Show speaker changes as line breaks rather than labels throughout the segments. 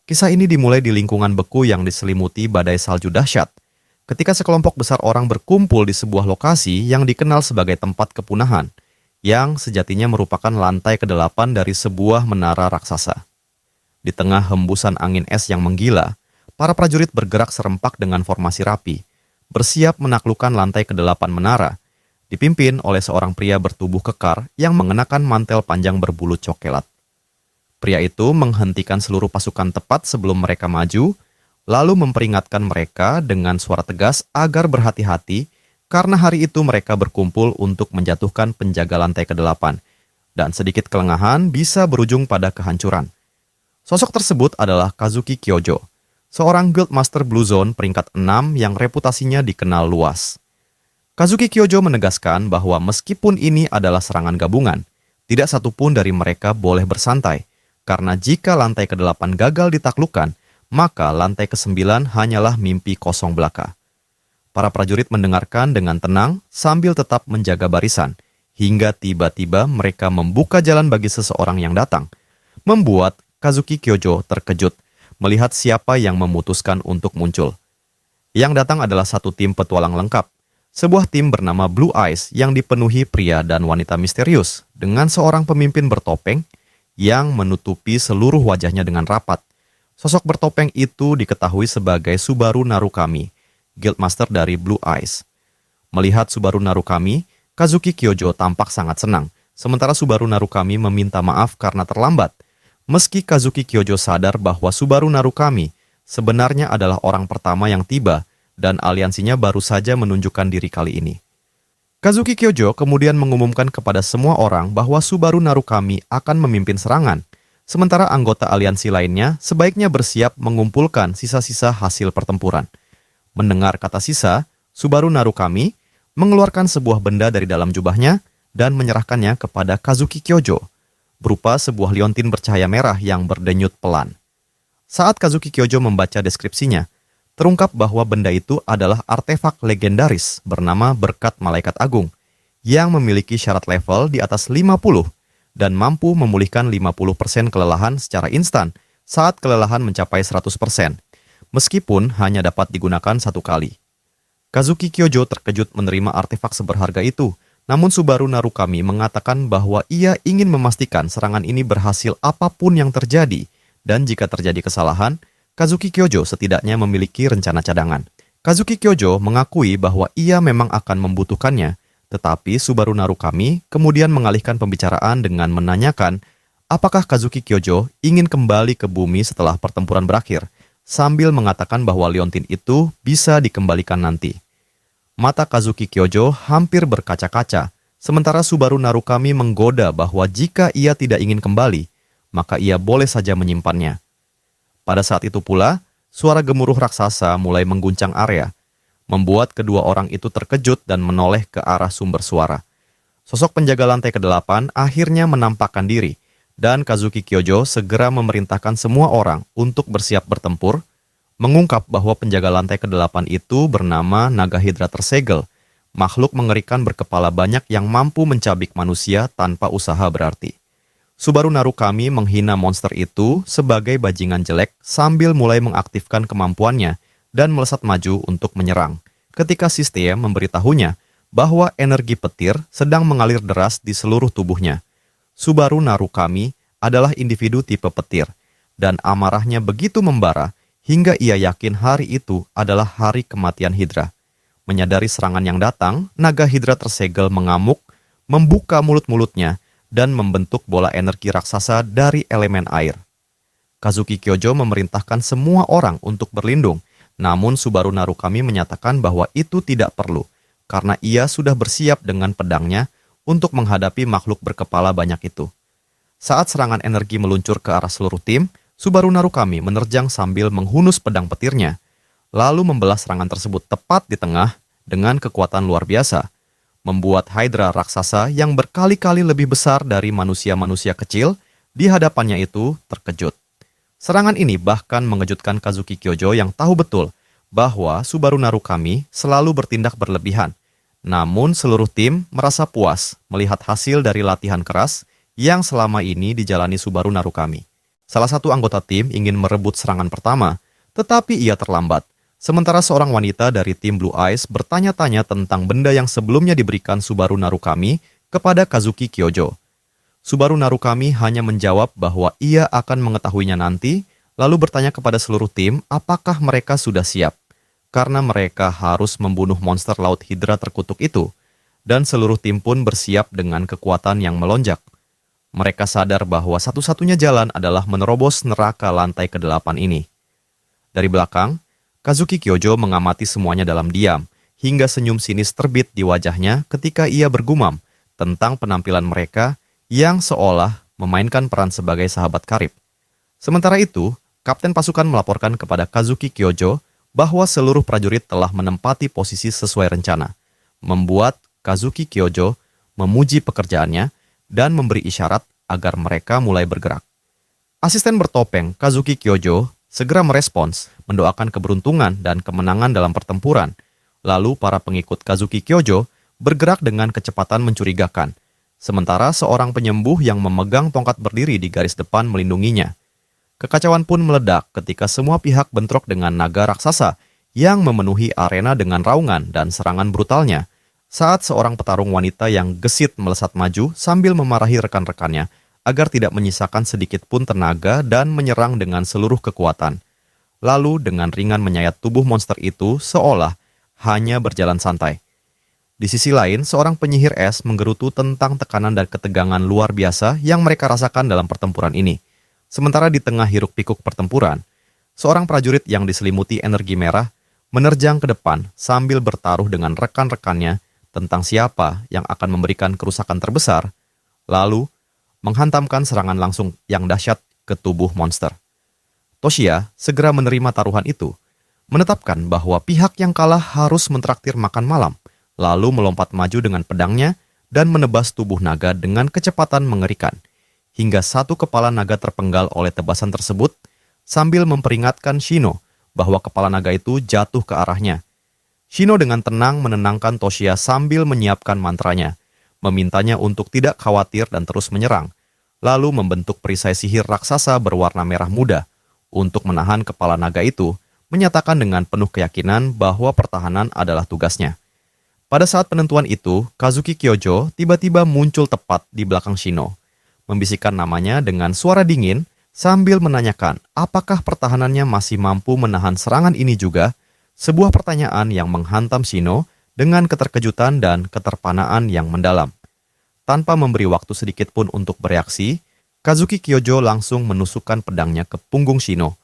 Kisah ini dimulai di lingkungan beku yang diselimuti badai salju dahsyat. Ketika sekelompok besar orang berkumpul di sebuah lokasi yang dikenal sebagai tempat kepunahan, yang sejatinya merupakan lantai ke-8 dari sebuah menara raksasa. Di tengah hembusan angin es yang menggila, para prajurit bergerak serempak dengan formasi rapi, bersiap menaklukkan lantai ke-8 menara, dipimpin oleh seorang pria bertubuh kekar yang mengenakan mantel panjang berbulu coklat. Pria itu menghentikan seluruh pasukan tepat sebelum mereka maju, lalu memperingatkan mereka dengan suara tegas agar berhati-hati karena hari itu mereka berkumpul untuk menjatuhkan penjaga lantai ke-8, dan sedikit kelengahan bisa berujung pada kehancuran. Sosok tersebut adalah Kazuki Kyojo, seorang Guildmaster Blue Zone peringkat 6 yang reputasinya dikenal luas. Kazuki Kyojo menegaskan bahwa meskipun ini adalah serangan gabungan, tidak satupun dari mereka boleh bersantai, karena jika lantai ke-8 gagal ditaklukkan, maka lantai ke-9 hanyalah mimpi kosong belaka. Para prajurit mendengarkan dengan tenang sambil tetap menjaga barisan, hingga tiba-tiba mereka membuka jalan bagi seseorang yang datang, membuat Kazuki Kyojo terkejut melihat siapa yang memutuskan untuk muncul. Yang datang adalah satu tim petualang lengkap, sebuah tim bernama Blue Eyes yang dipenuhi pria dan wanita misterius dengan seorang pemimpin bertopeng yang menutupi seluruh wajahnya dengan rapat. Sosok bertopeng itu diketahui sebagai Subaru Narukami, Guildmaster dari Blue Eyes. Melihat Subaru Narukami, Kazuki Kyojo tampak sangat senang, sementara Subaru Narukami meminta maaf karena terlambat. Meski Kazuki Kyojo sadar bahwa Subaru Narukami sebenarnya adalah orang pertama yang tiba dan aliansinya baru saja menunjukkan diri kali ini. Kazuki Kyojo kemudian mengumumkan kepada semua orang bahwa Subaru Narukami akan memimpin serangan, sementara anggota aliansi lainnya sebaiknya bersiap mengumpulkan sisa-sisa hasil pertempuran. Mendengar kata sisa, Subaru Narukami mengeluarkan sebuah benda dari dalam jubahnya dan menyerahkannya kepada Kazuki Kyojo, berupa sebuah liontin bercahaya merah yang berdenyut pelan. Saat Kazuki Kyojo membaca deskripsinya, terungkap bahwa benda itu adalah artefak legendaris bernama Berkat Malaikat Agung, yang memiliki syarat level di atas 50 dan mampu memulihkan 50% kelelahan secara instan saat kelelahan mencapai 100%, meskipun hanya dapat digunakan satu kali. Kazuki Kyojo terkejut menerima artefak seberharga itu, namun Subaru Narukami mengatakan bahwa ia ingin memastikan serangan ini berhasil apapun yang terjadi, dan jika terjadi kesalahan, Kazuki Kyojo setidaknya memiliki rencana cadangan. Kazuki Kyojo mengakui bahwa ia memang akan membutuhkannya, tetapi Subaru Narukami kemudian mengalihkan pembicaraan dengan menanyakan apakah Kazuki Kyojo ingin kembali ke bumi setelah pertempuran berakhir, sambil mengatakan bahwa liontin itu bisa dikembalikan nanti. Mata Kazuki Kyojo hampir berkaca-kaca, sementara Subaru Narukami menggoda bahwa jika ia tidak ingin kembali, maka ia boleh saja menyimpannya. Pada saat itu pula, suara gemuruh raksasa mulai mengguncang area, membuat kedua orang itu terkejut dan menoleh ke arah sumber suara. Sosok penjaga lantai ke-8 akhirnya menampakkan diri, dan Kazuki Kyojo segera memerintahkan semua orang untuk bersiap bertempur, mengungkap bahwa penjaga lantai ke-8 itu bernama Naga Hidra Tersegel, makhluk mengerikan berkepala banyak yang mampu mencabik manusia tanpa usaha berarti. Subaru Narukami menghina monster itu sebagai bajingan jelek sambil mulai mengaktifkan kemampuannya dan melesat maju untuk menyerang, ketika sistem memberitahunya bahwa energi petir sedang mengalir deras di seluruh tubuhnya. Subaru Narukami adalah individu tipe petir, dan amarahnya begitu membara hingga ia yakin hari itu adalah hari kematian Hidra. Menyadari serangan yang datang, Naga Hidra Tersegel mengamuk, membuka mulut-mulutnya, dan membentuk bola energi raksasa dari elemen air. Kazuki Kyojo memerintahkan semua orang untuk berlindung, namun Subaru Narukami menyatakan bahwa itu tidak perlu, karena ia sudah bersiap dengan pedangnya untuk menghadapi makhluk berkepala banyak itu. Saat serangan energi meluncur ke arah seluruh tim, Subaru Narukami menerjang sambil menghunus pedang petirnya, lalu membelah serangan tersebut tepat di tengah dengan kekuatan luar biasa, membuat Hydra raksasa yang berkali-kali lebih besar dari manusia-manusia kecil di hadapannya itu terkejut. Serangan ini bahkan mengejutkan Kazuki Kyojo yang tahu betul bahwa Subaru Narukami selalu bertindak berlebihan. Namun seluruh tim merasa puas melihat hasil dari latihan keras yang selama ini dijalani Subaru Narukami. Salah satu anggota tim ingin merebut serangan pertama, tetapi ia terlambat. Sementara seorang wanita dari tim Blue Eyes bertanya-tanya tentang benda yang sebelumnya diberikan Subaru Narukami kepada Kazuki Kyojo. Subaru Narukami hanya menjawab bahwa ia akan mengetahuinya nanti, lalu bertanya kepada seluruh tim apakah mereka sudah siap, karena mereka harus membunuh monster laut Hydra terkutuk itu, dan seluruh tim pun bersiap dengan kekuatan yang melonjak. Mereka sadar bahwa satu-satunya jalan adalah menerobos neraka lantai ke-8 ini. Dari belakang, Kazuki Kyojo mengamati semuanya dalam diam, hingga senyum sinis terbit di wajahnya ketika ia bergumam tentang penampilan mereka yang seolah memainkan peran sebagai sahabat karib. Sementara itu, Kapten pasukan melaporkan kepada Kazuki Kyojo bahwa seluruh prajurit telah menempati posisi sesuai rencana, membuat Kazuki Kyojo memuji pekerjaannya dan memberi isyarat agar mereka mulai bergerak. Asisten bertopeng Kazuki Kyojo segera merespons, mendoakan keberuntungan dan kemenangan dalam pertempuran. Lalu para pengikut Kazuki Kyojo bergerak dengan kecepatan mencurigakan, sementara seorang penyembuh yang memegang tongkat berdiri di garis depan melindunginya. Kekacauan pun meledak ketika semua pihak bentrok dengan naga raksasa yang memenuhi arena dengan raungan dan serangan brutalnya, saat seorang petarung wanita yang gesit melesat maju sambil memarahi rekan-rekannya agar tidak menyisakan sedikit pun tenaga dan menyerang dengan seluruh kekuatan. Lalu dengan ringan menyayat tubuh monster itu seolah hanya berjalan santai. Di sisi lain, seorang penyihir es menggerutu tentang tekanan dan ketegangan luar biasa yang mereka rasakan dalam pertempuran ini. Sementara di tengah hiruk-pikuk pertempuran, seorang prajurit yang diselimuti energi merah menerjang ke depan sambil bertaruh dengan rekan-rekannya tentang siapa yang akan memberikan kerusakan terbesar, lalu menghantamkan serangan langsung yang dahsyat ke tubuh monster. Toshiya segera menerima taruhan itu, menetapkan bahwa pihak yang kalah harus mentraktir makan malam, lalu melompat maju dengan pedangnya dan menebas tubuh naga dengan kecepatan mengerikan, hingga satu kepala naga terpenggal oleh tebasan tersebut sambil memperingatkan Shino bahwa kepala naga itu jatuh ke arahnya. Shino dengan tenang menenangkan Toshiya sambil menyiapkan mantranya, memintanya untuk tidak khawatir dan terus menyerang, lalu membentuk perisai sihir raksasa berwarna merah muda untuk menahan kepala naga itu, menyatakan dengan penuh keyakinan bahwa pertahanan adalah tugasnya. Pada saat penentuan itu, Kazuki Kyojo tiba-tiba muncul tepat di belakang Shino, membisikkan namanya dengan suara dingin sambil menanyakan apakah pertahanannya masih mampu menahan serangan ini juga, sebuah pertanyaan yang menghantam Shino dengan keterkejutan dan keterpanaan yang mendalam. Tanpa memberi waktu sedikit pun untuk bereaksi, Kazuki Kyojo langsung menusukkan pedangnya ke punggung Shino,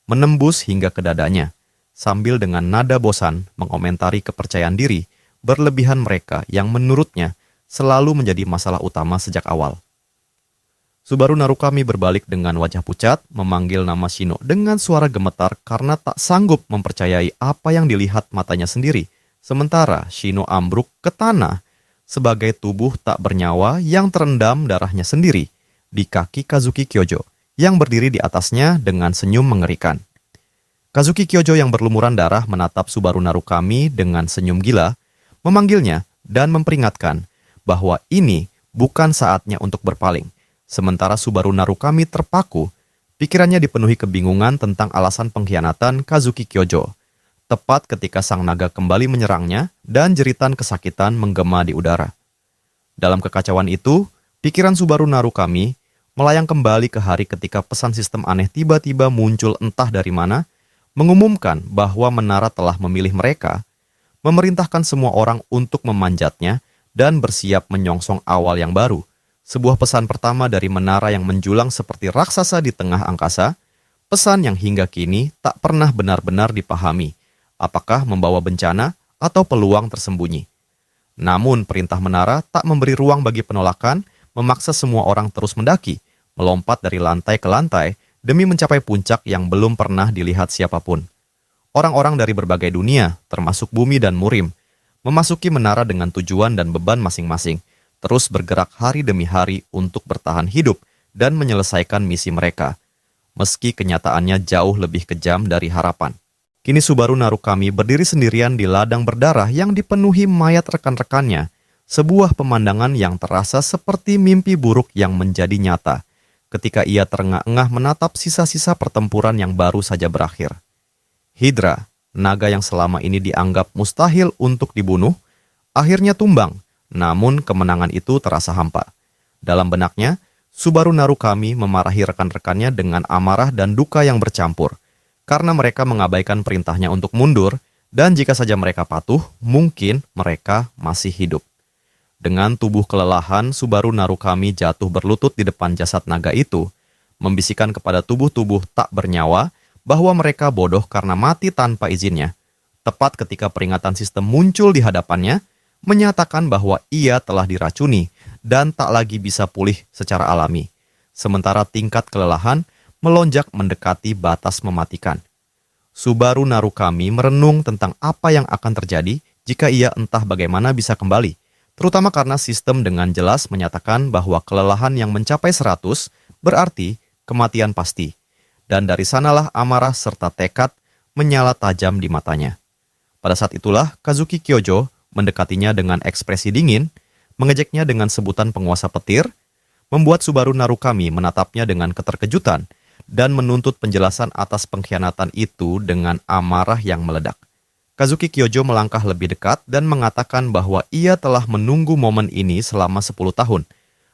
menembus hingga ke dadanya, sambil dengan nada bosan mengomentari kepercayaan diri berlebihan mereka yang menurutnya selalu menjadi masalah utama sejak awal. Subaru Narukami berbalik dengan wajah pucat, memanggil nama Shino dengan suara gemetar karena tak sanggup mempercayai apa yang dilihat matanya sendiri. Sementara Shino ambruk ke tanah sebagai tubuh tak bernyawa yang terendam darahnya sendiri di kaki Kazuki Kyojo yang berdiri di atasnya dengan senyum mengerikan. Kazuki Kyojo yang berlumuran darah menatap Subaru Narukami dengan senyum gila, memanggilnya dan memperingatkan bahwa ini bukan saatnya untuk berpaling. Sementara Subaru Narukami terpaku, pikirannya dipenuhi kebingungan tentang alasan pengkhianatan Kazuki Kyojo. Tepat ketika sang naga kembali menyerangnya dan jeritan kesakitan menggema di udara. Dalam kekacauan itu, pikiran Subaru Narukami melayang kembali ke hari ketika pesan sistem aneh tiba-tiba muncul entah dari mana, mengumumkan bahwa menara telah memilih mereka, memerintahkan semua orang untuk memanjatnya dan bersiap menyongsong awal yang baru. Sebuah pesan pertama dari menara yang menjulang seperti raksasa di tengah angkasa, pesan yang hingga kini tak pernah benar-benar dipahami, apakah membawa bencana atau peluang tersembunyi. Namun perintah menara tak memberi ruang bagi penolakan, memaksa semua orang terus mendaki, melompat dari lantai ke lantai demi mencapai puncak yang belum pernah dilihat siapapun. Orang-orang dari berbagai dunia, termasuk bumi dan murim, memasuki menara dengan tujuan dan beban masing-masing, terus bergerak hari demi hari untuk bertahan hidup dan menyelesaikan misi mereka, meski kenyataannya jauh lebih kejam dari harapan. Kini Subaru Narukami berdiri sendirian di ladang berdarah yang dipenuhi mayat rekan-rekannya, sebuah pemandangan yang terasa seperti mimpi buruk yang menjadi nyata, ketika ia terengah-engah menatap sisa-sisa pertempuran yang baru saja berakhir. Hydra, naga yang selama ini dianggap mustahil untuk dibunuh, akhirnya tumbang, namun kemenangan itu terasa hampa. Dalam benaknya, Subaru Narukami memarahi rekan-rekannya dengan amarah dan duka yang bercampur, karena mereka mengabaikan perintahnya untuk mundur, dan jika saja mereka patuh, mungkin mereka masih hidup. Dengan tubuh kelelahan, Subaru Narukami jatuh berlutut di depan jasad naga itu, membisikkan kepada tubuh-tubuh tak bernyawa bahwa mereka bodoh karena mati tanpa izinnya. Tepat ketika peringatan sistem muncul di hadapannya, menyatakan bahwa ia telah diracuni dan tak lagi bisa pulih secara alami. Sementara tingkat kelelahan melonjak mendekati batas mematikan. Subaru Narukami merenung tentang apa yang akan terjadi jika ia entah bagaimana bisa kembali, terutama karena sistem dengan jelas menyatakan bahwa kelelahan yang mencapai 100 berarti kematian pasti. Dan dari sanalah amarah serta tekad menyala tajam di matanya. Pada saat itulah Kazuki Kyojo mendekatinya dengan ekspresi dingin, mengejeknya dengan sebutan penguasa petir, membuat Subaru Narukami menatapnya dengan keterkejutan dan menuntut penjelasan atas pengkhianatan itu dengan amarah yang meledak. Kazuki Kyojo melangkah lebih dekat dan mengatakan bahwa ia telah menunggu momen ini selama 10 tahun,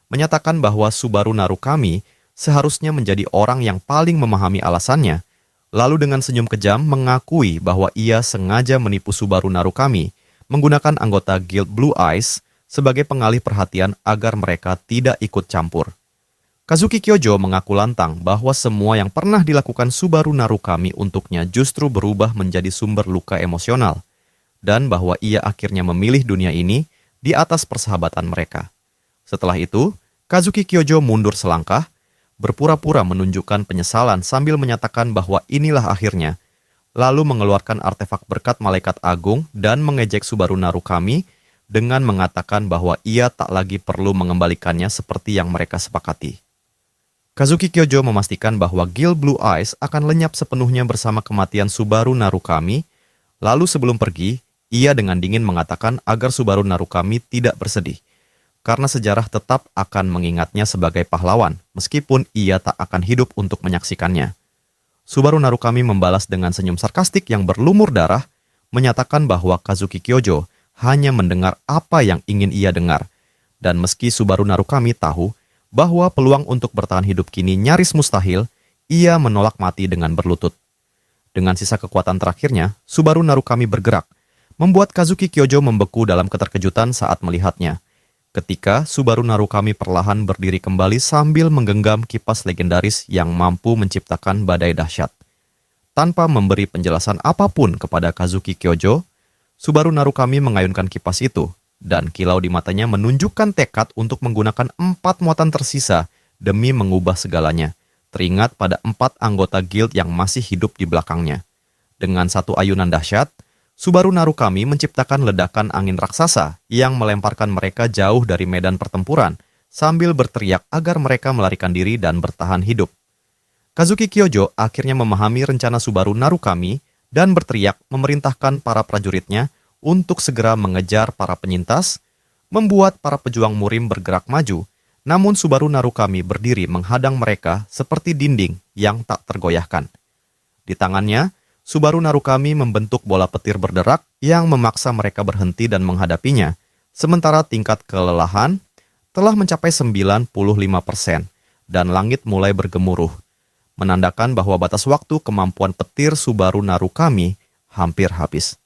menyatakan bahwa Subaru Narukami seharusnya menjadi orang yang paling memahami alasannya, lalu dengan senyum kejam mengakui bahwa ia sengaja menipu Subaru Narukami menggunakan anggota Guild Blue Eyes sebagai pengalih perhatian agar mereka tidak ikut campur. Kazuki Kyojo mengaku lantang bahwa semua yang pernah dilakukan Subaru Narukami untuknya justru berubah menjadi sumber luka emosional, dan bahwa ia akhirnya memilih dunia ini di atas persahabatan mereka. Setelah itu, Kazuki Kyojo mundur selangkah, berpura-pura menunjukkan penyesalan sambil menyatakan bahwa inilah akhirnya, lalu mengeluarkan artefak berkat malaikat agung dan mengejek Subaru Narukami dengan mengatakan bahwa ia tak lagi perlu mengembalikannya seperti yang mereka sepakati. Kazuki Kyojo memastikan bahwa Guild Blue Eyes akan lenyap sepenuhnya bersama kematian Subaru Narukami, lalu sebelum pergi, ia dengan dingin mengatakan agar Subaru Narukami tidak bersedih, karena sejarah tetap akan mengingatnya sebagai pahlawan, meskipun ia tak akan hidup untuk menyaksikannya. Subaru Narukami membalas dengan senyum sarkastik yang berlumur darah, menyatakan bahwa Kazuki Kyojo hanya mendengar apa yang ingin ia dengar, dan meski Subaru Narukami tahu bahwa peluang untuk bertahan hidup kini nyaris mustahil, ia menolak mati dengan berlutut. Dengan sisa kekuatan terakhirnya, Subaru Narukami bergerak, membuat Kazuki Kyojo membeku dalam keterkejutan saat melihatnya. Ketika Subaru Narukami perlahan berdiri kembali sambil menggenggam kipas legendaris yang mampu menciptakan badai dahsyat. Tanpa memberi penjelasan apapun kepada Kazuki Kyojo, Subaru Narukami mengayunkan kipas itu, dan kilau di matanya menunjukkan tekad untuk menggunakan 4 muatan tersisa demi mengubah segalanya, teringat pada 4 anggota guild yang masih hidup di belakangnya. Dengan satu ayunan dahsyat, Subaru Narukami menciptakan ledakan angin raksasa yang melemparkan mereka jauh dari medan pertempuran, sambil berteriak agar mereka melarikan diri dan bertahan hidup. Kazuki Kyojo akhirnya memahami rencana Subaru Narukami dan berteriak memerintahkan para prajuritnya untuk segera mengejar para penyintas, membuat para pejuang murim bergerak maju, namun Subaru Narukami berdiri menghadang mereka seperti dinding yang tak tergoyahkan. Di tangannya, Subaru Narukami membentuk bola petir berderak yang memaksa mereka berhenti dan menghadapinya, sementara tingkat kelelahan telah mencapai 95%, dan langit mulai bergemuruh, menandakan bahwa batas waktu kemampuan petir Subaru Narukami hampir habis.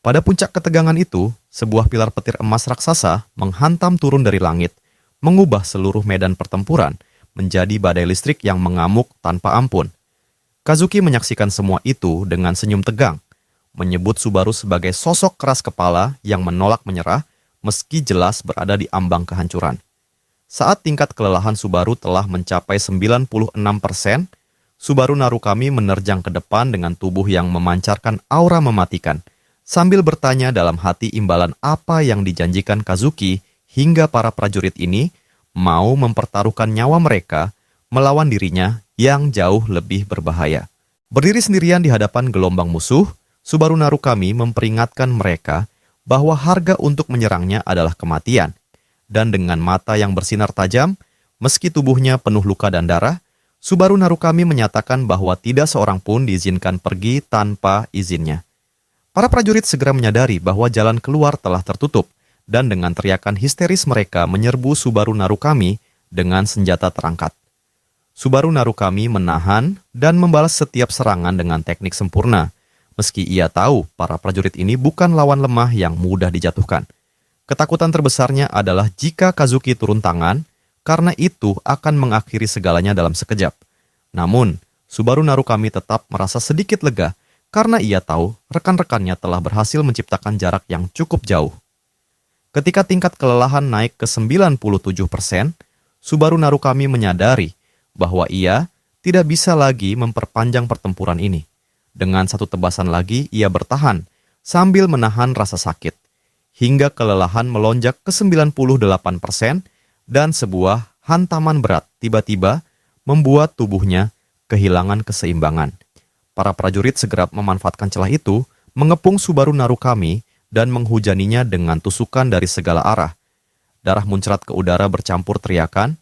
Pada puncak ketegangan itu, sebuah pilar petir emas raksasa menghantam turun dari langit, mengubah seluruh medan pertempuran menjadi badai listrik yang mengamuk tanpa ampun. Kazuki menyaksikan semua itu dengan senyum tegang, menyebut Subaru sebagai sosok keras kepala yang menolak menyerah meski jelas berada di ambang kehancuran. Saat tingkat kelelahan Subaru telah mencapai 96%, Subaru Narukami menerjang ke depan dengan tubuh yang memancarkan aura mematikan, sambil bertanya dalam hati imbalan apa yang dijanjikan Kazuki hingga para prajurit ini mau mempertaruhkan nyawa mereka melawan dirinya yang jauh lebih berbahaya. Berdiri sendirian di hadapan gelombang musuh, Subaru Narukami memperingatkan mereka bahwa harga untuk menyerangnya adalah kematian. Dan dengan mata yang bersinar tajam, Meski tubuhnya penuh luka dan darah, Subaru Narukami menyatakan bahwa tidak seorang pun diizinkan pergi tanpa izinnya. Para prajurit segera menyadari bahwa jalan keluar telah tertutup, dan dengan teriakan histeris mereka menyerbu Subaru Narukami dengan senjata terangkat. Subaru Narukami menahan dan membalas setiap serangan dengan teknik sempurna, meski ia tahu para prajurit ini bukan lawan lemah yang mudah dijatuhkan. Ketakutan terbesarnya adalah jika Kazuki turun tangan, karena itu akan mengakhiri segalanya dalam sekejap. Namun, Subaru Narukami tetap merasa sedikit lega karena ia tahu rekan-rekannya telah berhasil menciptakan jarak yang cukup jauh. Ketika tingkat kelelahan naik ke 97%, Subaru Narukami menyadari bahwa ia tidak bisa lagi memperpanjang pertempuran ini. Dengan satu tebasan lagi, ia bertahan sambil menahan rasa sakit, hingga kelelahan melonjak ke 98% dan sebuah hantaman berat tiba-tiba membuat tubuhnya kehilangan keseimbangan. Para prajurit segera memanfaatkan celah itu, mengepung Subaru Narukami dan menghujaninya dengan tusukan dari segala arah. Darah muncrat ke udara bercampur teriakan,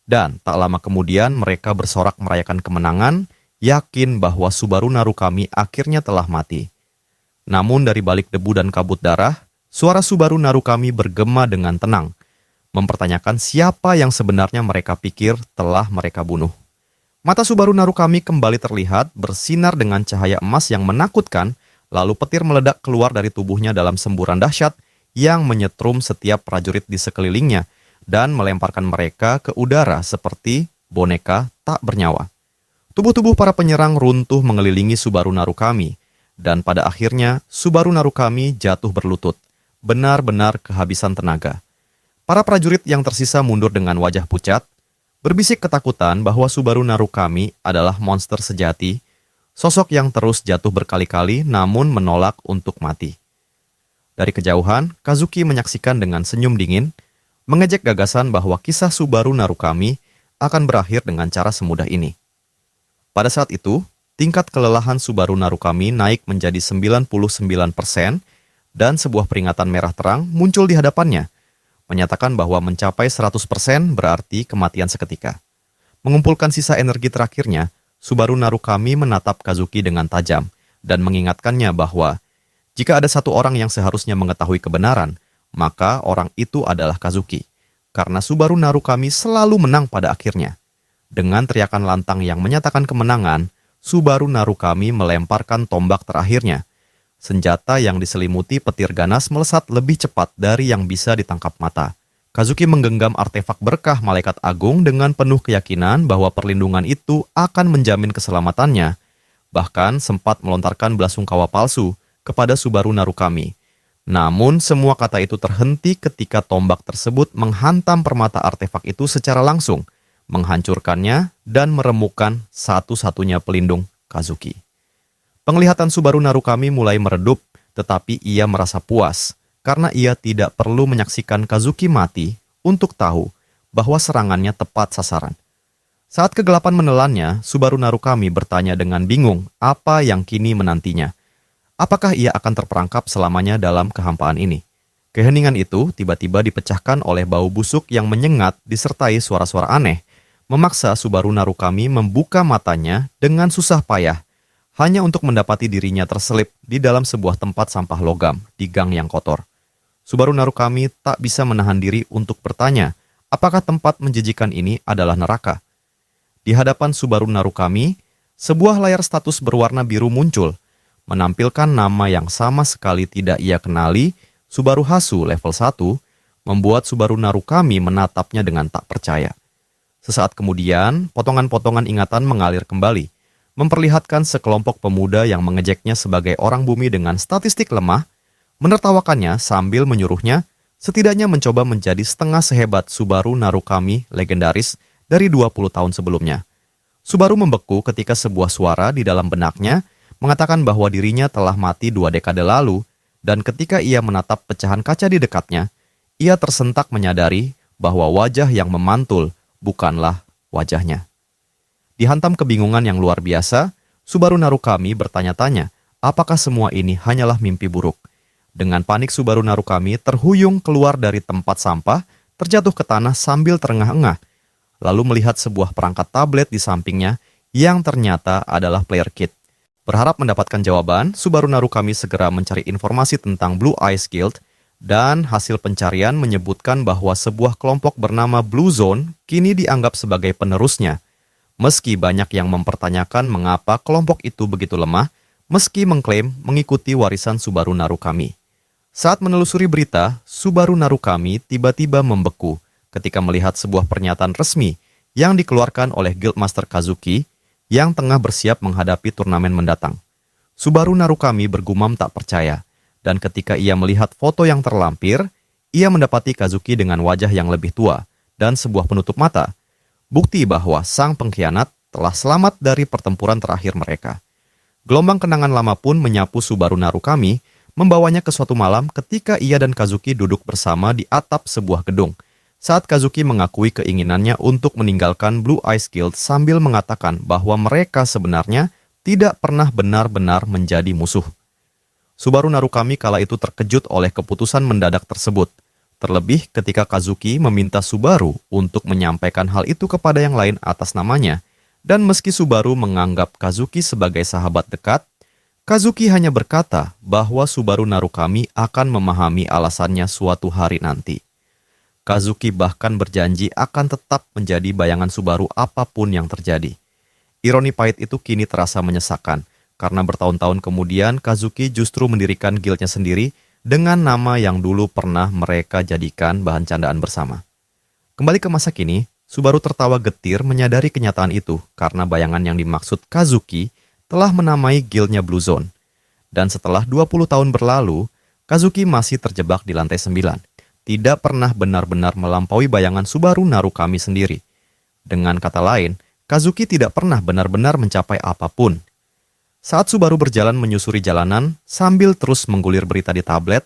dan tak lama kemudian mereka bersorak merayakan kemenangan, yakin bahwa Subaru Narukami akhirnya telah mati. Namun dari balik debu dan kabut darah, suara Subaru Narukami bergema dengan tenang, mempertanyakan siapa yang sebenarnya mereka pikir telah mereka bunuh. Mata Subaru Narukami kembali terlihat bersinar dengan cahaya emas yang menakutkan, lalu petir meledak keluar dari tubuhnya dalam semburan dahsyat yang menyetrum setiap prajurit di sekelilingnya dan melemparkan mereka ke udara seperti boneka tak bernyawa. Tubuh-tubuh para penyerang runtuh mengelilingi Subaru Narukami, dan pada akhirnya Subaru Narukami jatuh berlutut, benar-benar kehabisan tenaga. Para prajurit yang tersisa mundur dengan wajah pucat, berbisik ketakutan bahwa Subaru Narukami adalah monster sejati, sosok yang terus jatuh berkali-kali namun menolak untuk mati. Dari kejauhan, Kazuki menyaksikan dengan senyum dingin, mengejek gagasan bahwa kisah Subaru Narukami akan berakhir dengan cara semudah ini. Pada saat itu, tingkat kelelahan Subaru Narukami naik menjadi 99% dan sebuah peringatan merah terang muncul di hadapannya, menyatakan bahwa mencapai 100% berarti kematian seketika. Mengumpulkan sisa energi terakhirnya, Subaru Narukami menatap Kazuki dengan tajam dan mengingatkannya bahwa jika ada satu orang yang seharusnya mengetahui kebenaran, maka orang itu adalah Kazuki, karena Subaru Narukami selalu menang pada akhirnya. Dengan teriakan lantang yang menyatakan kemenangan, Subaru Narukami melemparkan tombak terakhirnya. Senjata yang diselimuti petir ganas melesat lebih cepat dari yang bisa ditangkap mata. Kazuki menggenggam artefak berkah Malaikat Agung dengan penuh keyakinan bahwa perlindungan itu akan menjamin keselamatannya. Bahkan sempat melontarkan belasungkawa palsu kepada Subaru Narukami. Namun semua kata itu terhenti ketika tombak tersebut menghantam permata artefak itu secara langsung, menghancurkannya dan meremukkan satu-satunya pelindung Kazuki. Penglihatan Subaru Narukami mulai meredup, tetapi ia merasa puas karena ia tidak perlu menyaksikan Kazuki mati untuk tahu bahwa serangannya tepat sasaran. Saat kegelapan menelannya, Subaru Narukami bertanya dengan bingung apa yang kini menantinya. Apakah ia akan terperangkap selamanya dalam kehampaan ini? Keheningan itu tiba-tiba dipecahkan oleh bau busuk yang menyengat disertai suara-suara aneh, memaksa Subaru Narukami membuka matanya dengan susah payah, hanya untuk mendapati dirinya terselip di dalam sebuah tempat sampah logam di gang yang kotor. Subaru Narukami tak bisa menahan diri untuk bertanya, apakah tempat menjijikan ini adalah neraka? Di hadapan Subaru Narukami, sebuah layar status berwarna biru muncul, menampilkan nama yang sama sekali tidak ia kenali, Subaru Hasu level 1, membuat Subaru Narukami menatapnya dengan tak percaya. Sesaat kemudian, potongan-potongan ingatan mengalir kembali, memperlihatkan sekelompok pemuda yang mengejeknya sebagai orang bumi dengan statistik lemah, menertawakannya sambil menyuruhnya setidaknya mencoba menjadi setengah sehebat Subaru Narukami legendaris dari 20 tahun sebelumnya. Subaru membeku ketika sebuah suara di dalam benaknya mengatakan bahwa dirinya telah mati 2 dekade lalu, dan ketika ia menatap pecahan kaca di dekatnya, ia tersentak menyadari bahwa wajah yang memantul bukanlah wajahnya. Dihantam kebingungan yang luar biasa, Subaru Narukami bertanya-tanya, apakah semua ini hanyalah mimpi buruk? Dengan panik Subaru Narukami terhuyung keluar dari tempat sampah, terjatuh ke tanah sambil terengah-engah. lalu melihat sebuah perangkat tablet di sampingnya yang ternyata adalah player kit. Berharap mendapatkan jawaban, Subaru Narukami segera mencari informasi tentang Blue Eyes Guild dan hasil pencarian menyebutkan bahwa sebuah kelompok bernama Blue Zone kini dianggap sebagai penerusnya. Meski banyak yang mempertanyakan mengapa kelompok itu begitu lemah, meski mengklaim mengikuti warisan Subaru Narukami. Saat menelusuri berita, Subaru Narukami tiba-tiba membeku ketika melihat sebuah pernyataan resmi yang dikeluarkan oleh Guildmaster Kazuki yang tengah bersiap menghadapi turnamen mendatang. Subaru Narukami bergumam tak percaya, dan ketika ia melihat foto yang terlampir, ia mendapati Kazuki dengan wajah yang lebih tua dan sebuah penutup mata, bukti bahwa sang pengkhianat telah selamat dari pertempuran terakhir mereka. Gelombang kenangan lama pun menyapu Subaru Narukami, membawanya ke suatu malam ketika ia dan Kazuki duduk bersama di atap sebuah gedung, saat Kazuki mengakui keinginannya untuk meninggalkan Blue Eyes Guild sambil mengatakan bahwa mereka sebenarnya tidak pernah benar-benar menjadi musuh. Subaru Narukami kala itu terkejut oleh keputusan mendadak tersebut, terlebih ketika Kazuki meminta Subaru untuk menyampaikan hal itu kepada yang lain atas namanya, dan meski Subaru menganggap Kazuki sebagai sahabat dekat, Kazuki hanya berkata bahwa Subaru Narukami akan memahami alasannya suatu hari nanti. Kazuki bahkan berjanji akan tetap menjadi bayangan Subaru apapun yang terjadi. Ironi pahit itu kini terasa menyesakan, karena bertahun-tahun kemudian Kazuki justru mendirikan guildnya sendiri dengan nama yang dulu pernah mereka jadikan bahan candaan bersama. Kembali ke masa kini, Subaru tertawa getir menyadari kenyataan itu karena bayangan yang dimaksud Kazuki telah menamai guildnya Blue Zone. Dan setelah 20 tahun berlalu, Kazuki masih terjebak di lantai 9. Tidak pernah benar-benar melampaui bayangan Subaru Narukami sendiri. Dengan kata lain, Kazuki tidak pernah benar-benar mencapai apapun. Saat Subaru berjalan menyusuri jalanan sambil terus menggulir berita di tablet,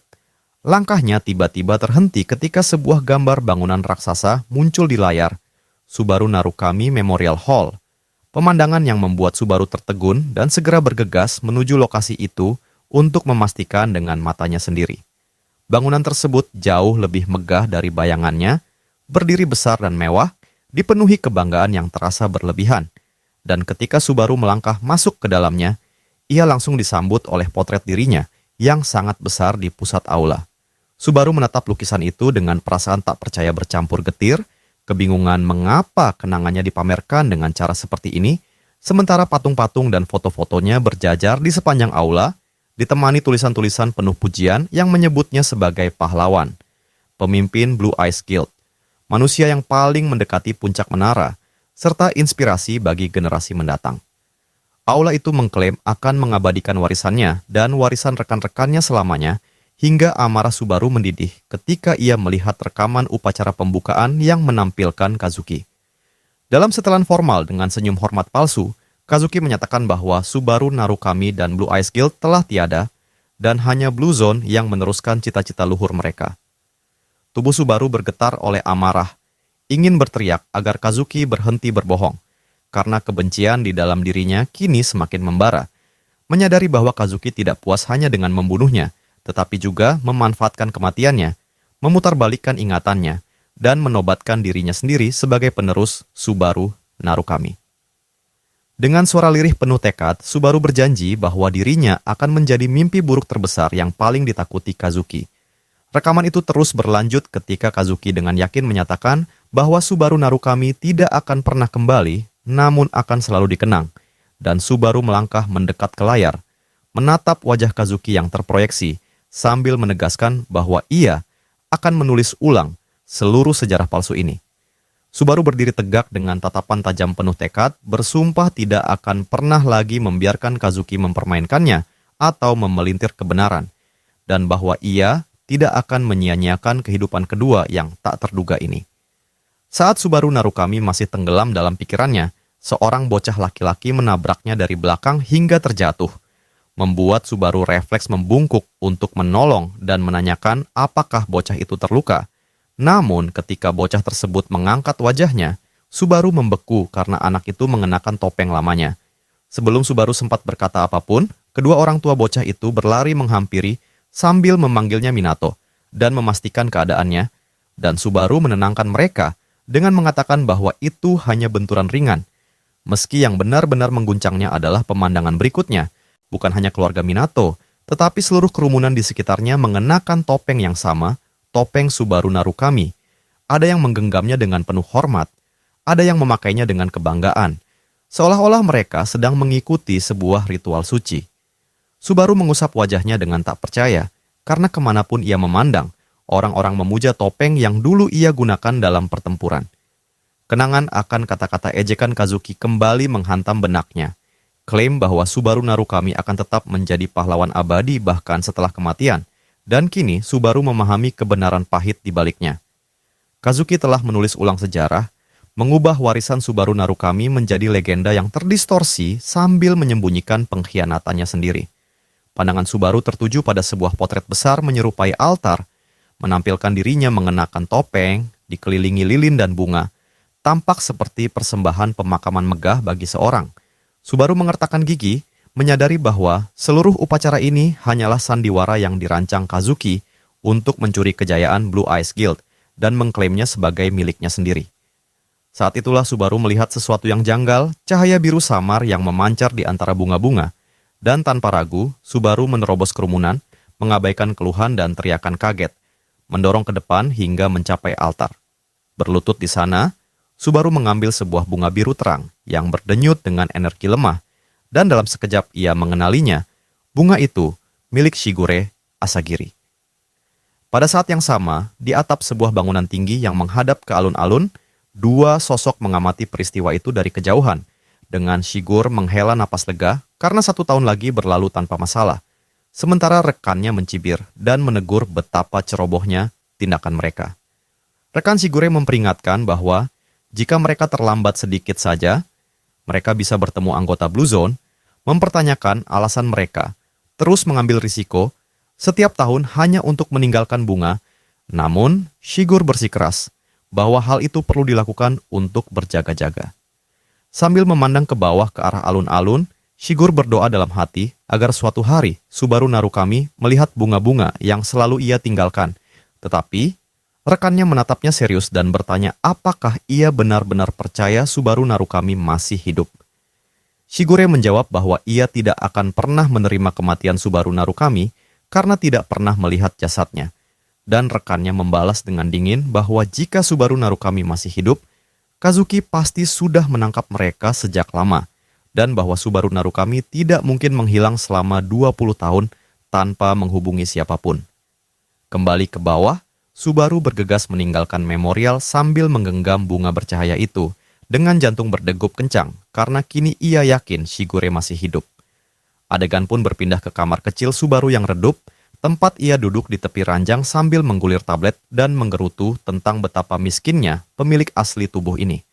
langkahnya tiba-tiba terhenti ketika sebuah gambar bangunan raksasa muncul di layar. Subaru Narukami Memorial Hall. Pemandangan yang membuat Subaru tertegun dan segera bergegas menuju lokasi itu untuk memastikan dengan matanya sendiri. Bangunan tersebut jauh lebih megah dari bayangannya, berdiri besar dan mewah, dipenuhi kebanggaan yang terasa berlebihan. Dan ketika Subaru melangkah masuk ke dalamnya, ia langsung disambut oleh potret dirinya yang sangat besar di pusat aula. Subaru menatap lukisan itu dengan perasaan tak percaya bercampur getir, kebingungan mengapa kenangannya dipamerkan dengan cara seperti ini, sementara patung-patung dan foto-fotonya berjajar di sepanjang aula, ditemani tulisan-tulisan penuh pujian yang menyebutnya sebagai pahlawan, pemimpin Blue Eyes Guild, manusia yang paling mendekati puncak menara, serta inspirasi bagi generasi mendatang. Aula itu mengklaim akan mengabadikan warisannya dan warisan rekan-rekannya selamanya, hingga amarah Subaru mendidih ketika ia melihat rekaman upacara pembukaan yang menampilkan Kazuki. Dalam setelan formal dengan senyum hormat palsu, Kazuki menyatakan bahwa Subaru Narukami dan Blue Eyes Guild telah tiada, dan hanya Blue Zone yang meneruskan cita-cita luhur mereka. Tubuh Subaru bergetar oleh amarah, ingin berteriak agar Kazuki berhenti berbohong, karena kebencian di dalam dirinya kini semakin membara. Menyadari bahwa Kazuki tidak puas hanya dengan membunuhnya, tetapi juga memanfaatkan kematiannya, memutarbalikkan ingatannya, dan menobatkan dirinya sendiri sebagai penerus Subaru Narukami. Dengan suara lirih penuh tekad, Subaru berjanji bahwa dirinya akan menjadi mimpi buruk terbesar yang paling ditakuti Kazuki. Rekaman itu terus berlanjut ketika Kazuki dengan yakin menyatakan bahwa Subaru Narukami tidak akan pernah kembali, namun akan selalu dikenang, dan Subaru melangkah mendekat ke layar, menatap wajah Kazuki yang terproyeksi, sambil menegaskan bahwa ia akan menulis ulang seluruh sejarah palsu ini. Subaru berdiri tegak dengan tatapan tajam penuh tekad, bersumpah tidak akan pernah lagi membiarkan Kazuki mempermainkannya atau memelintir kebenaran, dan bahwa ia tidak akan menyia-nyiakan kehidupan kedua yang tak terduga ini. Saat Subaru Narukami masih tenggelam dalam pikirannya, seorang bocah laki-laki menabraknya dari belakang hingga terjatuh, membuat Subaru refleks membungkuk untuk menolong dan menanyakan apakah bocah itu terluka. Namun ketika bocah tersebut mengangkat wajahnya, Subaru membeku karena anak itu mengenakan topeng lamanya. Sebelum Subaru sempat berkata apapun, kedua orang tua bocah itu berlari menghampiri sambil memanggilnya Minato dan memastikan keadaannya, dan Subaru menenangkan mereka dengan mengatakan bahwa itu hanya benturan ringan. Meski yang benar-benar mengguncangnya adalah pemandangan berikutnya, bukan hanya keluarga Minato, tetapi seluruh kerumunan di sekitarnya mengenakan topeng yang sama, topeng Subaru Narukami. Ada yang menggenggamnya dengan penuh hormat, ada yang memakainya dengan kebanggaan, seolah-olah mereka sedang mengikuti sebuah ritual suci. Subaru mengusap wajahnya dengan tak percaya, karena kemanapun ia memandang, orang-orang memuja topeng yang dulu ia gunakan dalam pertempuran. Kenangan akan kata-kata ejekan Kazuki kembali menghantam benaknya. Klaim bahwa Subaru Narukami akan tetap menjadi pahlawan abadi bahkan setelah kematian, dan kini Subaru memahami kebenaran pahit di baliknya. Kazuki telah menulis ulang sejarah, mengubah warisan Subaru Narukami menjadi legenda yang terdistorsi sambil menyembunyikan pengkhianatannya sendiri. Pandangan Subaru tertuju pada sebuah potret besar menyerupai altar, menampilkan dirinya mengenakan topeng, dikelilingi lilin dan bunga, tampak seperti persembahan pemakaman megah bagi seorang. Subaru mengertakkan gigi, menyadari bahwa seluruh upacara ini hanyalah sandiwara yang dirancang Kazuki untuk mencuri kejayaan Blue Eyes Guild dan mengklaimnya sebagai miliknya sendiri. Saat itulah Subaru melihat sesuatu yang janggal, cahaya biru samar yang memancar di antara bunga-bunga, dan tanpa ragu, Subaru menerobos kerumunan, mengabaikan keluhan dan teriakan kaget, mendorong ke depan hingga mencapai altar. Berlutut di sana, Subaru mengambil sebuah bunga biru terang yang berdenyut dengan energi lemah, dan dalam sekejap ia mengenalinya. Bunga itu milik Shigure Asagiri. Pada saat yang sama, di atap sebuah bangunan tinggi yang menghadap ke alun-alun, dua sosok mengamati peristiwa itu dari kejauhan, dengan Shigure menghela napas lega karena 1 tahun lagi berlalu tanpa masalah, sementara rekannya mencibir dan menegur betapa cerobohnya tindakan mereka. Rekan Shigure memperingatkan bahwa jika mereka terlambat sedikit saja, mereka bisa bertemu anggota Blue Zone, mempertanyakan alasan mereka, terus mengambil risiko, setiap tahun hanya untuk meninggalkan bunga. Namun, Shigure bersikeras bahwa hal itu perlu dilakukan untuk berjaga-jaga. Sambil memandang ke bawah ke arah alun-alun, Shigure berdoa dalam hati agar suatu hari Subaru Narukami melihat bunga-bunga yang selalu ia tinggalkan. Tetapi, rekannya menatapnya serius dan bertanya apakah ia benar-benar percaya Subaru Narukami masih hidup. Shigure menjawab bahwa ia tidak akan pernah menerima kematian Subaru Narukami karena tidak pernah melihat jasadnya. Dan rekannya membalas dengan dingin bahwa jika Subaru Narukami masih hidup, Kazuki pasti sudah menangkap mereka sejak lama, dan bahwa Subaru Narukami tidak mungkin menghilang selama 20 tahun tanpa menghubungi siapapun. Kembali ke bawah, Subaru bergegas meninggalkan memorial sambil menggenggam bunga bercahaya itu dengan jantung berdegup kencang karena kini ia yakin Shigure masih hidup. Adegan pun berpindah ke kamar kecil Subaru yang redup, tempat ia duduk di tepi ranjang sambil menggulir tablet dan menggerutu tentang betapa miskinnya pemilik asli tubuh ini.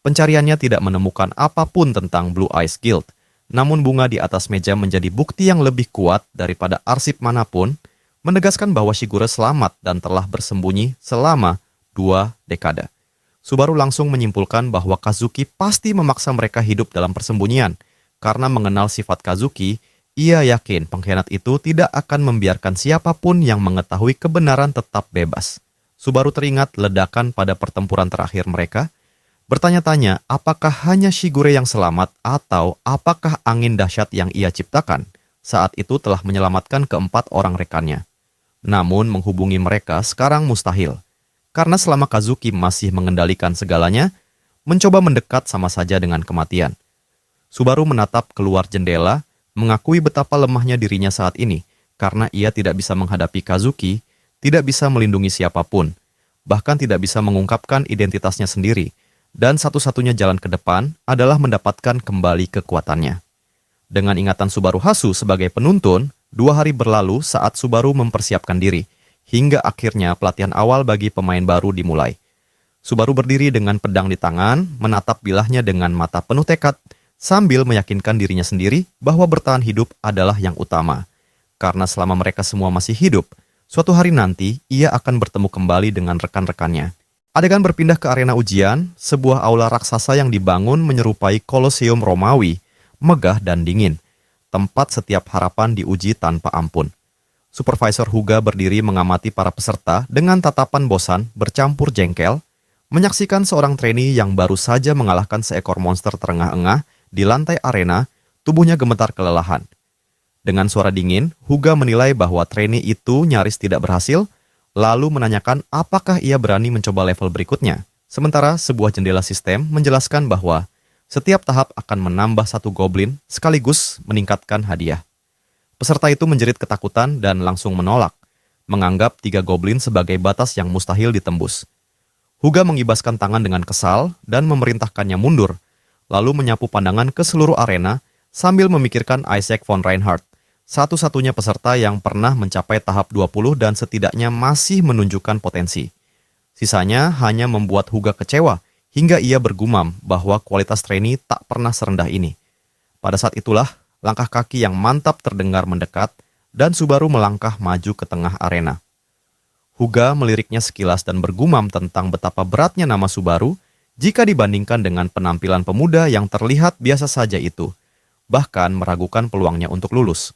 Pencariannya tidak menemukan apapun tentang Blue Eyes Guild, namun bunga di atas meja menjadi bukti yang lebih kuat daripada arsip manapun, menegaskan bahwa Shigure selamat dan telah bersembunyi selama 2 dekade. Subaru langsung menyimpulkan bahwa Kazuki pasti memaksa mereka hidup dalam persembunyian. Karena mengenal sifat Kazuki, ia yakin pengkhianat itu tidak akan membiarkan siapapun yang mengetahui kebenaran tetap bebas. Subaru teringat ledakan pada pertempuran terakhir mereka, bertanya-tanya apakah hanya Shigure yang selamat atau apakah angin dahsyat yang ia ciptakan saat itu telah menyelamatkan keempat orang rekannya. Namun menghubungi mereka sekarang mustahil, karena selama Kazuki masih mengendalikan segalanya, mencoba mendekat sama saja dengan kematian. Subaru menatap keluar jendela, mengakui betapa lemahnya dirinya saat ini, karena ia tidak bisa menghadapi Kazuki, tidak bisa melindungi siapapun, bahkan tidak bisa mengungkapkan identitasnya sendiri, dan satu-satunya jalan ke depan adalah mendapatkan kembali kekuatannya. Dengan ingatan Subaru Hasu sebagai penuntun, 2 hari berlalu saat Subaru mempersiapkan diri, hingga akhirnya pelatihan awal bagi pemain baru dimulai. Subaru berdiri dengan pedang di tangan, menatap bilahnya dengan mata penuh tekad, sambil meyakinkan dirinya sendiri bahwa bertahan hidup adalah yang utama. Karena selama mereka semua masih hidup, suatu hari nanti ia akan bertemu kembali dengan rekan-rekannya. Adegan berpindah ke arena ujian, sebuah aula raksasa yang dibangun menyerupai Koloseum Romawi, megah dan dingin. Tempat setiap harapan diuji tanpa ampun. Supervisor Huga berdiri mengamati para peserta dengan tatapan bosan bercampur jengkel, Menyaksikan seorang trainee yang baru saja mengalahkan seekor monster terengah-engah di lantai arena, tubuhnya gemetar kelelahan. Dengan suara dingin, Huga menilai bahwa trainee itu nyaris tidak berhasil, lalu menanyakan apakah ia berani mencoba level berikutnya. Sementara sebuah jendela sistem menjelaskan bahwa setiap tahap akan menambah satu goblin sekaligus meningkatkan hadiah. Peserta itu menjerit ketakutan dan langsung menolak, menganggap 3 goblin sebagai batas yang mustahil ditembus. Huga mengibaskan tangan dengan kesal dan memerintahkannya mundur, lalu menyapu pandangan ke seluruh arena sambil memikirkan Isaac von Reinhardt, satu-satunya peserta yang pernah mencapai tahap 20 dan setidaknya masih menunjukkan potensi. Sisanya hanya membuat Huga kecewa hingga ia bergumam bahwa kualitas trainee tak pernah serendah ini. Pada saat itulah, langkah kaki yang mantap terdengar mendekat dan Subaru melangkah maju ke tengah arena. Huga meliriknya sekilas dan bergumam tentang betapa beratnya nama Subaru jika dibandingkan dengan penampilan pemuda yang terlihat biasa saja itu, bahkan meragukan peluangnya untuk lulus.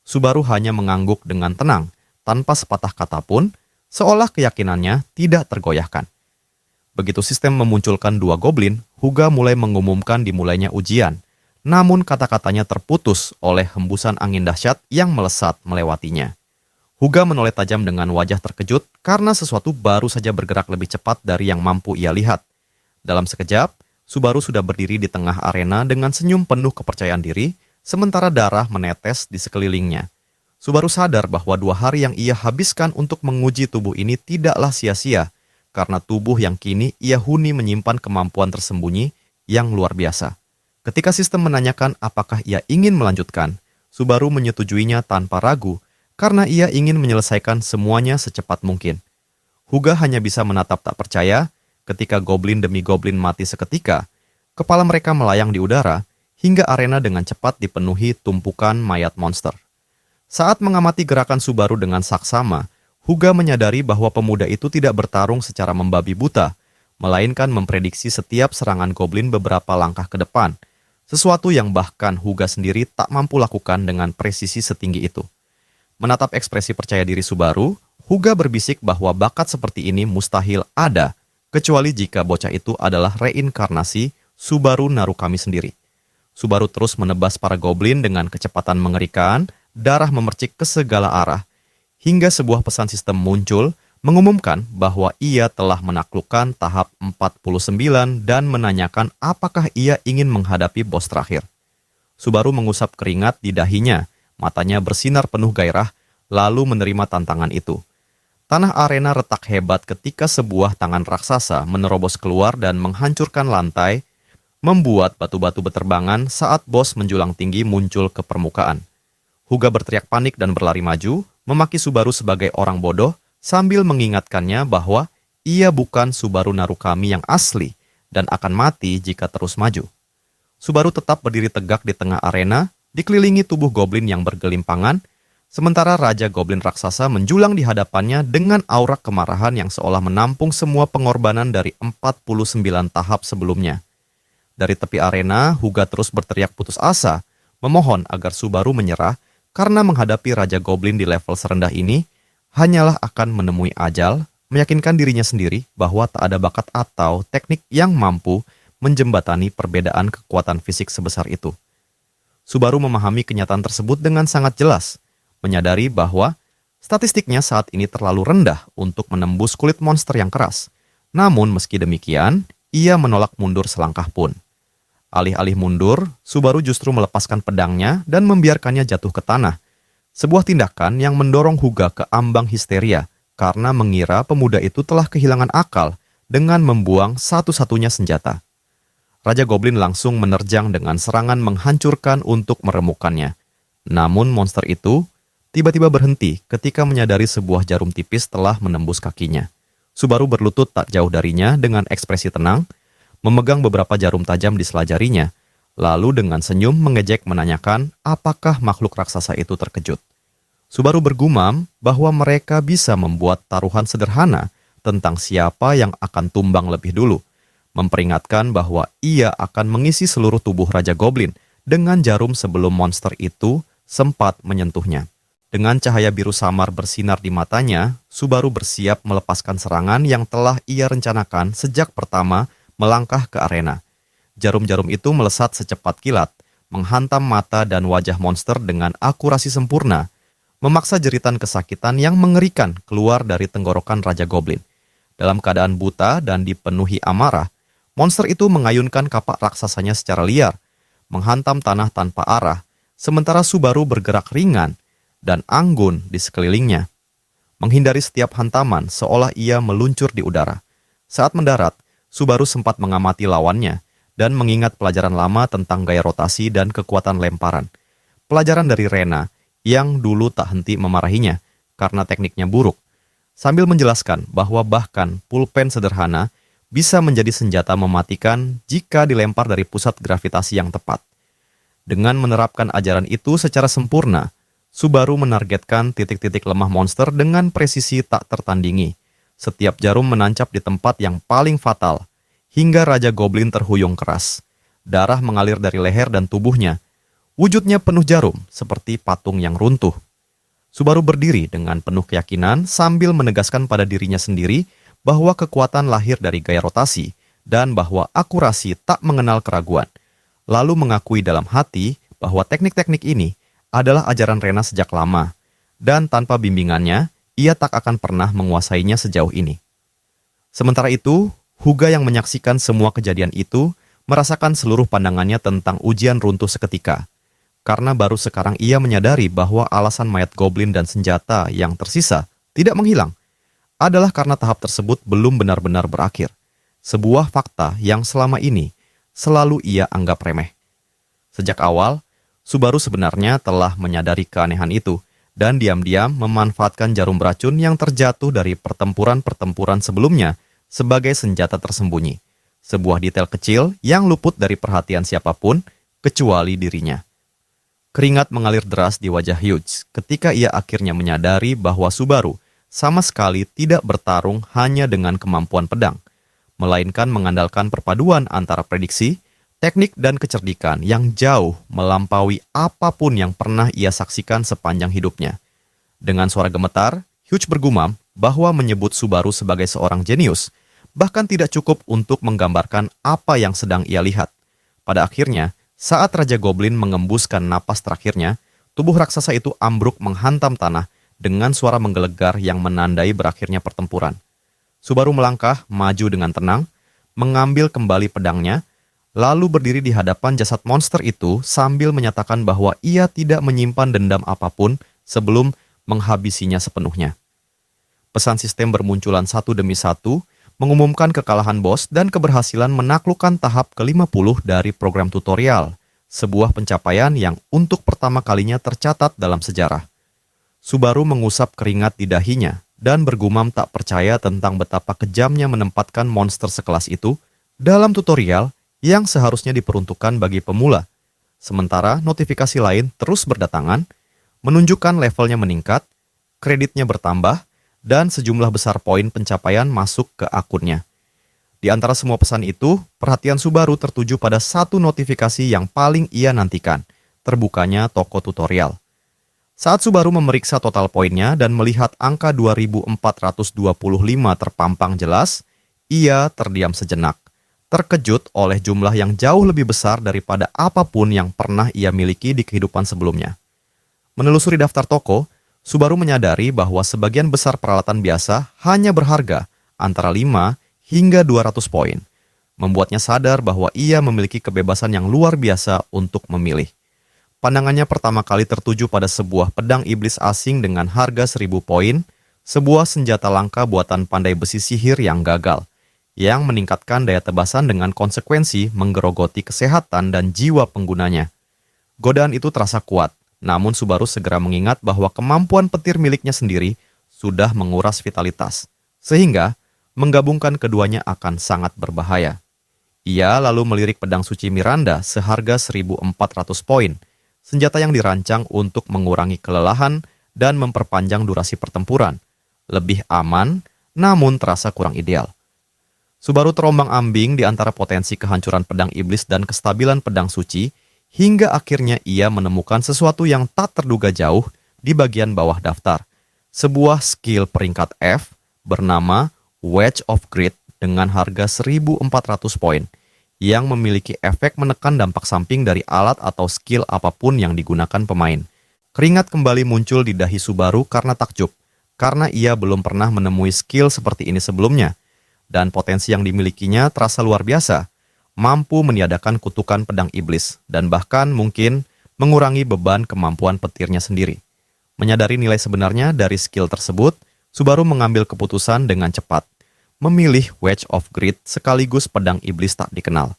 Subaru hanya mengangguk dengan tenang, tanpa sepatah kata pun, seolah keyakinannya tidak tergoyahkan. Begitu sistem memunculkan 2 goblin, Huga mulai mengumumkan dimulainya ujian, namun kata-katanya terputus oleh hembusan angin dahsyat yang melesat melewatinya. Huga menoleh tajam dengan wajah terkejut karena sesuatu baru saja bergerak lebih cepat dari yang mampu ia lihat. Dalam sekejap, Subaru sudah berdiri di tengah arena dengan senyum penuh kepercayaan diri, sementara darah menetes di sekelilingnya. Subaru sadar bahwa 2 hari yang ia habiskan untuk menguji tubuh ini tidaklah sia-sia, karena tubuh yang kini ia huni menyimpan kemampuan tersembunyi yang luar biasa. Ketika sistem menanyakan apakah ia ingin melanjutkan, Subaru menyetujuinya tanpa ragu, karena ia ingin menyelesaikan semuanya secepat mungkin. Huga hanya bisa menatap tak percaya ketika goblin demi goblin mati seketika, kepala mereka melayang di udara, hingga arena dengan cepat dipenuhi tumpukan mayat monster. Saat mengamati gerakan Subaru dengan saksama, Huga menyadari bahwa pemuda itu tidak bertarung secara membabi buta, melainkan memprediksi setiap serangan goblin beberapa langkah ke depan, sesuatu yang bahkan Huga sendiri tak mampu lakukan dengan presisi setinggi itu. Menatap ekspresi percaya diri Subaru, Huga berbisik bahwa bakat seperti ini mustahil ada, kecuali jika bocah itu adalah reinkarnasi Subaru Narukami sendiri. Subaru terus menebas para goblin dengan kecepatan mengerikan, darah memercik ke segala arah, hingga sebuah pesan sistem muncul mengumumkan bahwa ia telah menaklukkan tahap 49 dan menanyakan apakah ia ingin menghadapi bos terakhir. Subaru mengusap keringat di dahinya, matanya bersinar penuh gairah, lalu menerima tantangan itu. Tanah arena retak hebat ketika sebuah tangan raksasa menerobos keluar dan menghancurkan lantai, membuat batu-batu beterbangan saat bos menjulang tinggi muncul ke permukaan. Huga berteriak panik dan berlari maju, memaki Subaru sebagai orang bodoh, sambil mengingatkannya bahwa ia bukan Subaru Narukami yang asli dan akan mati jika terus maju. Subaru tetap berdiri tegak di tengah arena, dikelilingi tubuh goblin yang bergelimpangan, sementara Raja Goblin Raksasa menjulang di hadapannya dengan aura kemarahan yang seolah menampung semua pengorbanan dari 49 tahap sebelumnya. Dari tepi arena, Huga terus berteriak putus asa, memohon agar Subaru menyerah karena menghadapi Raja Goblin di level serendah ini hanyalah akan menemui ajal, meyakinkan dirinya sendiri bahwa tak ada bakat atau teknik yang mampu menjembatani perbedaan kekuatan fisik sebesar itu. Subaru memahami kenyataan tersebut dengan sangat jelas, menyadari bahwa statistiknya saat ini terlalu rendah untuk menembus kulit monster yang keras. Namun meski demikian, ia menolak mundur selangkah pun. Alih-alih mundur, Subaru justru melepaskan pedangnya dan membiarkannya jatuh ke tanah. Sebuah tindakan yang mendorong Huga ke ambang histeria karena mengira pemuda itu telah kehilangan akal dengan membuang satu-satunya senjata. Raja Goblin langsung menerjang dengan serangan menghancurkan untuk meremukannya. Namun monster itu tiba-tiba berhenti ketika menyadari sebuah jarum tipis telah menembus kakinya. Subaru berlutut tak jauh darinya dengan ekspresi tenang, memegang beberapa jarum tajam di sela jarinya, lalu dengan senyum mengejek menanyakan apakah makhluk raksasa itu terkejut. Subaru bergumam bahwa mereka bisa membuat taruhan sederhana tentang siapa yang akan tumbang lebih dulu, memperingatkan bahwa ia akan mengisi seluruh tubuh Raja Goblin dengan jarum sebelum monster itu sempat menyentuhnya. Dengan cahaya biru samar bersinar di matanya, Subaru bersiap melepaskan serangan yang telah ia rencanakan sejak pertama melangkah ke arena. Jarum-jarum itu melesat secepat kilat, menghantam mata dan wajah monster dengan akurasi sempurna, memaksa jeritan kesakitan yang mengerikan keluar dari tenggorokan Raja Goblin. Dalam keadaan buta dan dipenuhi amarah, monster itu mengayunkan kapak raksasanya secara liar, menghantam tanah tanpa arah, sementara Subaru bergerak ringan dan anggun di sekelilingnya, menghindari setiap hantaman seolah ia meluncur di udara. Saat mendarat, Subaru sempat mengamati lawannya dan mengingat pelajaran lama tentang gaya rotasi dan kekuatan lemparan. Pelajaran dari Rena yang dulu tak henti memarahinya karena tekniknya buruk, sambil menjelaskan bahwa bahkan pulpen sederhana bisa menjadi senjata mematikan jika dilempar dari pusat gravitasi yang tepat. Dengan menerapkan ajaran itu secara sempurna, Subaru menargetkan titik-titik lemah monster dengan presisi tak tertandingi. Setiap jarum menancap di tempat yang paling fatal, hingga Raja Goblin terhuyung keras. Darah mengalir dari leher dan tubuhnya. Wujudnya penuh jarum, seperti patung yang runtuh. Subaru berdiri dengan penuh keyakinan sambil menegaskan pada dirinya sendiri bahwa kekuatan lahir dari gaya rotasi dan bahwa akurasi tak mengenal keraguan. Lalu mengakui dalam hati bahwa teknik-teknik ini adalah ajaran Rena sejak lama, dan tanpa bimbingannya, ia tak akan pernah menguasainya sejauh ini. Sementara itu, Huga yang menyaksikan semua kejadian itu, merasakan seluruh pandangannya tentang ujian runtuh seketika, karena baru sekarang ia menyadari bahwa alasan mayat goblin dan senjata yang tersisa tidak menghilang, adalah karena tahap tersebut belum benar-benar berakhir. Sebuah fakta yang selama ini selalu ia anggap remeh. Sejak awal, Subaru sebenarnya telah menyadari keanehan itu dan diam-diam memanfaatkan jarum beracun yang terjatuh dari pertempuran-pertempuran sebelumnya sebagai senjata tersembunyi. Sebuah detail kecil yang luput dari perhatian siapapun kecuali dirinya. Keringat mengalir deras di wajah Hughes ketika ia akhirnya menyadari bahwa Subaru sama sekali tidak bertarung hanya dengan kemampuan pedang, melainkan mengandalkan perpaduan antara prediksi, teknik dan kecerdikan yang jauh melampaui apapun yang pernah ia saksikan sepanjang hidupnya. Dengan suara gemetar, Hughes bergumam bahwa menyebut Subaru sebagai seorang jenius bahkan tidak cukup untuk menggambarkan apa yang sedang ia lihat. Pada akhirnya, saat Raja Goblin mengembuskan napas terakhirnya, tubuh raksasa itu ambruk menghantam tanah dengan suara menggelegar yang menandai berakhirnya pertempuran. Subaru melangkah maju dengan tenang, mengambil kembali pedangnya, lalu berdiri di hadapan jasad monster itu sambil menyatakan bahwa ia tidak menyimpan dendam apapun sebelum menghabisinya sepenuhnya. Pesan sistem bermunculan satu demi satu, mengumumkan kekalahan bos dan keberhasilan menaklukkan tahap ke-50 dari program tutorial, sebuah pencapaian yang untuk pertama kalinya tercatat dalam sejarah. Subaru mengusap keringat di dahinya dan bergumam tak percaya tentang betapa kejamnya menempatkan monster sekelas itu dalam tutorial yang seharusnya diperuntukkan bagi pemula. Sementara notifikasi lain terus berdatangan, menunjukkan levelnya meningkat, kreditnya bertambah, dan sejumlah besar poin pencapaian masuk ke akunnya. Di antara semua pesan itu, perhatian Subaru tertuju pada satu notifikasi yang paling ia nantikan, terbukanya toko tutorial. Saat Subaru memeriksa total poinnya dan melihat angka 2425 terpampang jelas, ia terdiam sejenak, terkejut oleh jumlah yang jauh lebih besar daripada apapun yang pernah ia miliki di kehidupan sebelumnya. Menelusuri daftar toko, Subaru menyadari bahwa sebagian besar peralatan biasa hanya berharga antara 5 hingga 200 poin, membuatnya sadar bahwa ia memiliki kebebasan yang luar biasa untuk memilih. Pandangannya pertama kali tertuju pada sebuah pedang iblis asing dengan harga 1000 poin, sebuah senjata langka buatan pandai besi sihir yang gagal, yang meningkatkan daya tebasan dengan konsekuensi menggerogoti kesehatan dan jiwa penggunanya. Godaan itu terasa kuat, namun Subaru segera mengingat bahwa kemampuan petir miliknya sendiri sudah menguras vitalitas, sehingga menggabungkan keduanya akan sangat berbahaya. Ia lalu melirik pedang suci Miranda seharga 1400 poin, senjata yang dirancang untuk mengurangi kelelahan dan memperpanjang durasi pertempuran. Lebih aman, namun terasa kurang ideal. Subaru terombang-ambing di antara potensi kehancuran pedang iblis dan kestabilan pedang suci, hingga akhirnya ia menemukan sesuatu yang tak terduga jauh di bagian bawah daftar. Sebuah skill peringkat F bernama Wedge of Grit dengan harga 1.400 poin yang memiliki efek menekan dampak samping dari alat atau skill apapun yang digunakan pemain. Keringat kembali muncul di dahi Subaru karena takjub, karena ia belum pernah menemui skill seperti ini sebelumnya, dan potensi yang dimilikinya terasa luar biasa, mampu meniadakan kutukan pedang iblis, dan bahkan mungkin mengurangi beban kemampuan petirnya sendiri. Menyadari nilai sebenarnya dari skill tersebut, Subaru mengambil keputusan dengan cepat, memilih Wedge of Grit sekaligus pedang iblis tak dikenal.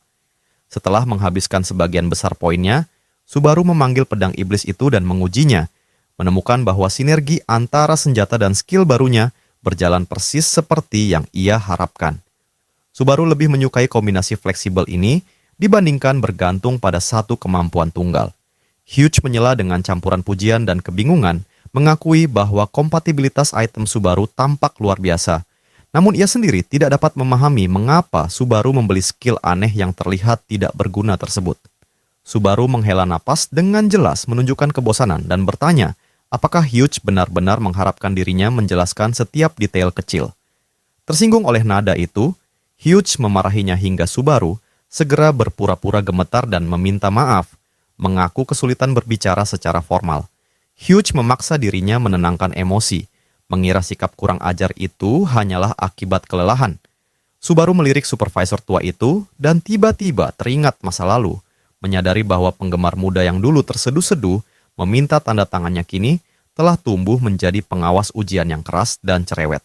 Setelah menghabiskan sebagian besar poinnya, Subaru memanggil pedang iblis itu dan mengujinya, menemukan bahwa sinergi antara senjata dan skill barunya berjalan persis seperti yang ia harapkan. Subaru lebih menyukai kombinasi fleksibel ini dibandingkan bergantung pada satu kemampuan tunggal. Hughes menyela dengan campuran pujian dan kebingungan, mengakui bahwa kompatibilitas item Subaru tampak luar biasa. Namun ia sendiri tidak dapat memahami mengapa Subaru membeli skill aneh yang terlihat tidak berguna tersebut. Subaru menghela napas dengan jelas menunjukkan kebosanan dan bertanya, apakah Hughes benar-benar mengharapkan dirinya menjelaskan setiap detail kecil. Tersinggung oleh nada itu, Hughes memarahinya hingga Subaru segera berpura-pura gemetar dan meminta maaf, mengaku kesulitan berbicara secara formal. Hughes memaksa dirinya menenangkan emosi, mengira sikap kurang ajar itu hanyalah akibat kelelahan. Subaru melirik supervisor tua itu dan tiba-tiba teringat masa lalu, menyadari bahwa penggemar muda yang dulu terseduh-seduh meminta tanda tangannya kini telah tumbuh menjadi pengawas ujian yang keras dan cerewet.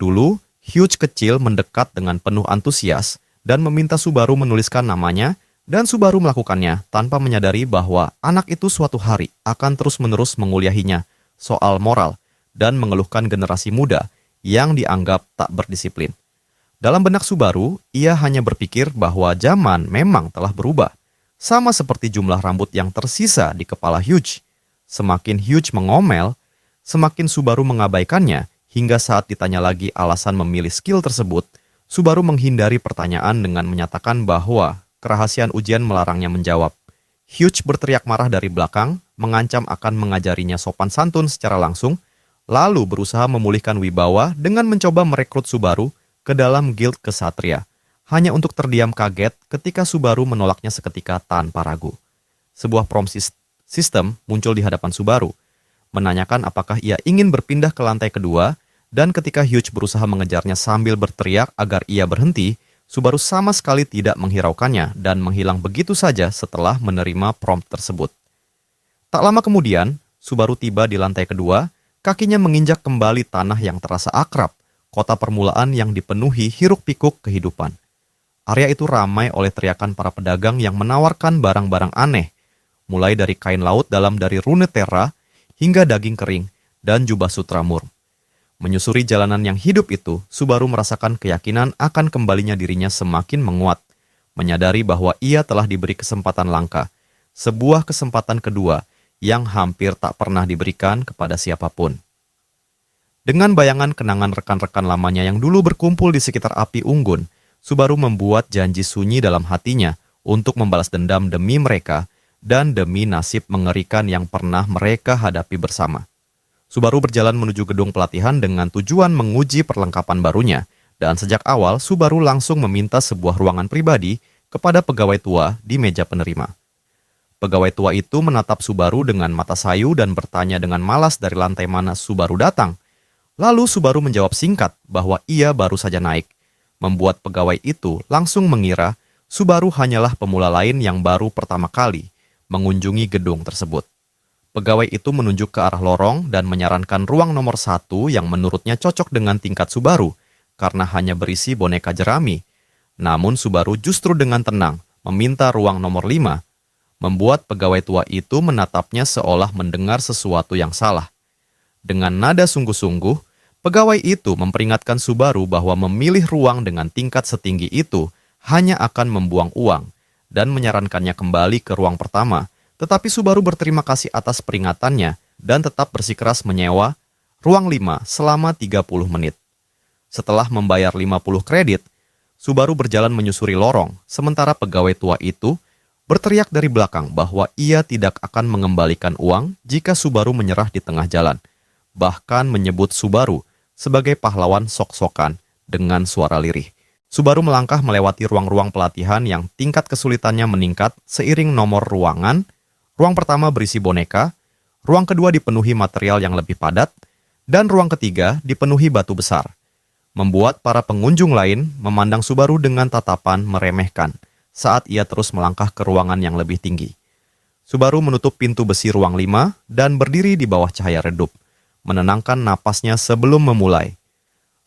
Dulu, Hughes kecil mendekat dengan penuh antusias dan meminta Subaru menuliskan namanya, dan Subaru melakukannya tanpa menyadari bahwa anak itu suatu hari akan terus-menerus menguliahinya soal moral dan mengeluhkan generasi muda yang dianggap tak berdisiplin. Dalam benak Subaru, ia hanya berpikir bahwa zaman memang telah berubah, sama seperti jumlah rambut yang tersisa di kepala Hughes. Semakin Hughes mengomel, semakin Subaru mengabaikannya, hingga saat ditanya lagi alasan memilih skill tersebut, Subaru menghindari pertanyaan dengan menyatakan bahwa kerahasiaan ujian melarangnya menjawab. Hughes berteriak marah dari belakang, mengancam akan mengajarinya sopan santun secara langsung, lalu berusaha memulihkan wibawa dengan mencoba merekrut Subaru ke dalam guild kesatria, hanya untuk terdiam kaget ketika Subaru menolaknya seketika tanpa ragu. Sebuah prompt system muncul di hadapan Subaru, menanyakan apakah ia ingin berpindah ke lantai kedua, dan ketika Hughes berusaha mengejarnya sambil berteriak agar ia berhenti, Subaru sama sekali tidak menghiraukannya dan menghilang begitu saja setelah menerima prompt tersebut. Tak lama kemudian, Subaru tiba di lantai kedua, kakinya menginjak kembali tanah yang terasa akrab, kota permulaan yang dipenuhi hiruk-pikuk kehidupan. Area itu ramai oleh teriakan para pedagang yang menawarkan barang-barang aneh, mulai dari kain laut dalam dari Runeterra hingga daging kering dan jubah sutramur. Menyusuri jalanan yang hidup itu, Subaru merasakan keyakinan akan kembalinya dirinya semakin menguat, menyadari bahwa ia telah diberi kesempatan langka, sebuah kesempatan kedua yang hampir tak pernah diberikan kepada siapapun. Dengan bayangan kenangan rekan-rekan lamanya yang dulu berkumpul di sekitar api unggun, Subaru membuat janji sunyi dalam hatinya untuk membalas dendam demi mereka dan demi nasib mengerikan yang pernah mereka hadapi bersama. Subaru berjalan menuju gedung pelatihan dengan tujuan menguji perlengkapan barunya, dan sejak awal Subaru langsung meminta sebuah ruangan pribadi kepada pegawai tua di meja penerima. Pegawai tua itu menatap Subaru dengan mata sayu dan bertanya dengan malas dari lantai mana Subaru datang. Lalu Subaru menjawab singkat bahwa ia baru saja naik, membuat pegawai itu langsung mengira Subaru hanyalah pemula lain yang baru pertama kali mengunjungi gedung tersebut. Pegawai itu menunjuk ke arah lorong dan menyarankan ruang nomor 1 yang menurutnya cocok dengan tingkat Subaru karena hanya berisi boneka jerami. Namun Subaru justru dengan tenang meminta ruang nomor 5, membuat pegawai tua itu menatapnya seolah mendengar sesuatu yang salah. Dengan nada sungguh-sungguh, pegawai itu memperingatkan Subaru bahwa memilih ruang dengan tingkat setinggi itu hanya akan membuang uang dan menyarankannya kembali ke ruang pertama, tetapi Subaru berterima kasih atas peringatannya dan tetap bersikeras menyewa ruang 5 selama 30 menit. Setelah membayar 50 kredit, Subaru berjalan menyusuri lorong, sementara pegawai tua itu berteriak dari belakang bahwa ia tidak akan mengembalikan uang jika Subaru menyerah di tengah jalan. Bahkan menyebut Subaru sebagai pahlawan sok-sokan dengan suara lirih. Subaru melangkah melewati ruang-ruang pelatihan yang tingkat kesulitannya meningkat seiring nomor ruangan. Ruang pertama berisi boneka, ruang kedua dipenuhi material yang lebih padat, dan ruang ketiga dipenuhi batu besar. Membuat para pengunjung lain memandang Subaru dengan tatapan meremehkan saat ia terus melangkah ke ruangan yang lebih tinggi. Subaru menutup pintu besi ruang 5 dan berdiri di bawah cahaya redup, menenangkan napasnya sebelum memulai.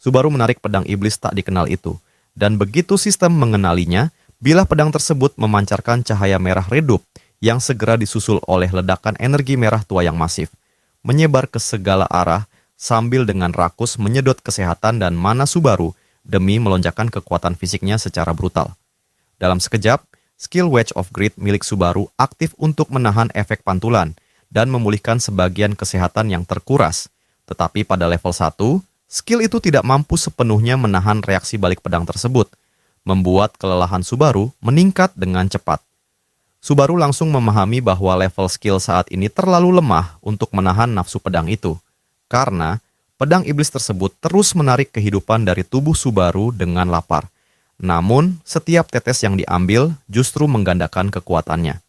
Subaru menarik pedang iblis tak dikenal itu, dan begitu sistem mengenalinya, bilah pedang tersebut memancarkan cahaya merah redup yang segera disusul oleh ledakan energi merah tua yang masif, menyebar ke segala arah sambil dengan rakus menyedot kesehatan dan mana Subaru demi melonjakkan kekuatan fisiknya secara brutal. Dalam sekejap, skill Wedge of Grit milik Subaru aktif untuk menahan efek pantulan dan memulihkan sebagian kesehatan yang terkuras. Tetapi pada level 1, skill itu tidak mampu sepenuhnya menahan reaksi balik pedang tersebut, membuat kelelahan Subaru meningkat dengan cepat. Subaru langsung memahami bahwa level skill saat ini terlalu lemah untuk menahan nafsu pedang itu, karena pedang iblis tersebut terus menarik kehidupan dari tubuh Subaru dengan lapar. Namun, setiap tetes yang diambil justru menggandakan kekuatannya.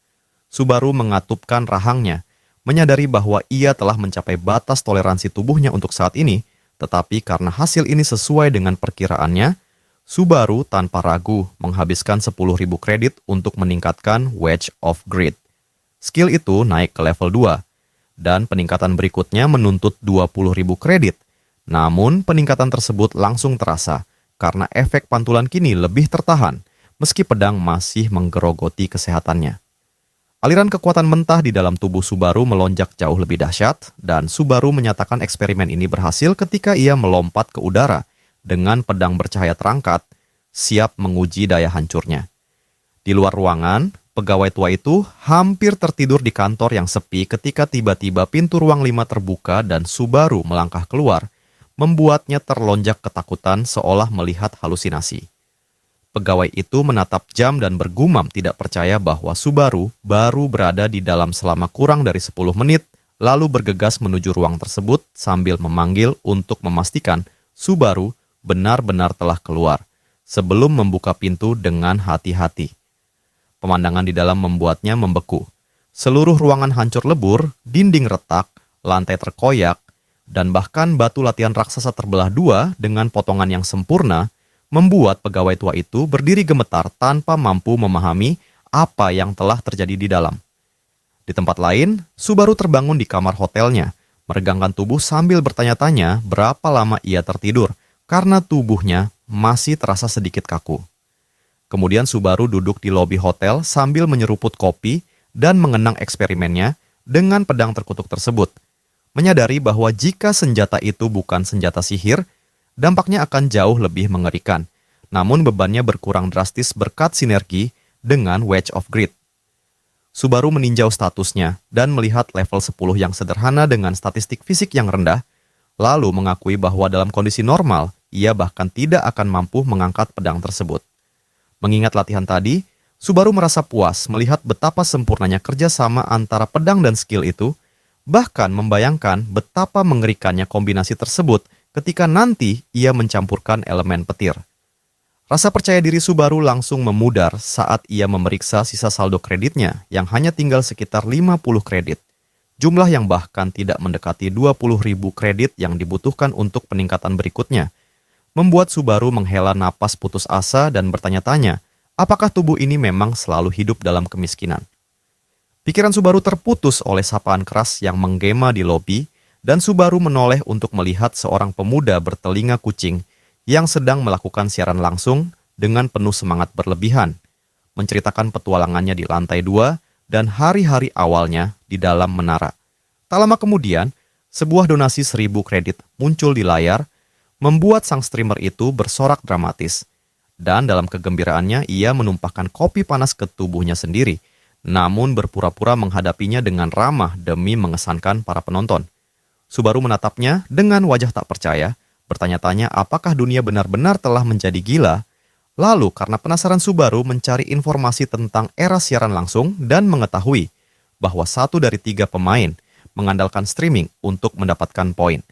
Subaru mengatupkan rahangnya, menyadari bahwa ia telah mencapai batas toleransi tubuhnya untuk saat ini, tetapi karena hasil ini sesuai dengan perkiraannya, Subaru tanpa ragu menghabiskan 10.000 kredit untuk meningkatkan Wedge of Grit. Skill itu naik ke level 2, dan peningkatan berikutnya menuntut 20.000 kredit. Namun peningkatan tersebut langsung terasa, karena efek pantulan kini lebih tertahan, meski pedang masih menggerogoti kesehatannya. Aliran kekuatan mentah di dalam tubuh Subaru melonjak jauh lebih dahsyat, dan Subaru menyatakan eksperimen ini berhasil ketika ia melompat ke udara dengan pedang bercahaya terangkat, siap menguji daya hancurnya. Di luar ruangan, pegawai tua itu hampir tertidur di kantor yang sepi ketika tiba-tiba pintu ruang 5 terbuka dan Subaru melangkah keluar, membuatnya terlonjak ketakutan seolah melihat halusinasi. Pegawai itu menatap jam dan bergumam tidak percaya bahwa Subaru baru berada di dalam selama kurang dari 10 menit, lalu bergegas menuju ruang tersebut sambil memanggil untuk memastikan Subaru benar-benar telah keluar, sebelum membuka pintu dengan hati-hati. Pemandangan di dalam membuatnya membeku. Seluruh ruangan hancur lebur, dinding retak, lantai terkoyak, dan bahkan batu latihan raksasa terbelah dua dengan potongan yang sempurna, membuat pegawai tua itu berdiri gemetar tanpa mampu memahami apa yang telah terjadi di dalam. Di tempat lain, Subaru terbangun di kamar hotelnya, meregangkan tubuh sambil bertanya-tanya berapa lama ia tertidur, karena tubuhnya masih terasa sedikit kaku. Kemudian Subaru duduk di lobi hotel sambil menyeruput kopi dan mengenang eksperimennya dengan pedang terkutuk tersebut, menyadari bahwa jika senjata itu bukan senjata sihir, dampaknya akan jauh lebih mengerikan, namun bebannya berkurang drastis berkat sinergi dengan Wedge of Grit. Subaru meninjau statusnya dan melihat level 10 yang sederhana dengan statistik fisik yang rendah, lalu mengakui bahwa dalam kondisi normal, ia bahkan tidak akan mampu mengangkat pedang tersebut. Mengingat latihan tadi, Subaru merasa puas melihat betapa sempurnanya kerjasama antara pedang dan skill itu, bahkan membayangkan betapa mengerikannya kombinasi tersebut ketika nanti ia mencampurkan elemen petir. Rasa percaya diri Subaru langsung memudar saat ia memeriksa sisa saldo kreditnya yang hanya tinggal sekitar 50 kredit. Jumlah yang bahkan tidak mendekati 20.000 kredit yang dibutuhkan untuk peningkatan berikutnya, membuat Subaru menghela napas putus asa dan bertanya-tanya, apakah tubuh ini memang selalu hidup dalam kemiskinan? Pikiran Subaru terputus oleh sapaan keras yang menggema di lobi, dan Subaru menoleh untuk melihat seorang pemuda bertelinga kucing yang sedang melakukan siaran langsung dengan penuh semangat berlebihan, menceritakan petualangannya di lantai 2 dan hari-hari awalnya di dalam menara. Tak lama kemudian, sebuah donasi 1.000 kredit muncul di layar, membuat sang streamer itu bersorak dramatis. Dan dalam kegembiraannya, ia menumpahkan kopi panas ke tubuhnya sendiri, namun berpura-pura menghadapinya dengan ramah demi mengesankan para penonton. Subaru menatapnya dengan wajah tak percaya, bertanya-tanya apakah dunia benar-benar telah menjadi gila, Lalu karena penasaran Subaru mencari informasi tentang era siaran langsung dan mengetahui bahwa 1 dari 3 pemain mengandalkan streaming untuk mendapatkan poin.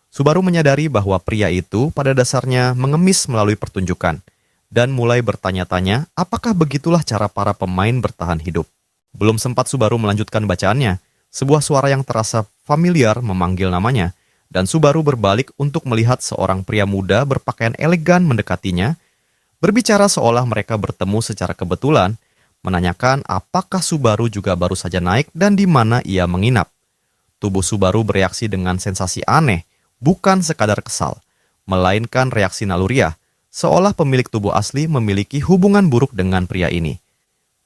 Subaru menyadari bahwa pria itu pada dasarnya mengemis melalui pertunjukan dan mulai bertanya-tanya apakah begitulah cara para pemain bertahan hidup. Belum sempat Subaru melanjutkan bacaannya, sebuah suara yang terasa familiar memanggil namanya, dan Subaru berbalik untuk melihat seorang pria muda berpakaian elegan mendekatinya, berbicara seolah mereka bertemu secara kebetulan, menanyakan apakah Subaru juga baru saja naik dan di mana ia menginap. Tubuh Subaru bereaksi dengan sensasi aneh, bukan sekadar kesal, melainkan reaksi naluriah, seolah pemilik tubuh asli memiliki hubungan buruk dengan pria ini.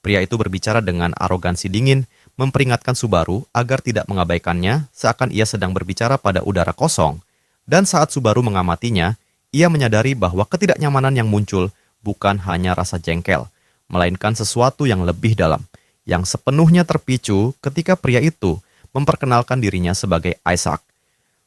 Pria itu berbicara dengan arogansi dingin, memperingatkan Subaru agar tidak mengabaikannya seakan ia sedang berbicara pada udara kosong. Dan saat Subaru mengamatinya, ia menyadari bahwa ketidaknyamanan yang muncul bukan hanya rasa jengkel, melainkan sesuatu yang lebih dalam, yang sepenuhnya terpicu ketika pria itu memperkenalkan dirinya sebagai Isaac.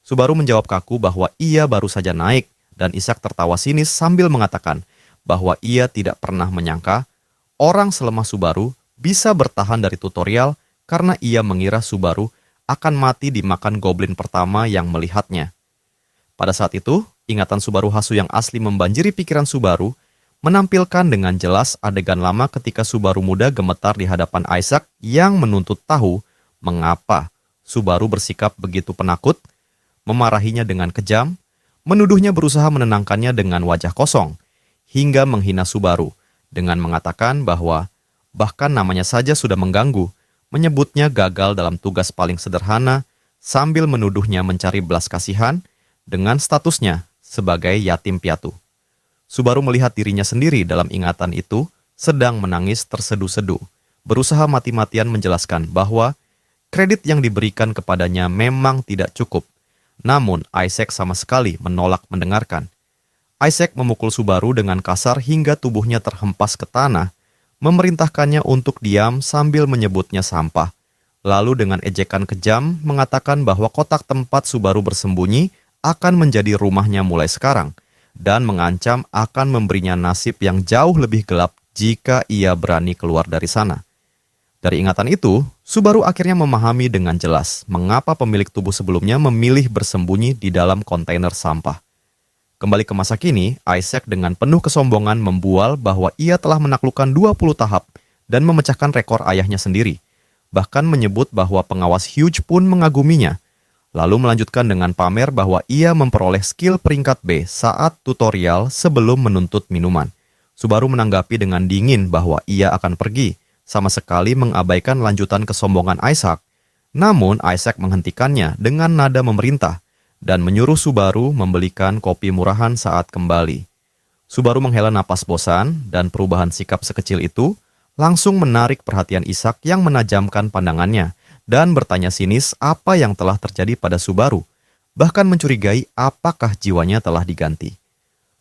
Subaru menjawab kaku bahwa ia baru saja naik, dan Isaac tertawa sinis sambil mengatakan bahwa ia tidak pernah menyangka orang selemah Subaru bisa bertahan dari tutorial karena ia mengira Subaru akan mati dimakan goblin pertama yang melihatnya. Pada saat itu, ingatan Subaru Hasu yang asli membanjiri pikiran Subaru, menampilkan dengan jelas adegan lama ketika Subaru muda gemetar di hadapan Isaac yang menuntut tahu mengapa Subaru bersikap begitu penakut, memarahinya dengan kejam, menuduhnya berusaha menenangkannya dengan wajah kosong, hingga menghina Subaru dengan mengatakan bahwa bahkan namanya saja sudah mengganggu, menyebutnya gagal dalam tugas paling sederhana, sambil menuduhnya mencari belas kasihan dengan statusnya sebagai yatim piatu. Subaru melihat dirinya sendiri dalam ingatan itu sedang menangis terseduh-seduh, berusaha mati-matian menjelaskan bahwa kredit yang diberikan kepadanya memang tidak cukup. Namun Isaac sama sekali menolak mendengarkan. Isaac memukul Subaru dengan kasar hingga tubuhnya terhempas ke tanah, memerintahkannya untuk diam sambil menyebutnya sampah. Lalu dengan ejekan kejam mengatakan bahwa kotak tempat Subaru bersembunyi akan menjadi rumahnya mulai sekarang, dan mengancam akan memberinya nasib yang jauh lebih gelap jika ia berani keluar dari sana. Dari ingatan itu, Subaru akhirnya memahami dengan jelas mengapa pemilik tubuh sebelumnya memilih bersembunyi di dalam kontainer sampah. Kembali ke masa kini, Isaac dengan penuh kesombongan membual bahwa ia telah menaklukkan 20 tahap dan memecahkan rekor ayahnya sendiri. Bahkan menyebut bahwa pengawas Hughes pun mengaguminya. Lalu melanjutkan dengan pamer bahwa ia memperoleh skill peringkat B saat tutorial sebelum menuntut minuman. Subaru menanggapi dengan dingin bahwa ia akan pergi, sama sekali mengabaikan lanjutan kesombongan Isaac. Namun Isaac menghentikannya dengan nada memerintah dan menyuruh Subaru membelikan kopi murahan saat kembali. Subaru menghela napas bosan dan perubahan sikap sekecil itu langsung menarik perhatian Isaac yang menajamkan pandangannya dan bertanya sinis apa yang telah terjadi pada Subaru, bahkan mencurigai apakah jiwanya telah diganti.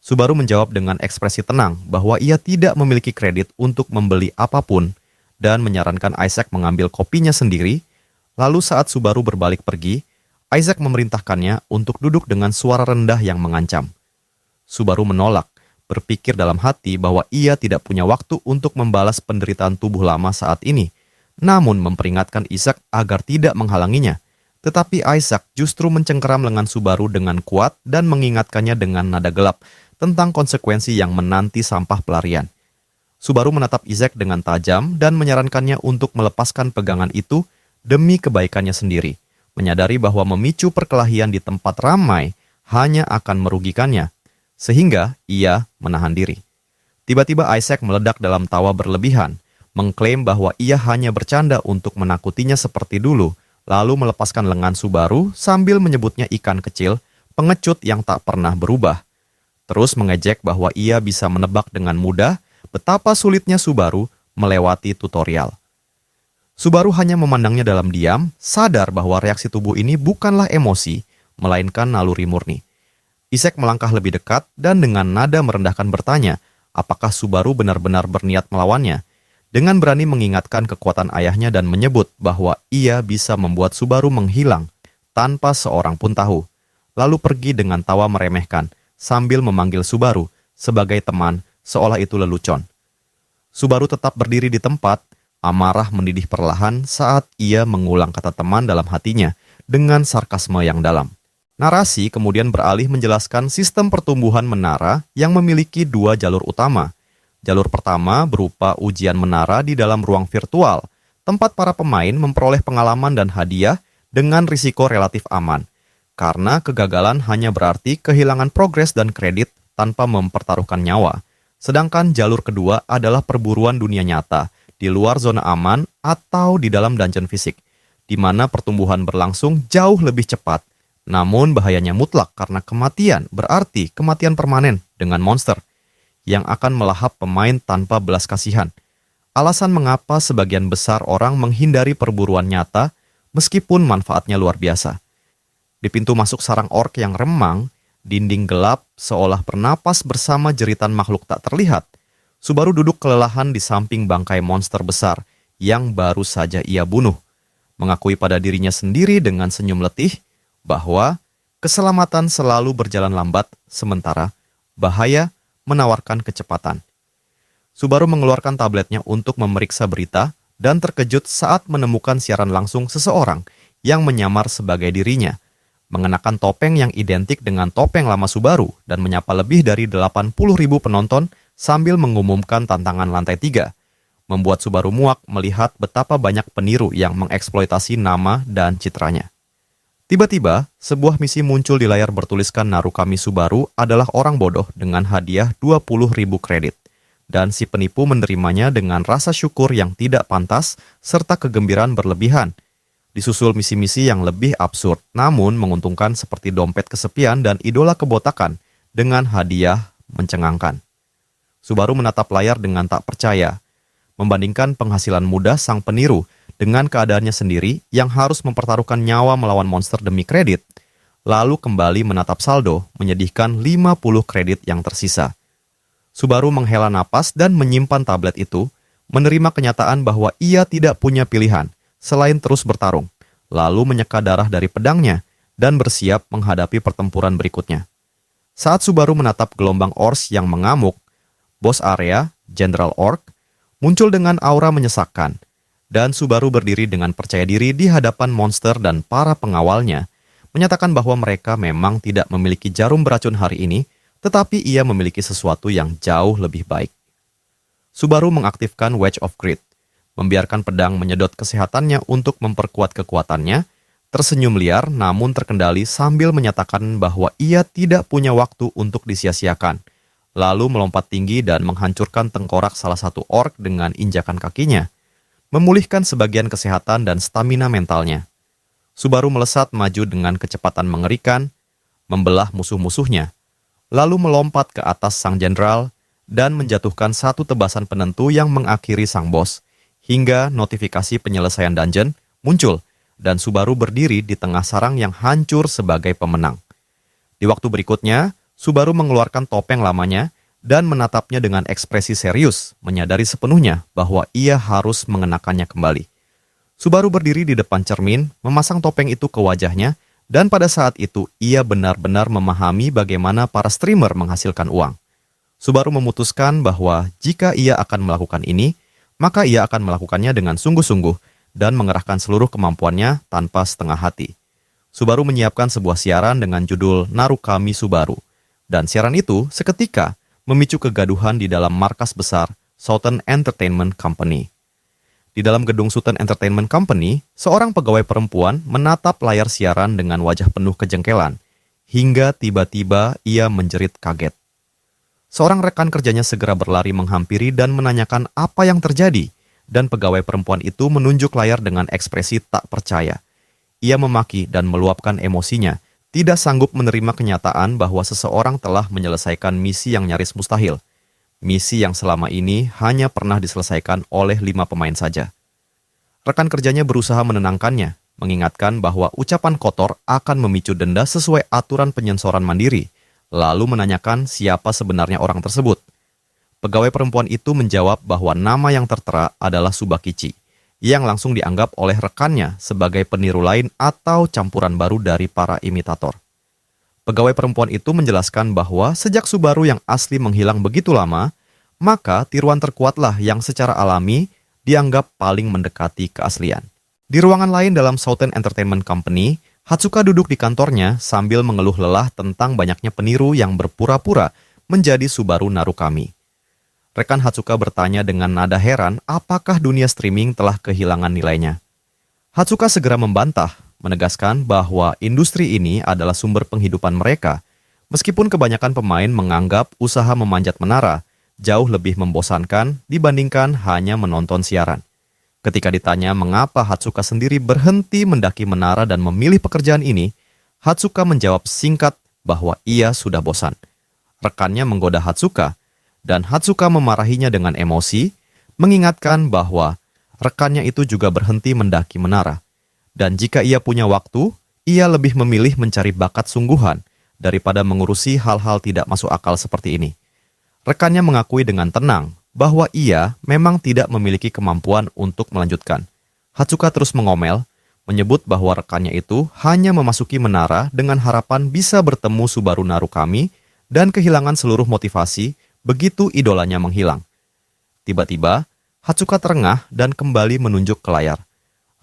Subaru menjawab dengan ekspresi tenang bahwa ia tidak memiliki kredit untuk membeli apapun dan menyarankan Isaac mengambil kopinya sendiri. Lalu saat Subaru berbalik pergi, Isaac memerintahkannya untuk duduk dengan suara rendah yang mengancam. Subaru menolak, berpikir dalam hati bahwa ia tidak punya waktu untuk membalas penderitaan tubuh lama saat ini, namun memperingatkan Isaac agar tidak menghalanginya. Tetapi Isaac justru mencengkeram lengan Subaru dengan kuat dan mengingatkannya dengan nada gelap tentang konsekuensi yang menanti sampah pelarian. Subaru menatap Isaac dengan tajam dan menyarankannya untuk melepaskan pegangan itu demi kebaikannya sendiri, menyadari bahwa memicu perkelahian di tempat ramai hanya akan merugikannya, sehingga ia menahan diri. Tiba-tiba Isaac meledak dalam tawa berlebihan, mengklaim bahwa ia hanya bercanda untuk menakutinya seperti dulu, lalu melepaskan lengan Subaru sambil menyebutnya ikan kecil, pengecut yang tak pernah berubah. Terus mengejek bahwa ia bisa menebak dengan mudah betapa sulitnya Subaru melewati tutorial. Subaru hanya memandangnya dalam diam, sadar bahwa reaksi tubuh ini bukanlah emosi, melainkan naluri murni. Isaac melangkah lebih dekat dan dengan nada merendahkan bertanya, apakah Subaru benar-benar berniat melawannya, dengan berani mengingatkan kekuatan ayahnya dan menyebut bahwa ia bisa membuat Subaru menghilang tanpa seorang pun tahu, lalu pergi dengan tawa meremehkan sambil memanggil Subaru sebagai teman seolah itu lelucon. Subaru tetap berdiri di tempat, amarah mendidih perlahan saat ia mengulang kata teman dalam hatinya dengan sarkasme yang dalam. Narasi kemudian beralih menjelaskan sistem pertumbuhan menara yang memiliki dua jalur utama. Jalur pertama berupa ujian menara di dalam ruang virtual, tempat para pemain memperoleh pengalaman dan hadiah dengan risiko relatif aman. Karena kegagalan hanya berarti kehilangan progres dan kredit tanpa mempertaruhkan nyawa. Sedangkan jalur kedua adalah perburuan dunia nyata, di luar zona aman atau di dalam dungeon fisik, di mana pertumbuhan berlangsung jauh lebih cepat. Namun bahayanya mutlak karena kematian berarti kematian permanen dengan monster yang akan melahap pemain tanpa belas kasihan. Alasan mengapa sebagian besar orang menghindari perburuan nyata meskipun manfaatnya luar biasa. Di pintu masuk sarang orc yang remang, dinding gelap seolah bernapas bersama jeritan makhluk tak terlihat. Subaru duduk kelelahan di samping bangkai monster besar yang baru saja ia bunuh. Mengakui pada dirinya sendiri dengan senyum letih bahwa keselamatan selalu berjalan lambat, sementara bahaya menawarkan kecepatan. Subaru mengeluarkan tabletnya untuk memeriksa berita dan terkejut saat menemukan siaran langsung seseorang yang menyamar sebagai dirinya, mengenakan topeng yang identik dengan topeng lama Subaru dan menyapa lebih dari 80.000 penonton sambil mengumumkan tantangan lantai 3, membuat Subaru muak melihat betapa banyak peniru yang mengeksploitasi nama dan citranya. Tiba-tiba, sebuah misi muncul di layar bertuliskan Narukami Subaru adalah orang bodoh dengan hadiah 20.000 kredit. Dan si penipu menerimanya dengan rasa syukur yang tidak pantas serta kegembiraan berlebihan. Disusul misi-misi yang lebih absurd namun menguntungkan seperti dompet kesepian dan idola kebotakan dengan hadiah mencengangkan. Subaru menatap layar dengan tak percaya, membandingkan penghasilan mudah sang peniru dengan keadaannya sendiri yang harus mempertaruhkan nyawa melawan monster demi kredit, lalu kembali menatap saldo menyedihkan 50 kredit yang tersisa. Subaru menghela napas dan menyimpan tablet itu, menerima kenyataan bahwa ia tidak punya pilihan selain terus bertarung, lalu menyeka darah dari pedangnya dan bersiap menghadapi pertempuran berikutnya. Saat Subaru menatap gelombang Ors yang mengamuk, bos area, General Orc, muncul dengan aura menyesakkan, dan Subaru berdiri dengan percaya diri di hadapan monster dan para pengawalnya, menyatakan bahwa mereka memang tidak memiliki jarum beracun hari ini, tetapi ia memiliki sesuatu yang jauh lebih baik. Subaru mengaktifkan Wedge of Grit, membiarkan pedang menyedot kesehatannya untuk memperkuat kekuatannya, tersenyum liar namun terkendali sambil menyatakan bahwa ia tidak punya waktu untuk disia-siakan, lalu melompat tinggi dan menghancurkan tengkorak salah satu orc dengan injakan kakinya, memulihkan sebagian kesehatan dan stamina mentalnya. Subaru melesat maju dengan kecepatan mengerikan, membelah musuh-musuhnya, lalu melompat ke atas sang jenderal dan menjatuhkan satu tebasan penentu yang mengakhiri sang bos, hingga notifikasi penyelesaian dungeon muncul dan Subaru berdiri di tengah sarang yang hancur sebagai pemenang. Di waktu berikutnya, Subaru mengeluarkan topeng lamanya dan menatapnya dengan ekspresi serius, menyadari sepenuhnya bahwa ia harus mengenakannya kembali. Subaru berdiri di depan cermin, memasang topeng itu ke wajahnya, dan pada saat itu, ia benar-benar memahami bagaimana para streamer menghasilkan uang. Subaru memutuskan bahwa jika ia akan melakukan ini, maka ia akan melakukannya dengan sungguh-sungguh dan mengerahkan seluruh kemampuannya tanpa setengah hati. Subaru menyiapkan sebuah siaran dengan judul Narukami Subaru, dan siaran itu seketika memicu kegaduhan di dalam markas besar Southern Entertainment Company. Di dalam gedung Southern Entertainment Company, seorang pegawai perempuan menatap layar siaran dengan wajah penuh kejengkelan, hingga tiba-tiba ia menjerit kaget. Seorang rekan kerjanya segera berlari menghampiri dan menanyakan apa yang terjadi, dan pegawai perempuan itu menunjuk layar dengan ekspresi tak percaya. Ia memaki dan meluapkan emosinya, tidak sanggup menerima kenyataan bahwa seseorang telah menyelesaikan misi yang nyaris mustahil. Misi yang selama ini hanya pernah diselesaikan oleh 5 pemain saja. Rekan kerjanya berusaha menenangkannya, mengingatkan bahwa ucapan kotor akan memicu denda sesuai aturan penyensoran mandiri, lalu menanyakan siapa sebenarnya orang tersebut. Pegawai perempuan itu menjawab bahwa nama yang tertera adalah Subakichi, yang langsung dianggap oleh rekannya sebagai peniru lain atau campuran baru dari para imitator. Pegawai perempuan itu menjelaskan bahwa sejak Subaru yang asli menghilang begitu lama, maka tiruan terkuatlah yang secara alami dianggap paling mendekati keaslian. Di ruangan lain dalam Southern Entertainment Company, Hatsuka duduk di kantornya sambil mengeluh lelah tentang banyaknya peniru yang berpura-pura menjadi Subaru Narukami. Rekan Hatsuka bertanya dengan nada heran apakah dunia streaming telah kehilangan nilainya. Hatsuka segera membantah, menegaskan bahwa industri ini adalah sumber penghidupan mereka, meskipun kebanyakan pemain menganggap usaha memanjat menara jauh lebih membosankan dibandingkan hanya menonton siaran. Ketika ditanya mengapa Hatsuka sendiri berhenti mendaki menara dan memilih pekerjaan ini, Hatsuka menjawab singkat bahwa ia sudah bosan. Rekannya menggoda Hatsuka, dan Hatsuka memarahinya dengan emosi, mengingatkan bahwa rekannya itu juga berhenti mendaki menara. Dan jika ia punya waktu, ia lebih memilih mencari bakat sungguhan daripada mengurusi hal-hal tidak masuk akal seperti ini. Rekannya mengakui dengan tenang bahwa ia memang tidak memiliki kemampuan untuk melanjutkan. Hatsuka terus mengomel, menyebut bahwa rekannya itu hanya memasuki menara dengan harapan bisa bertemu Subaru Narukami dan kehilangan seluruh motivasi begitu idolanya menghilang. Tiba-tiba, Hatsuka terengah dan kembali menunjuk ke layar.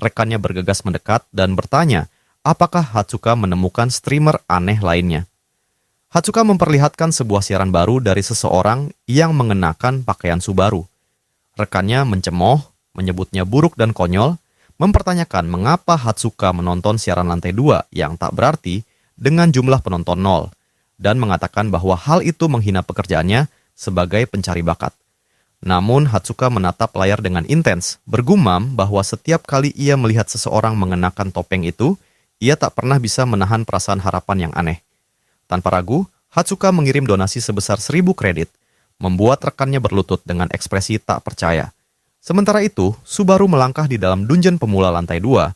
Rekannya bergegas mendekat dan bertanya, apakah Hatsuka menemukan streamer aneh lainnya. Hatsuka memperlihatkan sebuah siaran baru dari seseorang yang mengenakan pakaian Subaru. Rekannya mencemooh, menyebutnya buruk dan konyol, mempertanyakan mengapa Hatsuka menonton siaran lantai 2 yang tak berarti dengan jumlah penonton 0, dan mengatakan bahwa hal itu menghina pekerjaannya sebagai pencari bakat. Namun Hatsuka menatap layar dengan intens, bergumam bahwa setiap kali ia melihat seseorang mengenakan topeng itu, ia tak pernah bisa menahan perasaan harapan yang aneh. Tanpa ragu, Hatsuka mengirim donasi sebesar 1.000 kredit, membuat rekannya berlutut dengan ekspresi tak percaya. Sementara itu, Subaru melangkah di dalam dungeon pemula lantai 2,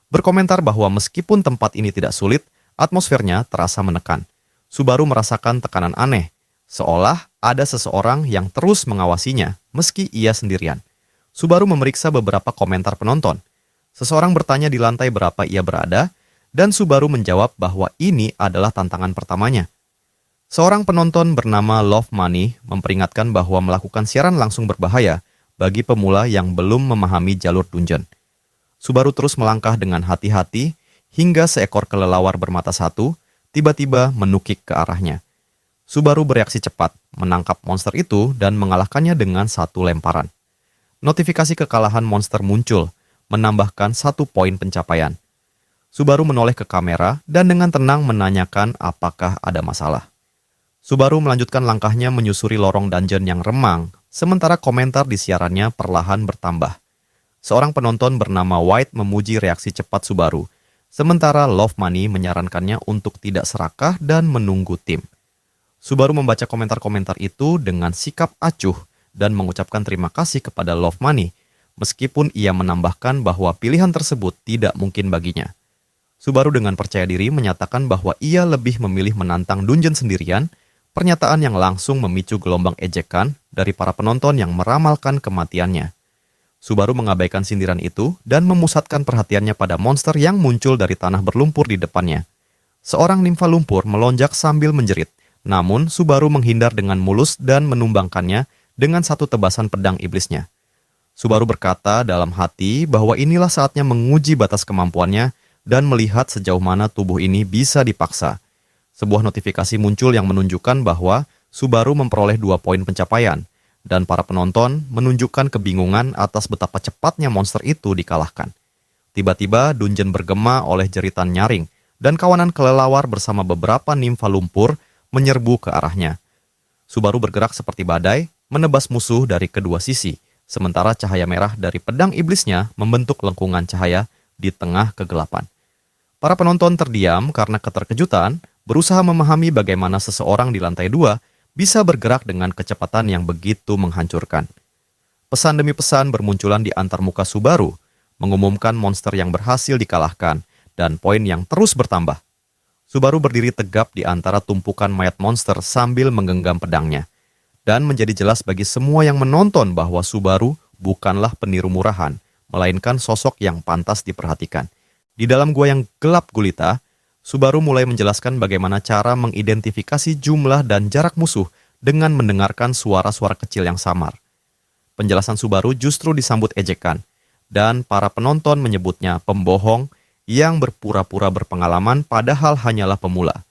berkomentar bahwa meskipun tempat ini tidak sulit, atmosfernya terasa menekan. Subaru merasakan tekanan aneh, seolah ada seseorang yang terus mengawasinya, meski ia sendirian. Subaru memeriksa beberapa komentar penonton. Seseorang bertanya di lantai berapa ia berada, dan Subaru menjawab bahwa ini adalah tantangan pertamanya. Seorang penonton bernama Love Money memperingatkan bahwa melakukan siaran langsung berbahaya bagi pemula yang belum memahami jalur dungeon. Subaru terus melangkah dengan hati-hati hingga seekor kelelawar bermata satu tiba-tiba menukik ke arahnya. Subaru bereaksi cepat, menangkap monster itu dan mengalahkannya dengan satu lemparan. Notifikasi kekalahan monster muncul, menambahkan 1 poin pencapaian. Subaru menoleh ke kamera dan dengan tenang menanyakan apakah ada masalah. Subaru melanjutkan langkahnya menyusuri lorong dungeon yang remang, sementara komentar di siarannya perlahan bertambah. Seorang penonton bernama White memuji reaksi cepat Subaru, sementara Love Money menyarankannya untuk tidak serakah dan menunggu tim. Subaru membaca komentar-komentar itu dengan sikap acuh dan mengucapkan terima kasih kepada Love Money, meskipun ia menambahkan bahwa pilihan tersebut tidak mungkin baginya. Subaru dengan percaya diri menyatakan bahwa ia lebih memilih menantang dungeon sendirian, pernyataan yang langsung memicu gelombang ejekan dari para penonton yang meramalkan kematiannya. Subaru mengabaikan sindiran itu dan memusatkan perhatiannya pada monster yang muncul dari tanah berlumpur di depannya. Seorang nimfa lumpur melonjak sambil menjerit. Namun, Subaru menghindar dengan mulus dan menumbangkannya dengan satu tebasan pedang iblisnya. Subaru berkata dalam hati bahwa inilah saatnya menguji batas kemampuannya dan melihat sejauh mana tubuh ini bisa dipaksa. Sebuah notifikasi muncul yang menunjukkan bahwa Subaru memperoleh 2 poin pencapaian, dan para penonton menunjukkan kebingungan atas betapa cepatnya monster itu dikalahkan. Tiba-tiba dungeon bergema oleh jeritan nyaring, dan kawanan kelelawar bersama beberapa nimfa lumpur menyerbu ke arahnya. Subaru bergerak seperti badai, menebas musuh dari kedua sisi, sementara cahaya merah dari pedang iblisnya membentuk lengkungan cahaya di tengah kegelapan. Para penonton terdiam karena keterkejutan, berusaha memahami bagaimana seseorang di lantai 2 bisa bergerak dengan kecepatan yang begitu menghancurkan. Pesan demi pesan bermunculan di antarmuka Subaru, mengumumkan monster yang berhasil dikalahkan, dan poin yang terus bertambah. Subaru berdiri tegap di antara tumpukan mayat monster sambil menggenggam pedangnya. Dan menjadi jelas bagi semua yang menonton bahwa Subaru bukanlah peniru murahan, melainkan sosok yang pantas diperhatikan. Di dalam gua yang gelap gulita, Subaru mulai menjelaskan bagaimana cara mengidentifikasi jumlah dan jarak musuh dengan mendengarkan suara-suara kecil yang samar. Penjelasan Subaru justru disambut ejekan, dan para penonton menyebutnya pembohong yang berpura-pura berpengalaman padahal hanyalah pemula.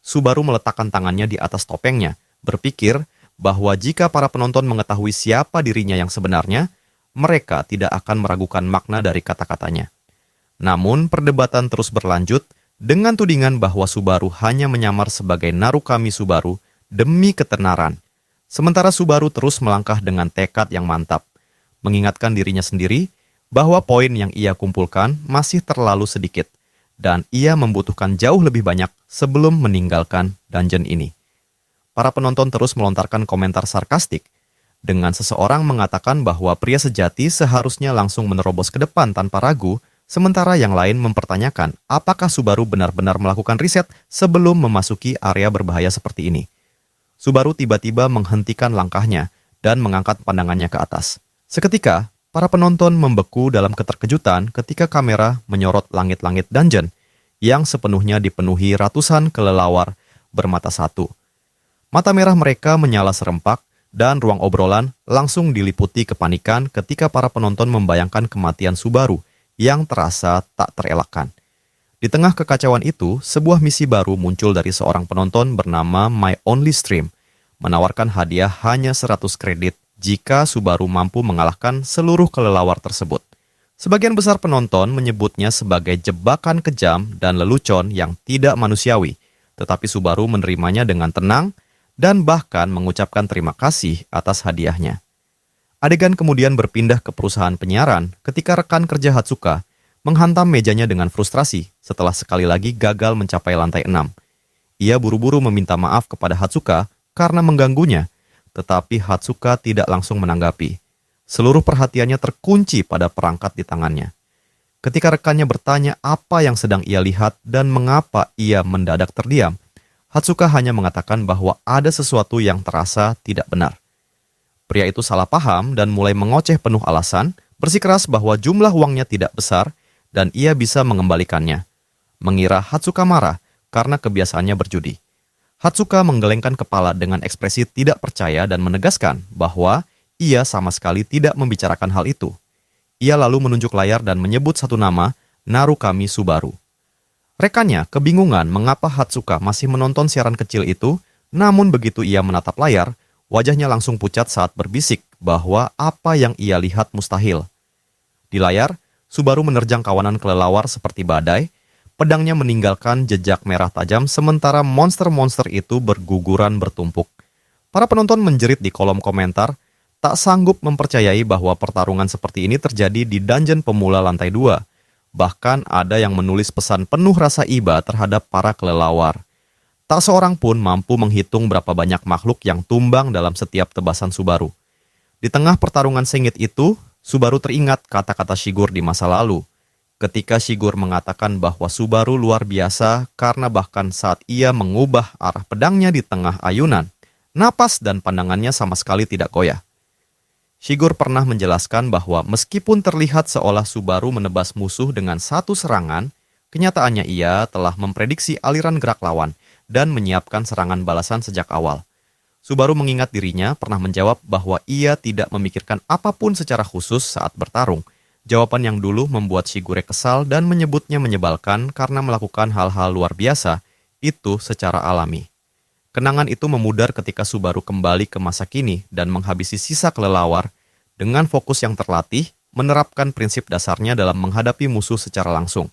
Subaru meletakkan tangannya di atas topengnya, berpikir bahwa jika para penonton mengetahui siapa dirinya yang sebenarnya, mereka tidak akan meragukan makna dari kata-katanya. Namun, perdebatan terus berlanjut dengan tudingan bahwa Subaru hanya menyamar sebagai Narukami Subaru demi ketenaran. Sementara Subaru terus melangkah dengan tekad yang mantap, mengingatkan dirinya sendiri bahwa poin yang ia kumpulkan masih terlalu sedikit, dan ia membutuhkan jauh lebih banyak sebelum meninggalkan dungeon ini. Para penonton terus melontarkan komentar sarkastik, dengan seseorang mengatakan bahwa pria sejati seharusnya langsung menerobos ke depan tanpa ragu, sementara yang lain mempertanyakan apakah Subaru benar-benar melakukan riset sebelum memasuki area berbahaya seperti ini. Subaru tiba-tiba menghentikan langkahnya dan mengangkat pandangannya ke atas. Seketika, para penonton membeku dalam keterkejutan ketika kamera menyorot langit-langit dungeon yang sepenuhnya dipenuhi ratusan kelelawar bermata satu. Mata merah mereka menyala serempak dan ruang obrolan langsung diliputi kepanikan ketika para penonton membayangkan kematian Subaru yang terasa tak terelakkan. Di tengah kekacauan itu, sebuah misi baru muncul dari seorang penonton bernama My Only Stream, menawarkan hadiah hanya 100 kredit jika Subaru mampu mengalahkan seluruh kelelawar tersebut. Sebagian besar penonton menyebutnya sebagai jebakan kejam dan lelucon yang tidak manusiawi, tetapi Subaru menerimanya dengan tenang dan bahkan mengucapkan terima kasih atas hadiahnya. Adegan kemudian berpindah ke perusahaan penyiaran ketika rekan kerja Hatsuka menghantam mejanya dengan frustrasi setelah sekali lagi gagal mencapai lantai 6. Ia buru-buru meminta maaf kepada Hatsuka karena mengganggunya, tetapi Hatsuka tidak langsung menanggapi. Seluruh perhatiannya terkunci pada perangkat di tangannya. Ketika rekannya bertanya apa yang sedang ia lihat dan mengapa ia mendadak terdiam, Hatsuka hanya mengatakan bahwa ada sesuatu yang terasa tidak benar. Pria itu salah paham dan mulai mengoceh penuh alasan, bersikeras bahwa jumlah uangnya tidak besar dan ia bisa mengembalikannya. Mengira Hatsuka marah karena kebiasaannya berjudi. Hatsuka menggelengkan kepala dengan ekspresi tidak percaya dan menegaskan bahwa ia sama sekali tidak membicarakan hal itu. Ia lalu menunjuk layar dan menyebut satu nama, Narukami Subaru. Rekannya kebingungan mengapa Hatsuka masih menonton siaran kecil itu, namun begitu ia menatap layar, wajahnya langsung pucat saat berbisik bahwa apa yang ia lihat mustahil. Di layar, Subaru menerjang kawanan kelelawar seperti badai, pedangnya meninggalkan jejak merah tajam sementara monster-monster itu berguguran bertumpuk. Para penonton menjerit di kolom komentar, tak sanggup mempercayai bahwa pertarungan seperti ini terjadi di dungeon pemula lantai 2. Bahkan ada yang menulis pesan penuh rasa iba terhadap para kelelawar. Tak seorang pun mampu menghitung berapa banyak makhluk yang tumbang dalam setiap tebasan Subaru. Di tengah pertarungan sengit itu, Subaru teringat kata-kata Shigur di masa lalu. Ketika Shigur mengatakan bahwa Subaru luar biasa karena bahkan saat ia mengubah arah pedangnya di tengah ayunan, napas dan pandangannya sama sekali tidak goyah. Shigur pernah menjelaskan bahwa meskipun terlihat seolah Subaru menebas musuh dengan satu serangan, kenyataannya ia telah memprediksi aliran gerak lawan dan menyiapkan serangan balasan sejak awal. Subaru mengingat dirinya pernah menjawab bahwa ia tidak memikirkan apapun secara khusus saat bertarung. Jawaban yang dulu membuat Shigure kesal dan menyebutnya menyebalkan karena melakukan hal-hal luar biasa itu secara alami. Kenangan itu memudar ketika Subaru kembali ke masa kini dan menghabisi sisa kelelawar dengan fokus yang terlatih, menerapkan prinsip dasarnya dalam menghadapi musuh secara langsung.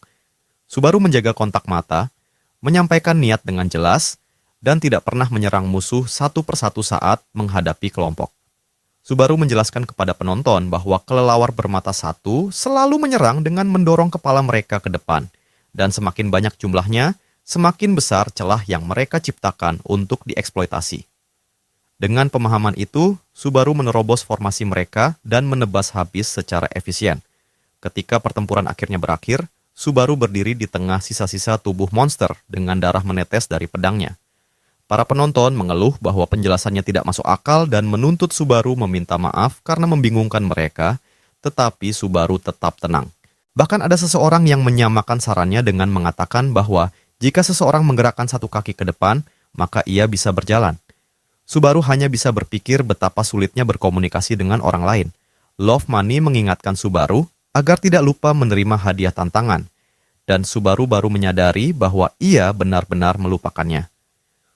Subaru menjaga kontak mata, menyampaikan niat dengan jelas, dan tidak pernah menyerang musuh satu persatu saat menghadapi kelompok. Subaru menjelaskan kepada penonton bahwa kelelawar bermata satu selalu menyerang dengan mendorong kepala mereka ke depan, dan semakin banyak jumlahnya, semakin besar celah yang mereka ciptakan untuk dieksploitasi. Dengan pemahaman itu, Subaru menerobos formasi mereka dan menebas habis secara efisien. Ketika pertempuran akhirnya berakhir, Subaru berdiri di tengah sisa-sisa tubuh monster dengan darah menetes dari pedangnya. Para penonton mengeluh bahwa penjelasannya tidak masuk akal dan menuntut Subaru meminta maaf karena membingungkan mereka, tetapi Subaru tetap tenang. Bahkan ada seseorang yang menyamakan sarannya dengan mengatakan bahwa jika seseorang menggerakkan satu kaki ke depan, maka ia bisa berjalan. Subaru hanya bisa berpikir betapa sulitnya berkomunikasi dengan orang lain. Love Money mengingatkan Subaru agar tidak lupa menerima hadiah tantangan, dan Subaru baru menyadari bahwa ia benar-benar melupakannya.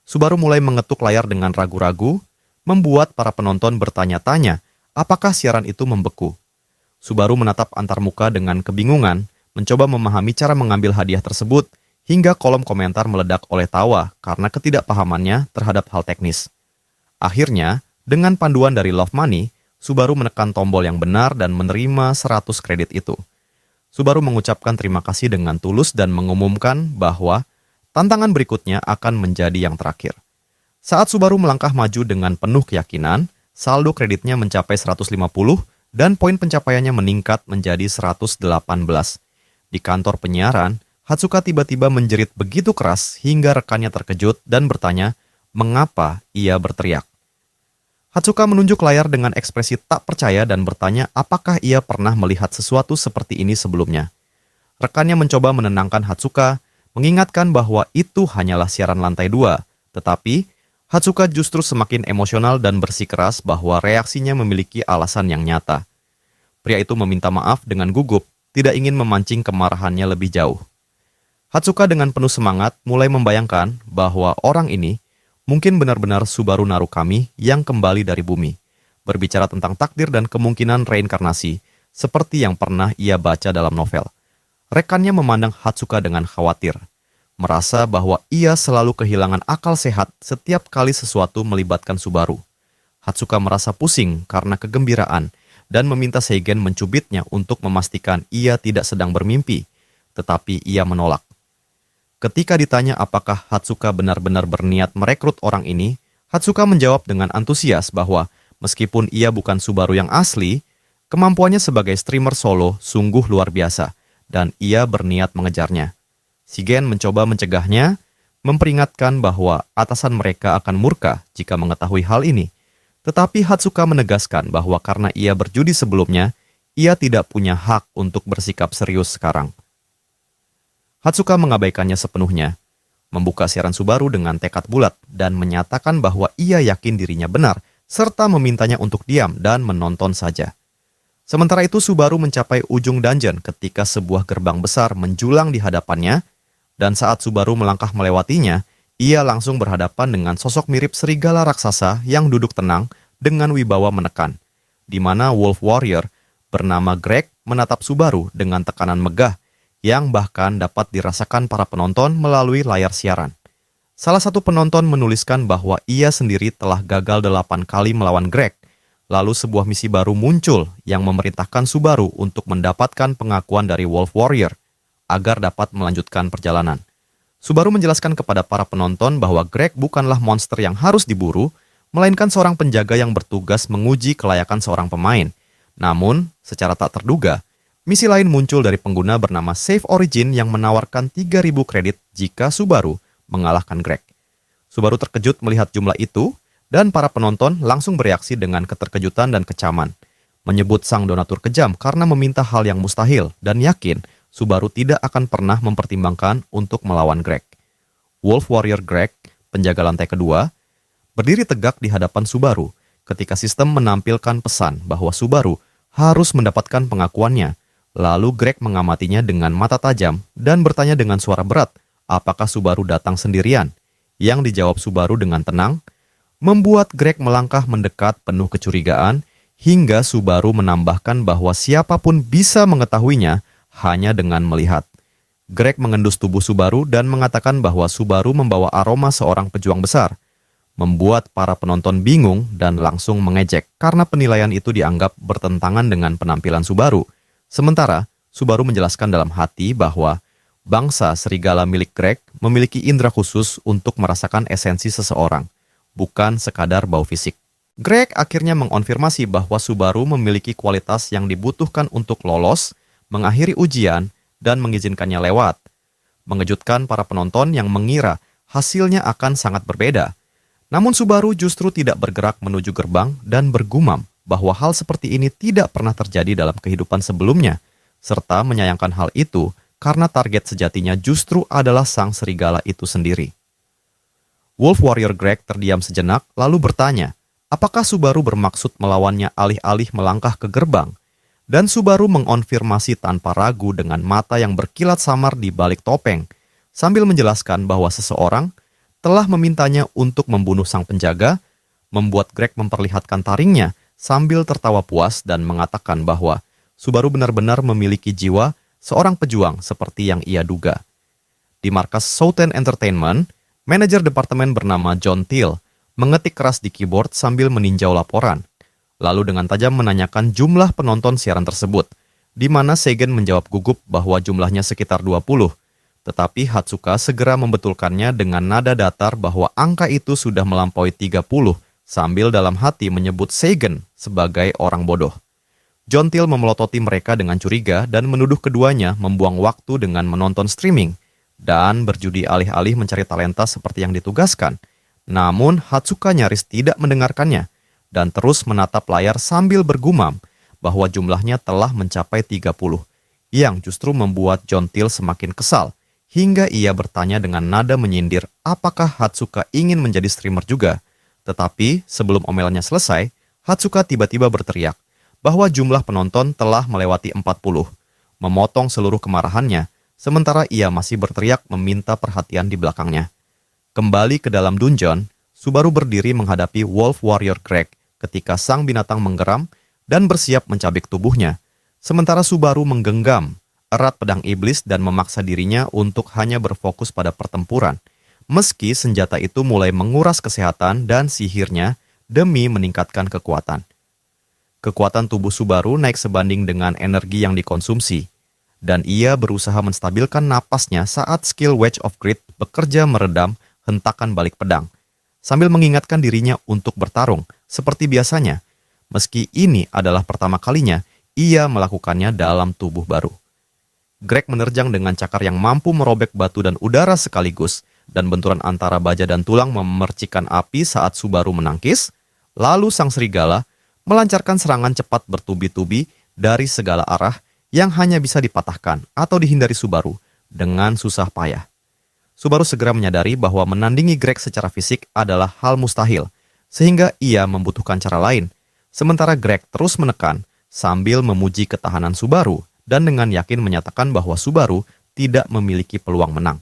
Subaru mulai mengetuk layar dengan ragu-ragu, membuat para penonton bertanya-tanya apakah siaran itu membeku. Subaru menatap antarmuka dengan kebingungan, mencoba memahami cara mengambil hadiah tersebut, hingga kolom komentar meledak oleh tawa karena ketidakpahamannya terhadap hal teknis. Akhirnya, dengan panduan dari Love Money, Subaru menekan tombol yang benar dan menerima 100 kredit itu. Subaru mengucapkan terima kasih dengan tulus dan mengumumkan bahwa tantangan berikutnya akan menjadi yang terakhir. Saat Subaru melangkah maju dengan penuh keyakinan, saldo kreditnya mencapai 150 dan poin pencapaiannya meningkat menjadi 118. Di kantor penyiaran, Hatsuka tiba-tiba menjerit begitu keras hingga rekannya terkejut dan bertanya mengapa ia berteriak. Hatsuka menunjuk layar dengan ekspresi tak percaya dan bertanya apakah ia pernah melihat sesuatu seperti ini sebelumnya. Rekannya mencoba menenangkan Hatsuka, mengingatkan bahwa itu hanyalah siaran lantai 2, tetapi Hatsuka justru semakin emosional dan bersikeras bahwa reaksinya memiliki alasan yang nyata. Pria itu meminta maaf dengan gugup, tidak ingin memancing kemarahannya lebih jauh. Hatsuka dengan penuh semangat mulai membayangkan bahwa orang ini mungkin benar-benar Subaru Narukami yang kembali dari bumi, berbicara tentang takdir dan kemungkinan reinkarnasi, seperti yang pernah ia baca dalam novel. Rekannya memandang Hatsuka dengan khawatir, merasa bahwa ia selalu kehilangan akal sehat setiap kali sesuatu melibatkan Subaru. Hatsuka merasa pusing karena kegembiraan dan meminta Seigen mencubitnya untuk memastikan ia tidak sedang bermimpi, tetapi ia menolak. Ketika ditanya apakah Hatsuka benar-benar berniat merekrut orang ini, Hatsuka menjawab dengan antusias bahwa meskipun ia bukan Subaru yang asli, kemampuannya sebagai streamer solo sungguh luar biasa, dan ia berniat mengejarnya. Shigen mencoba mencegahnya, memperingatkan bahwa atasan mereka akan murka jika mengetahui hal ini. Tetapi Hatsuka menegaskan bahwa karena ia berjudi sebelumnya, ia tidak punya hak untuk bersikap serius sekarang. Hatsuka mengabaikannya sepenuhnya, membuka siaran Subaru dengan tekad bulat dan menyatakan bahwa ia yakin dirinya benar, serta memintanya untuk diam dan menonton saja. Sementara itu Subaru mencapai ujung dungeon ketika sebuah gerbang besar menjulang di hadapannya, dan saat Subaru melangkah melewatinya, ia langsung berhadapan dengan sosok mirip serigala raksasa yang duduk tenang dengan wibawa menekan, di mana Wolf Warrior bernama Greg menatap Subaru dengan tekanan megah, yang bahkan dapat dirasakan para penonton melalui layar siaran. Salah satu penonton menuliskan bahwa ia sendiri telah gagal 8 kali melawan Greg. Lalu sebuah misi baru muncul yang memerintahkan Subaru untuk mendapatkan pengakuan dari Wolf Warrior agar dapat melanjutkan perjalanan. Subaru menjelaskan kepada para penonton bahwa Greg bukanlah monster yang harus diburu, melainkan seorang penjaga yang bertugas menguji kelayakan seorang pemain. Namun, secara tak terduga, misi lain muncul dari pengguna bernama Save Origin yang menawarkan 3.000 kredit jika Subaru mengalahkan Greg. Subaru terkejut melihat jumlah itu, dan para penonton langsung bereaksi dengan keterkejutan dan kecaman, menyebut sang donatur kejam karena meminta hal yang mustahil dan yakin Subaru tidak akan pernah mempertimbangkan untuk melawan Greg. Wolf Warrior Greg, penjaga lantai kedua, berdiri tegak di hadapan Subaru ketika sistem menampilkan pesan bahwa Subaru harus mendapatkan pengakuannya. Lalu Greg mengamatinya dengan mata tajam dan bertanya dengan suara berat, apakah Subaru datang sendirian? Yang dijawab Subaru dengan tenang, membuat Greg melangkah mendekat penuh kecurigaan, hingga Subaru menambahkan bahwa siapapun bisa mengetahuinya hanya dengan melihat. Greg mengendus tubuh Subaru dan mengatakan bahwa Subaru membawa aroma seorang pejuang besar, membuat para penonton bingung dan langsung mengejek karena penilaian itu dianggap bertentangan dengan penampilan Subaru. Sementara, Subaru menjelaskan dalam hati bahwa bangsa serigala milik Greg memiliki indera khusus untuk merasakan esensi seseorang, bukan sekadar bau fisik. Greg akhirnya mengonfirmasi bahwa Subaru memiliki kualitas yang dibutuhkan untuk lolos, mengakhiri ujian, dan mengizinkannya lewat. Mengejutkan para penonton yang mengira hasilnya akan sangat berbeda. Namun Subaru justru tidak bergerak menuju gerbang dan bergumam bahwa hal seperti ini tidak pernah terjadi dalam kehidupan sebelumnya, serta menyayangkan hal itu karena target sejatinya justru adalah sang serigala itu sendiri. Wolf Warrior Greg terdiam sejenak lalu bertanya, apakah Subaru bermaksud melawannya alih-alih melangkah ke gerbang? Dan Subaru mengonfirmasi tanpa ragu dengan mata yang berkilat samar di balik topeng, sambil menjelaskan bahwa seseorang telah memintanya untuk membunuh sang penjaga, membuat Greg memperlihatkan taringnya sambil tertawa puas dan mengatakan bahwa Subaru benar-benar memiliki jiwa seorang pejuang seperti yang ia duga. Di markas Southern Entertainment, manajer departemen bernama John Till mengetik keras di keyboard sambil meninjau laporan, lalu dengan tajam menanyakan jumlah penonton siaran tersebut, di mana Seigen menjawab gugup bahwa jumlahnya sekitar 20, tetapi Hatsuka segera membetulkannya dengan nada datar bahwa angka itu sudah melampaui 30, sambil dalam hati menyebut Seigen sebagai orang bodoh. John Till memelototi mereka dengan curiga dan menuduh keduanya membuang waktu dengan menonton streaming dan berjudi alih-alih mencari talenta seperti yang ditugaskan. Namun Hatsuka nyaris tidak mendengarkannya dan terus menatap layar sambil bergumam bahwa jumlahnya telah mencapai 30, yang justru membuat John Till semakin kesal, hingga ia bertanya dengan nada menyindir apakah Hatsuka ingin menjadi streamer juga. Tetapi sebelum omelannya selesai, Hatsuka tiba-tiba berteriak bahwa jumlah penonton telah melewati 40, memotong seluruh kemarahannya, sementara ia masih berteriak meminta perhatian di belakangnya. Kembali ke dalam dungeon, Subaru berdiri menghadapi Wolf Warrior Greg ketika sang binatang menggeram dan bersiap mencabik tubuhnya, sementara Subaru menggenggam erat pedang iblis dan memaksa dirinya untuk hanya berfokus pada pertempuran, meski senjata itu mulai menguras kesehatan dan sihirnya demi meningkatkan kekuatan. Kekuatan tubuh Subaru naik sebanding dengan energi yang dikonsumsi, dan ia berusaha menstabilkan napasnya saat skill Wedge of Grit bekerja meredam hentakan balik pedang, sambil mengingatkan dirinya untuk bertarung seperti biasanya, meski ini adalah pertama kalinya ia melakukannya dalam tubuh baru. Greg menerjang dengan cakar yang mampu merobek batu dan udara sekaligus, dan benturan antara baja dan tulang memercikan api saat Subaru menangkis, lalu sang serigala melancarkan serangan cepat bertubi-tubi dari segala arah yang hanya bisa dipatahkan atau dihindari Subaru dengan susah payah. Subaru segera menyadari bahwa menandingi Greg secara fisik adalah hal mustahil, sehingga ia membutuhkan cara lain, sementara Greg terus menekan sambil memuji ketahanan Subaru dan dengan yakin menyatakan bahwa Subaru tidak memiliki peluang menang.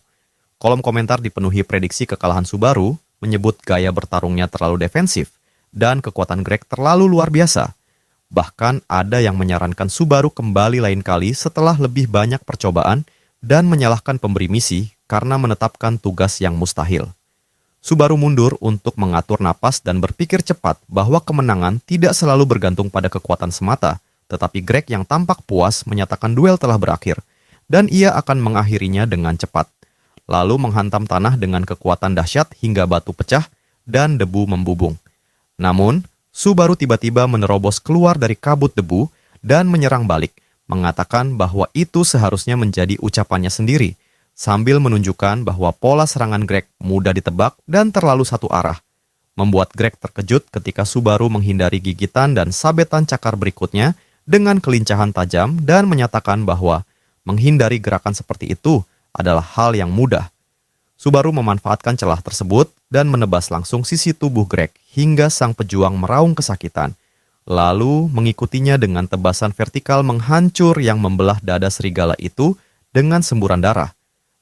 Kolom komentar dipenuhi prediksi kekalahan Subaru, menyebut gaya bertarungnya terlalu defensif, dan kekuatan Greg terlalu luar biasa. Bahkan ada yang menyarankan Subaru kembali lain kali setelah lebih banyak percobaan dan menyalahkan pemberi misi karena menetapkan tugas yang mustahil. Subaru mundur untuk mengatur napas dan berpikir cepat bahwa kemenangan tidak selalu bergantung pada kekuatan semata, tetapi Greg yang tampak puas menyatakan duel telah berakhir, dan ia akan mengakhirinya dengan cepat, lalu menghantam tanah dengan kekuatan dahsyat hingga batu pecah dan debu membubung. Namun, Subaru tiba-tiba menerobos keluar dari kabut debu dan menyerang balik, mengatakan bahwa itu seharusnya menjadi ucapannya sendiri, sambil menunjukkan bahwa pola serangan Greg mudah ditebak dan terlalu satu arah, membuat Greg terkejut ketika Subaru menghindari gigitan dan sabetan cakar berikutnya dengan kelincahan tajam dan menyatakan bahwa menghindari gerakan seperti itu adalah hal yang mudah. Subaru memanfaatkan celah tersebut dan menebas langsung sisi tubuh Greg hingga sang pejuang meraung kesakitan, lalu mengikutinya dengan tebasan vertikal menghancur yang membelah dada serigala itu dengan semburan darah.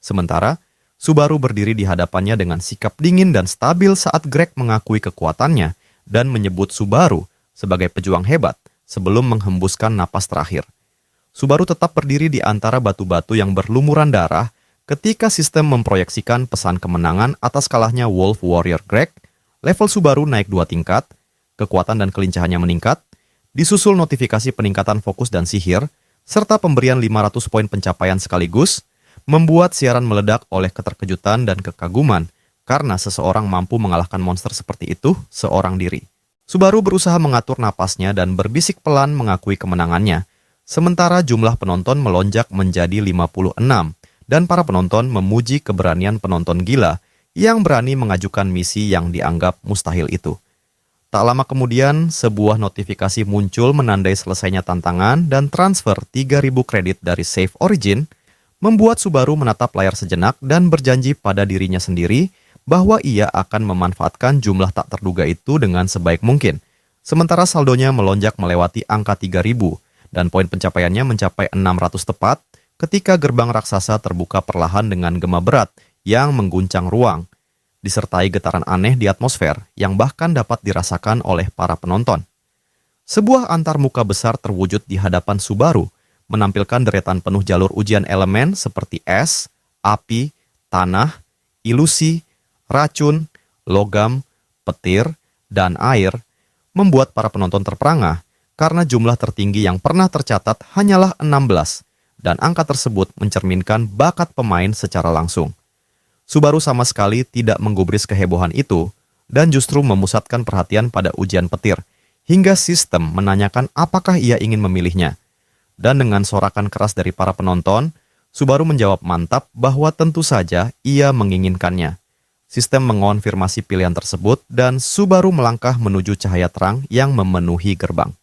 Sementara, Subaru berdiri di hadapannya dengan sikap dingin dan stabil saat Greg mengakui kekuatannya dan menyebut Subaru sebagai pejuang hebat sebelum menghembuskan napas terakhir. Subaru tetap berdiri di antara batu-batu yang berlumuran darah ketika sistem memproyeksikan pesan kemenangan atas kalahnya Wolf Warrior Greg. Level Subaru naik 2 tingkat, kekuatan dan kelincahannya meningkat, disusul notifikasi peningkatan fokus dan sihir, serta pemberian 500 poin pencapaian sekaligus, membuat siaran meledak oleh keterkejutan dan kekaguman karena seseorang mampu mengalahkan monster seperti itu seorang diri. Subaru berusaha mengatur napasnya dan berbisik pelan mengakui kemenangannya, sementara jumlah penonton melonjak menjadi 56, dan para penonton memuji keberanian penonton gila yang berani mengajukan misi yang dianggap mustahil itu. Tak lama kemudian, sebuah notifikasi muncul menandai selesainya tantangan dan transfer 3.000 kredit dari Save Origin, membuat Subaru menatap layar sejenak dan berjanji pada dirinya sendiri bahwa ia akan memanfaatkan jumlah tak terduga itu dengan sebaik mungkin. Sementara saldonya melonjak melewati angka 3.000 dan poin pencapaiannya mencapai 600 tepat ketika gerbang raksasa terbuka perlahan dengan gema berat yang mengguncang ruang, disertai getaran aneh di atmosfer yang bahkan dapat dirasakan oleh para penonton. Sebuah antarmuka besar terwujud di hadapan Subaru, menampilkan deretan penuh jalur ujian elemen seperti es, api, tanah, ilusi, racun, logam, petir, dan air, membuat para penonton terperangah karena jumlah tertinggi yang pernah tercatat hanyalah 16, dan angka tersebut mencerminkan bakat pemain secara langsung. Subaru sama sekali tidak menggubris kehebohan itu dan justru memusatkan perhatian pada ujian petir, hingga sistem menanyakan apakah ia ingin memilihnya. Dan dengan sorakan keras dari para penonton, Subaru menjawab mantap bahwa tentu saja ia menginginkannya. Sistem mengonfirmasi pilihan tersebut dan Subaru melangkah menuju cahaya terang yang memenuhi gerbang.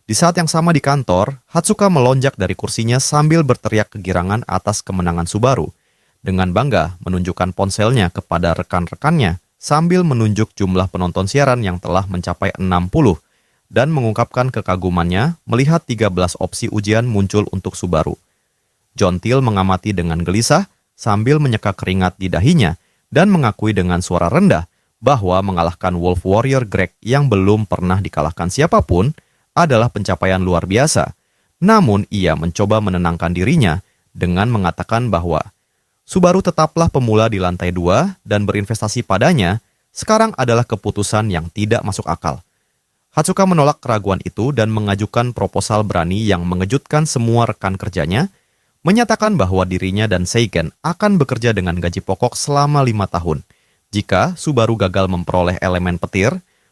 Di saat yang sama di kantor, Hatsuka melonjak dari kursinya sambil berteriak kegirangan atas kemenangan Subaru. Dengan bangga menunjukkan ponselnya kepada rekan-rekannya sambil menunjuk jumlah penonton siaran yang telah mencapai 60 dan mengungkapkan kekagumannya melihat 13 opsi ujian muncul untuk Subaru. John Till mengamati dengan gelisah sambil menyeka keringat di dahinya dan mengakui dengan suara rendah bahwa mengalahkan Wolf Warrior Greg yang belum pernah dikalahkan siapapun adalah pencapaian luar biasa. Namun ia mencoba menenangkan dirinya dengan mengatakan bahwa Subaru tetaplah pemula di lantai 2 dan berinvestasi padanya sekarang adalah keputusan yang tidak masuk akal. Hatsuka menolak keraguan itu dan mengajukan proposal berani yang mengejutkan semua rekan kerjanya, menyatakan bahwa dirinya dan Seigen akan bekerja dengan gaji pokok selama 5 tahun jika Subaru gagal memperoleh elemen petir,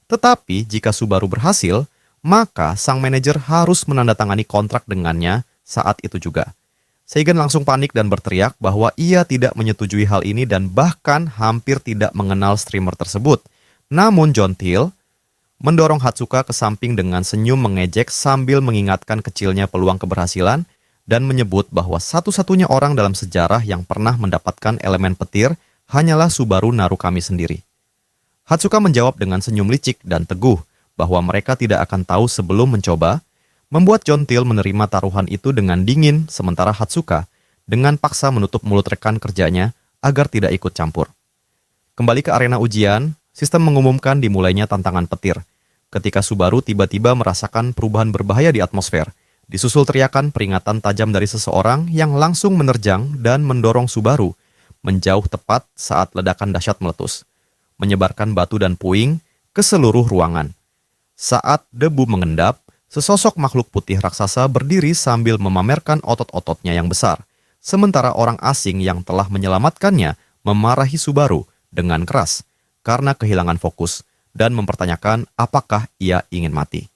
tetapi jika Subaru berhasil, maka sang manajer harus menandatangani kontrak dengannya saat itu juga. Seigen langsung panik dan berteriak bahwa ia tidak menyetujui hal ini dan bahkan hampir tidak mengenal streamer tersebut. Namun John Till mendorong Hatsuka ke samping dengan senyum mengejek sambil mengingatkan kecilnya peluang keberhasilan dan menyebut bahwa satu-satunya orang dalam sejarah yang pernah mendapatkan elemen petir hanyalah Subaru Narukami sendiri. Hatsuka menjawab dengan senyum licik dan teguh bahwa mereka tidak akan tahu sebelum mencoba, membuat John Till menerima taruhan itu dengan dingin sementara Hatsuka dengan paksa menutup mulut rekan kerjanya agar tidak ikut campur. Kembali ke arena ujian, sistem mengumumkan dimulainya tantangan petir. Ketika Subaru tiba-tiba merasakan perubahan berbahaya di atmosfer, disusul teriakan peringatan tajam dari seseorang yang langsung menerjang dan mendorong Subaru menjauh tepat saat ledakan dahsyat meletus, menyebarkan batu dan puing ke seluruh ruangan. Saat debu mengendap, sesosok makhluk putih raksasa berdiri sambil memamerkan otot-ototnya yang besar, sementara orang asing yang telah menyelamatkannya memarahi Subaru dengan keras karena kehilangan fokus dan mempertanyakan apakah ia ingin mati.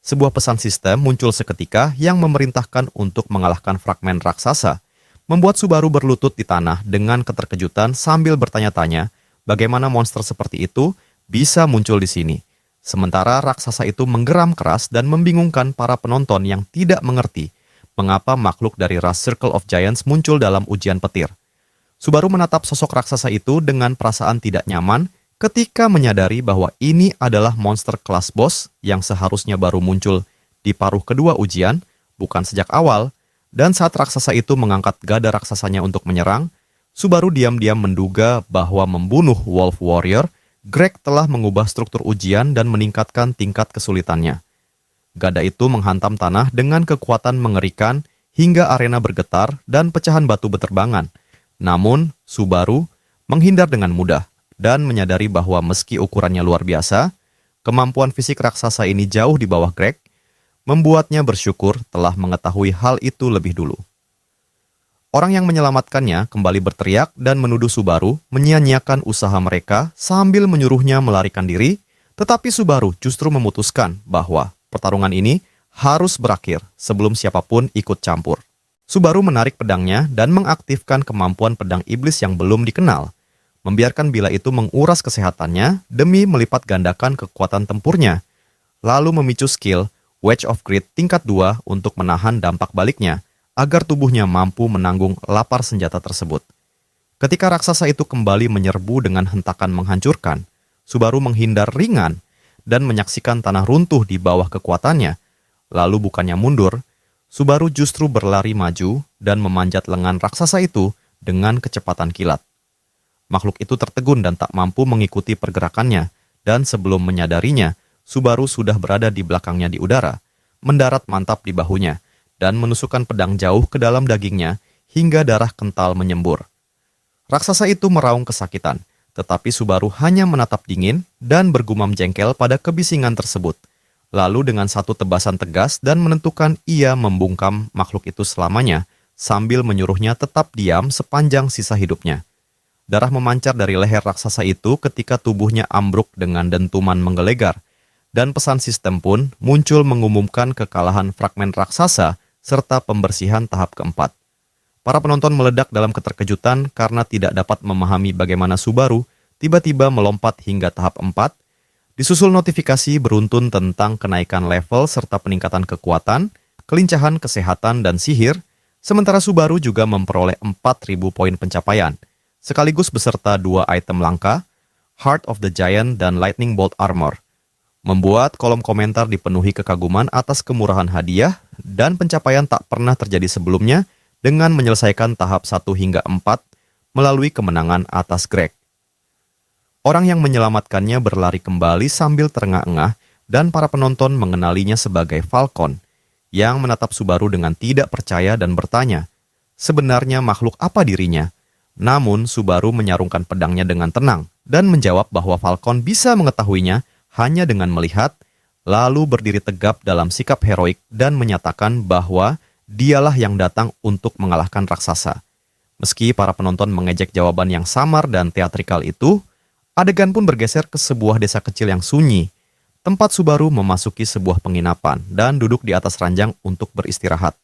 Sebuah pesan sistem muncul seketika yang memerintahkan untuk mengalahkan fragmen raksasa, membuat Subaru berlutut di tanah dengan keterkejutan sambil bertanya-tanya bagaimana monster seperti itu bisa muncul di sini. Sementara raksasa itu menggeram keras dan membingungkan para penonton yang tidak mengerti mengapa makhluk dari ras Circle of Giants muncul dalam ujian petir. Subaru menatap sosok raksasa itu dengan perasaan tidak nyaman ketika menyadari bahwa ini adalah monster kelas bos yang seharusnya baru muncul di paruh kedua ujian, bukan sejak awal, dan saat raksasa itu mengangkat gada raksasanya untuk menyerang, Subaru diam-diam menduga bahwa membunuh Wolf Warrior, Greg telah mengubah struktur ujian dan meningkatkan tingkat kesulitannya. Gada itu menghantam tanah dengan kekuatan mengerikan hingga arena bergetar dan pecahan batu beterbangan. Namun, Subaru menghindar dengan mudah dan menyadari bahwa meski ukurannya luar biasa, kemampuan fisik raksasa ini jauh di bawah Greg, membuatnya bersyukur telah mengetahui hal itu lebih dulu. Orang yang menyelamatkannya kembali berteriak dan menuduh Subaru menyia-nyiakan usaha mereka sambil menyuruhnya melarikan diri, tetapi Subaru justru memutuskan bahwa pertarungan ini harus berakhir sebelum siapapun ikut campur. Subaru menarik pedangnya dan mengaktifkan kemampuan pedang iblis yang belum dikenal, membiarkan bila itu menguras kesehatannya demi melipat gandakan kekuatan tempurnya, lalu memicu skill Wedge of Grit tingkat 2 untuk menahan dampak baliknya, agar tubuhnya mampu menanggung lapar senjata tersebut. Ketika raksasa itu kembali menyerbu dengan hentakan menghancurkan, Subaru menghindar ringan dan menyaksikan tanah runtuh di bawah kekuatannya. Lalu bukannya mundur, Subaru justru berlari maju dan memanjat lengan raksasa itu dengan kecepatan kilat. Makhluk itu tertegun dan tak mampu mengikuti pergerakannya, dan sebelum menyadarinya, Subaru sudah berada di belakangnya di udara, mendarat mantap di bahunya, dan menusukkan pedang jauh ke dalam dagingnya hingga darah kental menyembur. Raksasa itu meraung kesakitan, tetapi Subaru hanya menatap dingin dan bergumam jengkel pada kebisingan tersebut. Lalu dengan satu tebasan tegas dan menentukan ia membungkam makhluk itu selamanya, sambil menyuruhnya tetap diam sepanjang sisa hidupnya. Darah memancar dari leher raksasa itu ketika tubuhnya ambruk dengan dentuman menggelegar, dan pesan sistem pun muncul mengumumkan kekalahan fragmen raksasa serta pembersihan tahap keempat. Para penonton meledak dalam keterkejutan karena tidak dapat memahami bagaimana Subaru tiba-tiba melompat hingga tahap 4, disusul notifikasi beruntun tentang kenaikan level serta peningkatan kekuatan, kelincahan kesehatan dan sihir, sementara Subaru juga memperoleh 4.000 poin pencapaian, sekaligus beserta 2 item langka, Heart of the Giant dan Lightning Bolt Armor, membuat kolom komentar dipenuhi kekaguman atas kemurahan hadiah dan pencapaian tak pernah terjadi sebelumnya dengan menyelesaikan tahap 1 hingga 4 melalui kemenangan atas Greg. Orang yang menyelamatkannya berlari kembali sambil terengah-engah dan para penonton mengenalinya sebagai Falcon, yang menatap Subaru dengan tidak percaya dan bertanya, sebenarnya makhluk apa dirinya? Namun Subaru menyarungkan pedangnya dengan tenang dan menjawab bahwa Falcon bisa mengetahuinya hanya dengan melihat, lalu berdiri tegap dalam sikap heroik dan menyatakan bahwa dialah yang datang untuk mengalahkan raksasa. Meski para penonton mengejek jawaban yang samar dan teatrikal itu, adegan pun bergeser ke sebuah desa kecil yang sunyi, tempat Subaru memasuki sebuah penginapan dan duduk di atas ranjang untuk beristirahat.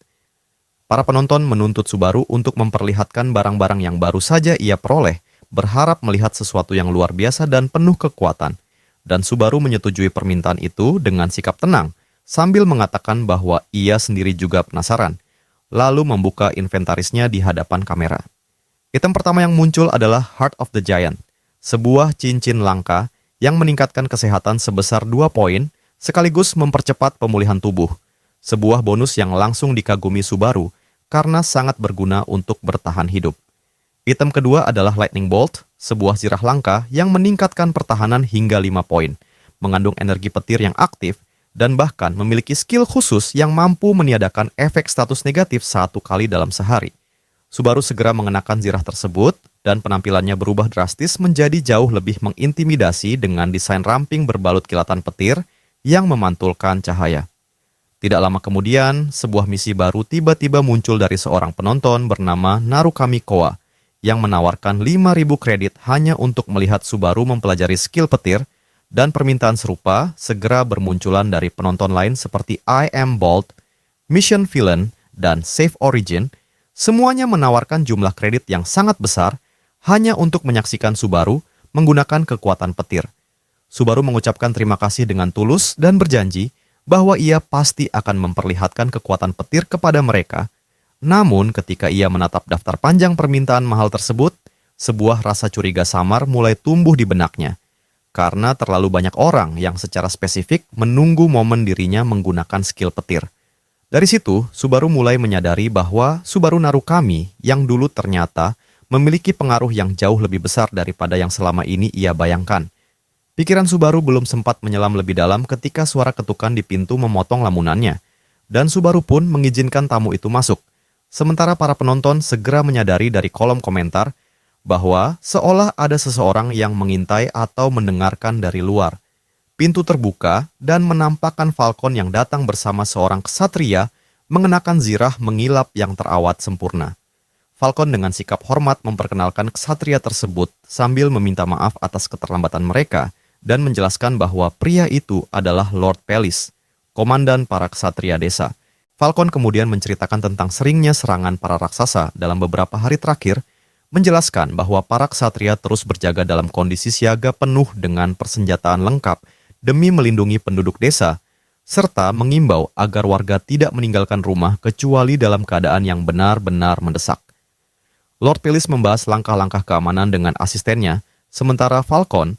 Para penonton menuntut Subaru untuk memperlihatkan barang-barang yang baru saja ia peroleh, berharap melihat sesuatu yang luar biasa dan penuh kekuatan. Dan Subaru menyetujui permintaan itu dengan sikap tenang, sambil mengatakan bahwa ia sendiri juga penasaran, lalu membuka inventarisnya di hadapan kamera. Item pertama yang muncul adalah Heart of the Giant, sebuah cincin langka yang meningkatkan kesehatan sebesar 2 poin, sekaligus mempercepat pemulihan tubuh. Sebuah bonus yang langsung dikagumi Subaru, karena sangat berguna untuk bertahan hidup. Item kedua adalah Lightning Bolt, sebuah zirah langka yang meningkatkan pertahanan hingga 5 poin, mengandung energi petir yang aktif, dan bahkan memiliki skill khusus yang mampu meniadakan efek status negatif 1 kali dalam sehari. Subaru segera mengenakan zirah tersebut, dan penampilannya berubah drastis menjadi jauh lebih mengintimidasi dengan desain ramping berbalut kilatan petir yang memantulkan cahaya. Tidak lama kemudian, sebuah misi baru tiba-tiba muncul dari seorang penonton bernama Narukami Koa, yang menawarkan 5.000 kredit hanya untuk melihat Subaru mempelajari skill petir, dan permintaan serupa segera bermunculan dari penonton lain seperti I Am Bolt, Mission Villain, dan Safe Origin. Semuanya menawarkan jumlah kredit yang sangat besar hanya untuk menyaksikan Subaru menggunakan kekuatan petir. Subaru mengucapkan terima kasih dengan tulus dan berjanji bahwa ia pasti akan memperlihatkan kekuatan petir kepada mereka. Namun ketika ia menatap daftar panjang permintaan mahal tersebut, sebuah rasa curiga samar mulai tumbuh di benaknya, karena terlalu banyak orang yang secara spesifik menunggu momen dirinya menggunakan skill petir. Dari situ, Subaru mulai menyadari bahwa Subaru Narukami yang dulu ternyata memiliki pengaruh yang jauh lebih besar daripada yang selama ini ia bayangkan. Pikiran Subaru belum sempat menyelam lebih dalam ketika suara ketukan di pintu memotong lamunannya, dan Subaru pun mengizinkan tamu itu masuk. Sementara para penonton segera menyadari dari kolom komentar bahwa seolah ada seseorang yang mengintai atau mendengarkan dari luar. Pintu terbuka dan menampakkan Falcon yang datang bersama seorang ksatria mengenakan zirah mengilap yang terawat sempurna. Falcon dengan sikap hormat memperkenalkan ksatria tersebut sambil meminta maaf atas keterlambatan mereka dan menjelaskan bahwa pria itu adalah Lord Pelis, komandan para ksatria desa. Falcon kemudian menceritakan tentang seringnya serangan para raksasa dalam beberapa hari terakhir, menjelaskan bahwa para ksatria terus berjaga dalam kondisi siaga penuh dengan persenjataan lengkap demi melindungi penduduk desa, serta mengimbau agar warga tidak meninggalkan rumah kecuali dalam keadaan yang benar-benar mendesak. Lord Pelis membahas langkah-langkah keamanan dengan asistennya, sementara Falcon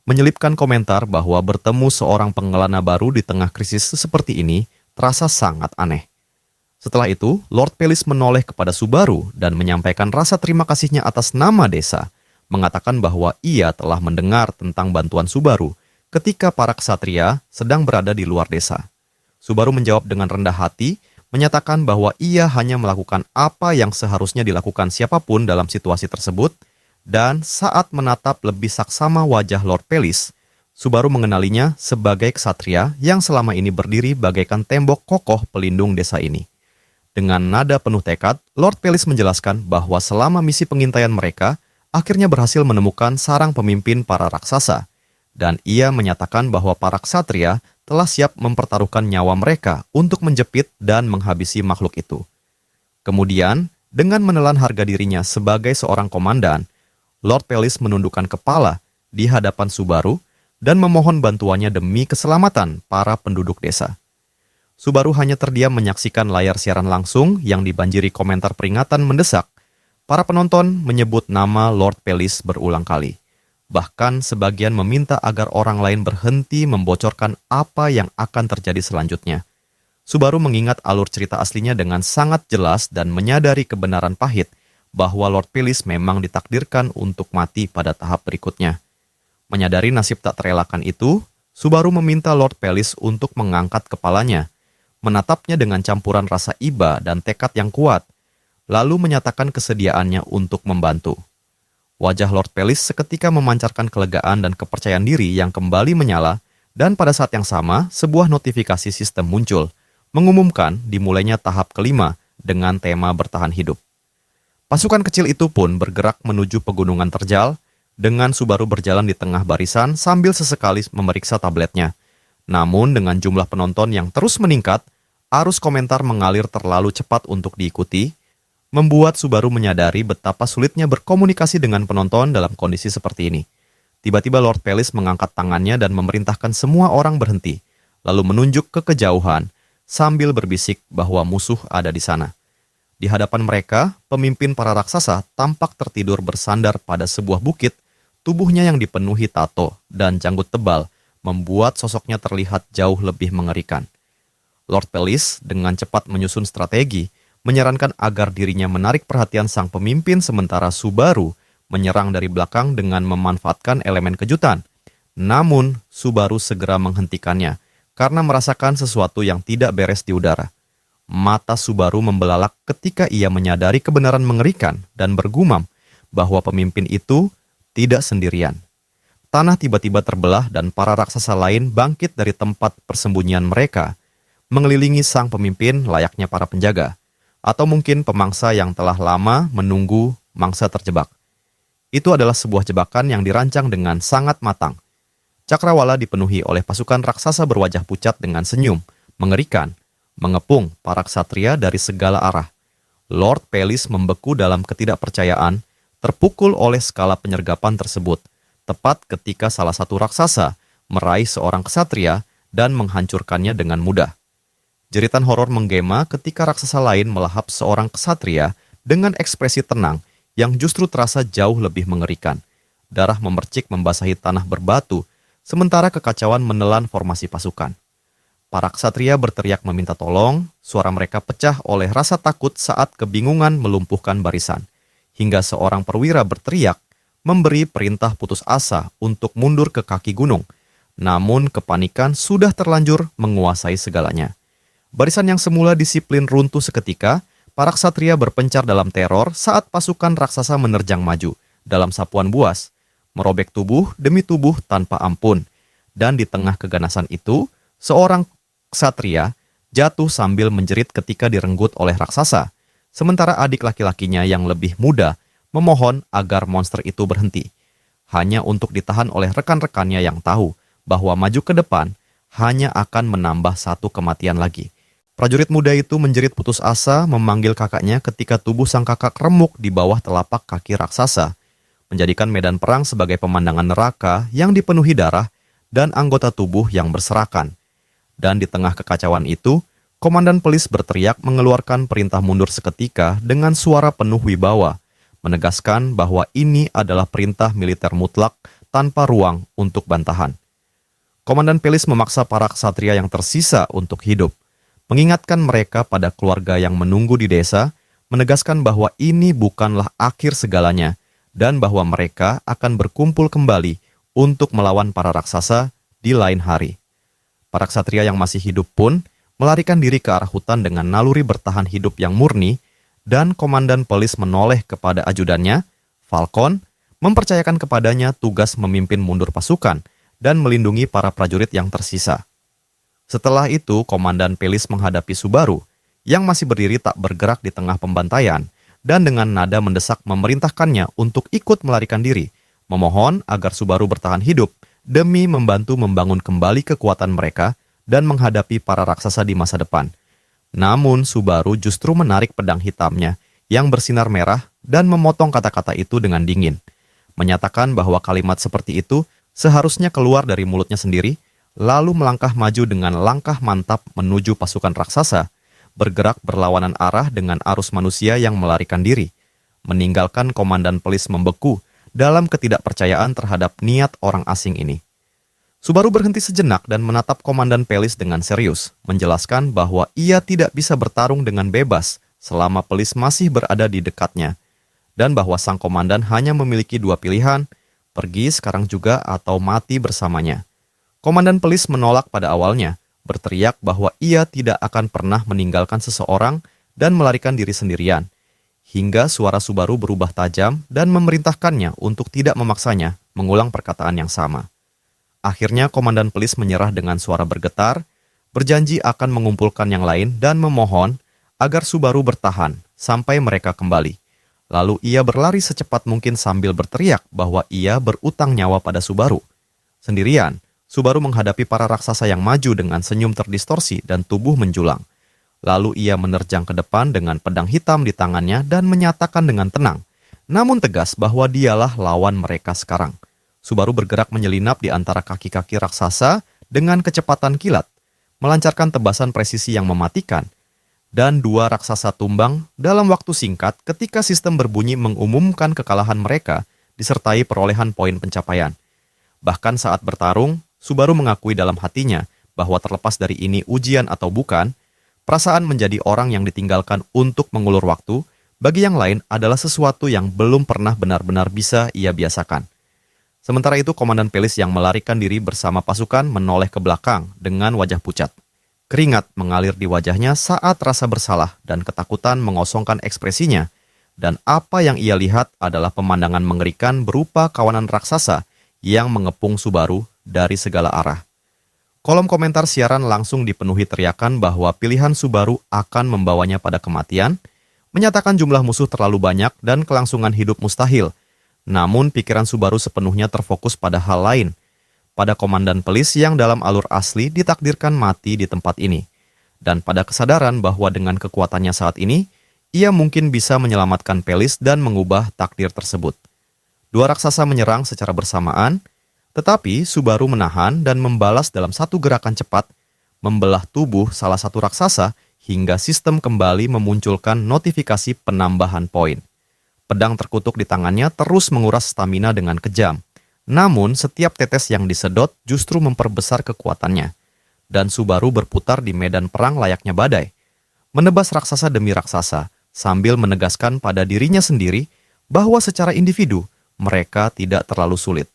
menyelipkan komentar bahwa bertemu seorang pengelana baru di tengah krisis seperti ini terasa sangat aneh. Setelah itu, Lord Pelis menoleh kepada Subaru dan menyampaikan rasa terima kasihnya atas nama desa, mengatakan bahwa ia telah mendengar tentang bantuan Subaru ketika para ksatria sedang berada di luar desa. Subaru menjawab dengan rendah hati, menyatakan bahwa ia hanya melakukan apa yang seharusnya dilakukan siapapun dalam situasi tersebut, dan saat menatap lebih saksama wajah Lord Pelis, Subaru mengenalinya sebagai ksatria yang selama ini berdiri bagaikan tembok kokoh pelindung desa ini. Dengan nada penuh tekad, Lord Pelis menjelaskan bahwa selama misi pengintaian mereka, akhirnya berhasil menemukan sarang pemimpin para raksasa, dan ia menyatakan bahwa para ksatria telah siap mempertaruhkan nyawa mereka untuk menjepit dan menghabisi makhluk itu. Kemudian, dengan menelan harga dirinya sebagai seorang komandan, Lord Pelis menundukkan kepala di hadapan Subaru dan memohon bantuannya demi keselamatan para penduduk desa. Subaru hanya terdiam menyaksikan layar siaran langsung yang dibanjiri komentar peringatan mendesak. Para penonton menyebut nama Lord Pelis berulang kali. Bahkan sebagian meminta agar orang lain berhenti membocorkan apa yang akan terjadi selanjutnya. Subaru mengingat alur cerita aslinya dengan sangat jelas dan menyadari kebenaran pahit bahwa Lord Pelis memang ditakdirkan untuk mati pada tahap berikutnya. Menyadari nasib tak terelakkan itu, Subaru meminta Lord Pelis untuk mengangkat kepalanya, menatapnya dengan campuran rasa iba dan tekad yang kuat, lalu menyatakan kesediaannya untuk membantu. Wajah Lord Pelis seketika memancarkan kelegaan dan kepercayaan diri yang kembali menyala, dan pada saat yang sama, sebuah notifikasi sistem muncul, mengumumkan dimulainya tahap kelima dengan tema bertahan hidup. Pasukan kecil itu pun bergerak menuju pegunungan terjal, dengan Subaru berjalan di tengah barisan sambil sesekali memeriksa tabletnya. Namun dengan jumlah penonton yang terus meningkat, arus komentar mengalir terlalu cepat untuk diikuti, membuat Subaru menyadari betapa sulitnya berkomunikasi dengan penonton dalam kondisi seperti ini. Tiba-tiba Lord Pelis mengangkat tangannya dan memerintahkan semua orang berhenti, lalu menunjuk ke kejauhan sambil berbisik bahwa musuh ada di sana. Di hadapan mereka, pemimpin para raksasa tampak tertidur bersandar pada sebuah bukit, tubuhnya yang dipenuhi tato dan janggut tebal membuat sosoknya terlihat jauh lebih mengerikan. Lord Pelis dengan cepat menyusun strategi, menyarankan agar dirinya menarik perhatian sang pemimpin sementara Subaru menyerang dari belakang dengan memanfaatkan elemen kejutan. Namun, Subaru segera menghentikannya karena merasakan sesuatu yang tidak beres di udara. Mata Subaru membelalak ketika ia menyadari kebenaran mengerikan dan bergumam bahwa pemimpin itu tidak sendirian. Tanah tiba-tiba terbelah dan para raksasa lain bangkit dari tempat persembunyian mereka, mengelilingi sang pemimpin layaknya para penjaga, atau mungkin pemangsa yang telah lama menunggu mangsa terjebak. Itu adalah sebuah jebakan yang dirancang dengan sangat matang. Cakrawala dipenuhi oleh pasukan raksasa berwajah pucat dengan senyum, mengerikan, mengepung para ksatria dari segala arah. Lord Pelis membeku dalam ketidakpercayaan, terpukul oleh skala penyergapan tersebut, tepat ketika salah satu raksasa meraih seorang ksatria dan menghancurkannya dengan mudah. Jeritan horor menggema ketika raksasa lain melahap seorang ksatria dengan ekspresi tenang yang justru terasa jauh lebih mengerikan. Darah memercik membasahi tanah berbatu, sementara kekacauan menelan formasi pasukan. Para ksatria berteriak meminta tolong, suara mereka pecah oleh rasa takut saat kebingungan melumpuhkan barisan. Hingga seorang perwira berteriak, memberi perintah putus asa untuk mundur ke kaki gunung. Namun kepanikan sudah terlanjur menguasai segalanya. Barisan yang semula disiplin runtuh seketika, para ksatria berpencar dalam teror saat pasukan raksasa menerjang maju dalam sapuan buas, merobek tubuh demi tubuh tanpa ampun. Dan di tengah keganasan itu, seorang ksatria jatuh sambil menjerit ketika direnggut oleh raksasa, sementara adik laki-lakinya yang lebih muda memohon agar monster itu berhenti, hanya untuk ditahan oleh rekan-rekannya yang tahu bahwa maju ke depan hanya akan menambah satu kematian lagi. Prajurit muda itu menjerit putus asa memanggil kakaknya ketika tubuh sang kakak remuk di bawah telapak kaki raksasa, menjadikan medan perang sebagai pemandangan neraka yang dipenuhi darah dan anggota tubuh yang berserakan. Dan di tengah kekacauan itu, Komandan Pelis berteriak mengeluarkan perintah mundur seketika dengan suara penuh wibawa, menegaskan bahwa ini adalah perintah militer mutlak tanpa ruang untuk bantahan. Komandan Pelis memaksa para ksatria yang tersisa untuk hidup, mengingatkan mereka pada keluarga yang menunggu di desa, menegaskan bahwa ini bukanlah akhir segalanya dan bahwa mereka akan berkumpul kembali untuk melawan para raksasa di lain hari. Para ksatria yang masih hidup pun melarikan diri ke arah hutan dengan naluri bertahan hidup yang murni, dan Komandan Pelis menoleh kepada ajudannya, Falcon, mempercayakan kepadanya tugas memimpin mundur pasukan dan melindungi para prajurit yang tersisa. Setelah itu, Komandan Pelis menghadapi Subaru, yang masih berdiri tak bergerak di tengah pembantaian, dan dengan nada mendesak memerintahkannya untuk ikut melarikan diri, memohon agar Subaru bertahan hidup demi membantu membangun kembali kekuatan mereka dan menghadapi para raksasa di masa depan. Namun Subaru justru menarik pedang hitamnya yang bersinar merah dan memotong kata-kata itu dengan dingin, menyatakan bahwa kalimat seperti itu seharusnya keluar dari mulutnya sendiri, lalu melangkah maju dengan langkah mantap menuju pasukan raksasa, bergerak berlawanan arah dengan arus manusia yang melarikan diri, meninggalkan Komandan Pelis membeku dalam ketidakpercayaan terhadap niat orang asing ini. Subaru berhenti sejenak dan menatap Komandan Pelis dengan serius, menjelaskan bahwa ia tidak bisa bertarung dengan bebas selama Pelis masih berada di dekatnya, dan bahwa sang komandan hanya memiliki dua pilihan, pergi sekarang juga atau mati bersamanya. Komandan Pelis menolak pada awalnya, berteriak bahwa ia tidak akan pernah meninggalkan seseorang dan melarikan diri sendirian, hingga suara Subaru berubah tajam dan memerintahkannya untuk tidak memaksanya mengulang perkataan yang sama. Akhirnya Komandan Pelis menyerah dengan suara bergetar, berjanji akan mengumpulkan yang lain dan memohon agar Subaru bertahan sampai mereka kembali. Lalu ia berlari secepat mungkin sambil berteriak bahwa ia berutang nyawa pada Subaru. Sendirian, Subaru menghadapi para raksasa yang maju dengan senyum terdistorsi dan tubuh menjulang. Lalu ia menerjang ke depan dengan pedang hitam di tangannya dan menyatakan dengan tenang, namun tegas bahwa dialah lawan mereka sekarang. Subaru bergerak menyelinap di antara kaki-kaki raksasa dengan kecepatan kilat, melancarkan tebasan presisi yang mematikan, dan dua raksasa tumbang dalam waktu singkat ketika sistem berbunyi mengumumkan kekalahan mereka disertai perolehan poin pencapaian. Bahkan saat bertarung, Subaru mengakui dalam hatinya bahwa terlepas dari ini ujian atau bukan, perasaan menjadi orang yang ditinggalkan untuk mengulur waktu bagi yang lain adalah sesuatu yang belum pernah benar-benar bisa ia biasakan. Sementara itu, Komandan Pelis yang melarikan diri bersama pasukan menoleh ke belakang dengan wajah pucat. Keringat mengalir di wajahnya saat rasa bersalah dan ketakutan mengosongkan ekspresinya, dan apa yang ia lihat adalah pemandangan mengerikan berupa kawanan raksasa yang mengepung Subaru dari segala arah. Kolom komentar siaran langsung dipenuhi teriakan bahwa pilihan Subaru akan membawanya pada kematian, menyatakan jumlah musuh terlalu banyak dan kelangsungan hidup mustahil. Namun pikiran Subaru sepenuhnya terfokus pada hal lain, pada Komandan Pelis yang dalam alur asli ditakdirkan mati di tempat ini, dan pada kesadaran bahwa dengan kekuatannya saat ini, ia mungkin bisa menyelamatkan Pelis dan mengubah takdir tersebut. Dua raksasa menyerang secara bersamaan, tetapi Subaru menahan dan membalas dalam satu gerakan cepat, membelah tubuh salah satu raksasa hingga sistem kembali memunculkan notifikasi penambahan poin. Pedang terkutuk di tangannya terus menguras stamina dengan kejam. Namun, setiap tetes yang disedot justru memperbesar kekuatannya, dan Subaru berputar di medan perang layaknya badai, menebas raksasa demi raksasa, sambil menegaskan pada dirinya sendiri bahwa secara individu, mereka tidak terlalu sulit.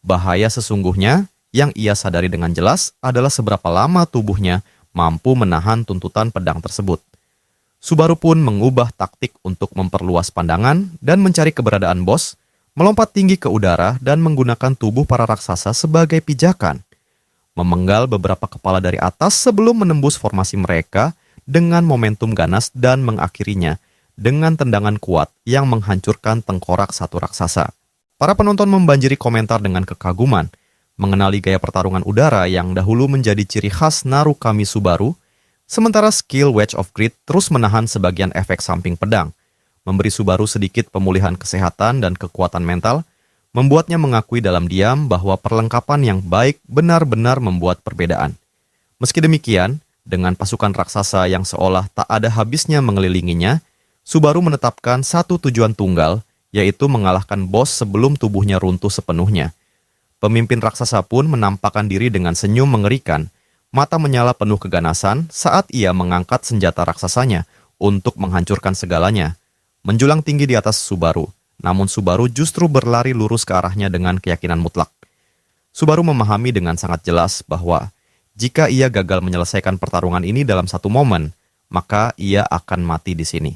Bahaya sesungguhnya yang ia sadari dengan jelas adalah seberapa lama tubuhnya mampu menahan tuntutan pedang tersebut. Subaru pun mengubah taktik untuk memperluas pandangan dan mencari keberadaan bos, melompat tinggi ke udara dan menggunakan tubuh para raksasa sebagai pijakan, memenggal beberapa kepala dari atas sebelum menembus formasi mereka dengan momentum ganas dan mengakhirinya dengan tendangan kuat yang menghancurkan tengkorak satu raksasa. Para penonton membanjiri komentar dengan kekaguman, mengenali gaya pertarungan udara yang dahulu menjadi ciri khas Narukami Subaru, sementara skill Wedge of Grit terus menahan sebagian efek samping pedang, memberi Subaru sedikit pemulihan kesehatan dan kekuatan mental, membuatnya mengakui dalam diam bahwa perlengkapan yang baik benar-benar membuat perbedaan. Meski demikian, dengan pasukan raksasa yang seolah tak ada habisnya mengelilinginya, Subaru menetapkan satu tujuan tunggal, yaitu mengalahkan bos sebelum tubuhnya runtuh sepenuhnya. Pemimpin raksasa pun menampakkan diri dengan senyum mengerikan, mata menyala penuh keganasan saat ia mengangkat senjata raksasanya untuk menghancurkan segalanya, menjulang tinggi di atas Subaru. Namun Subaru justru berlari lurus ke arahnya dengan keyakinan mutlak. Subaru memahami dengan sangat jelas bahwa jika ia gagal menyelesaikan pertarungan ini dalam satu momen, maka ia akan mati di sini.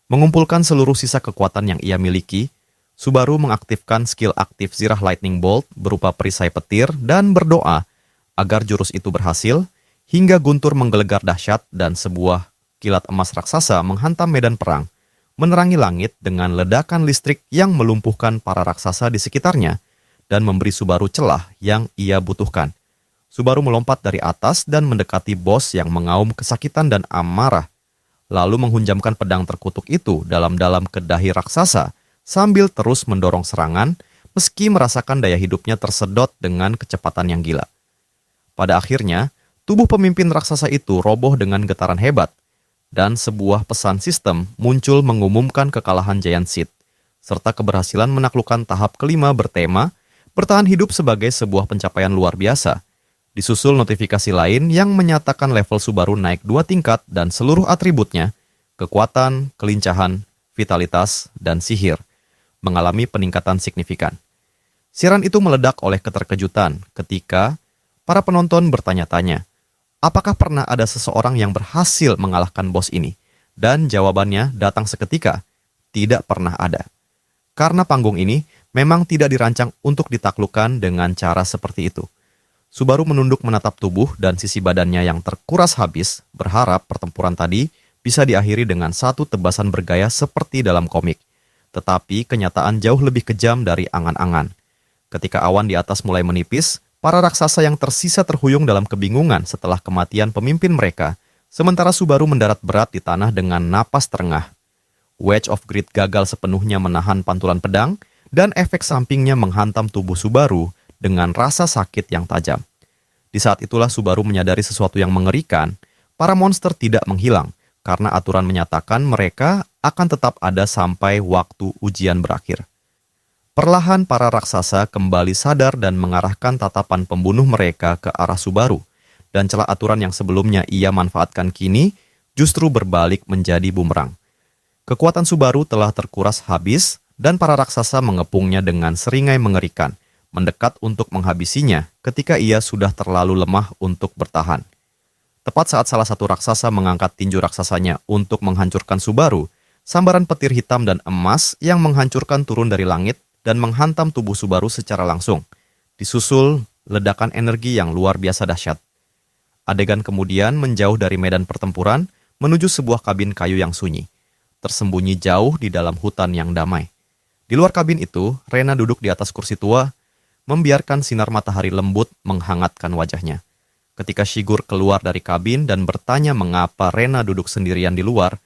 Mengumpulkan seluruh sisa kekuatan yang ia miliki, Subaru mengaktifkan skill aktif Zirah Lightning Bolt berupa perisai petir dan berdoa agar jurus itu berhasil, hingga guntur menggelegar dahsyat dan sebuah kilat emas raksasa menghantam medan perang, menerangi langit dengan ledakan listrik yang melumpuhkan para raksasa di sekitarnya dan memberi Subaru celah yang ia butuhkan. Subaru melompat dari atas dan mendekati bos yang mengaum kesakitan dan amarah, lalu menghunjamkan pedang terkutuk itu dalam-dalam ke dahi raksasa sambil terus mendorong serangan meski merasakan daya hidupnya tersedot dengan kecepatan yang gila. Pada akhirnya, tubuh pemimpin raksasa itu roboh dengan getaran hebat, dan sebuah pesan sistem muncul mengumumkan kekalahan Giant Seed, serta keberhasilan menaklukkan tahap kelima bertema bertahan hidup sebagai sebuah pencapaian luar biasa. Disusul notifikasi lain yang menyatakan level Subaru naik 2 tingkat dan seluruh atributnya, kekuatan, kelincahan, vitalitas, dan sihir, mengalami peningkatan signifikan. Siaran itu meledak oleh keterkejutan ketika para penonton bertanya-tanya, apakah pernah ada seseorang yang berhasil mengalahkan bos ini? Dan jawabannya datang seketika, tidak pernah ada. Karena panggung ini memang tidak dirancang untuk ditaklukkan dengan cara seperti itu. Subaru menunduk menatap tubuh dan sisi badannya yang terkuras habis, berharap pertempuran tadi bisa diakhiri dengan satu tebasan bergaya seperti dalam komik. Tetapi kenyataan jauh lebih kejam dari angan-angan. Ketika awan di atas mulai menipis, para raksasa yang tersisa terhuyung dalam kebingungan setelah kematian pemimpin mereka, sementara Subaru mendarat berat di tanah dengan napas terengah. Wedge of Greed gagal sepenuhnya menahan pantulan pedang, dan efek sampingnya menghantam tubuh Subaru dengan rasa sakit yang tajam. Di saat itulah Subaru menyadari sesuatu yang mengerikan, para monster tidak menghilang, karena aturan menyatakan mereka akan tetap ada sampai waktu ujian berakhir. Perlahan para raksasa kembali sadar dan mengarahkan tatapan pembunuh mereka ke arah Subaru, dan celah aturan yang sebelumnya ia manfaatkan kini justru berbalik menjadi bumerang. Kekuatan Subaru telah terkuras habis, dan para raksasa mengepungnya dengan seringai mengerikan, mendekat untuk menghabisinya ketika ia sudah terlalu lemah untuk bertahan. Tepat saat salah satu raksasa mengangkat tinju raksasanya untuk menghancurkan Subaru, sambaran petir hitam dan emas yang menghancurkan turun dari langit dan menghantam tubuh Subaru secara langsung, disusul ledakan energi yang luar biasa dahsyat. Adegan kemudian menjauh dari medan pertempuran menuju sebuah kabin kayu yang sunyi, tersembunyi jauh di dalam hutan yang damai. Di luar kabin itu, Rena duduk di atas kursi tua, membiarkan sinar matahari lembut menghangatkan wajahnya. Ketika Shigur keluar dari kabin dan bertanya mengapa Rena duduk sendirian di luar,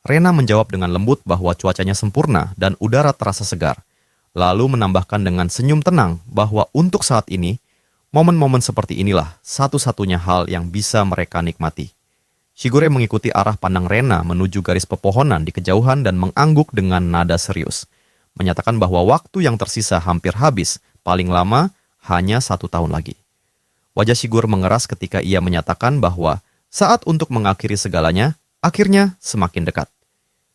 Rena menjawab dengan lembut bahwa cuacanya sempurna dan udara terasa segar, lalu menambahkan dengan senyum tenang bahwa untuk saat ini, momen-momen seperti inilah satu-satunya hal yang bisa mereka nikmati. Shigure mengikuti arah pandang Rena menuju garis pepohonan di kejauhan dan mengangguk dengan nada serius, menyatakan bahwa waktu yang tersisa hampir habis, paling lama hanya 1 tahun lagi. Wajah Shigur mengeras ketika ia menyatakan bahwa saat untuk mengakhiri segalanya akhirnya semakin dekat.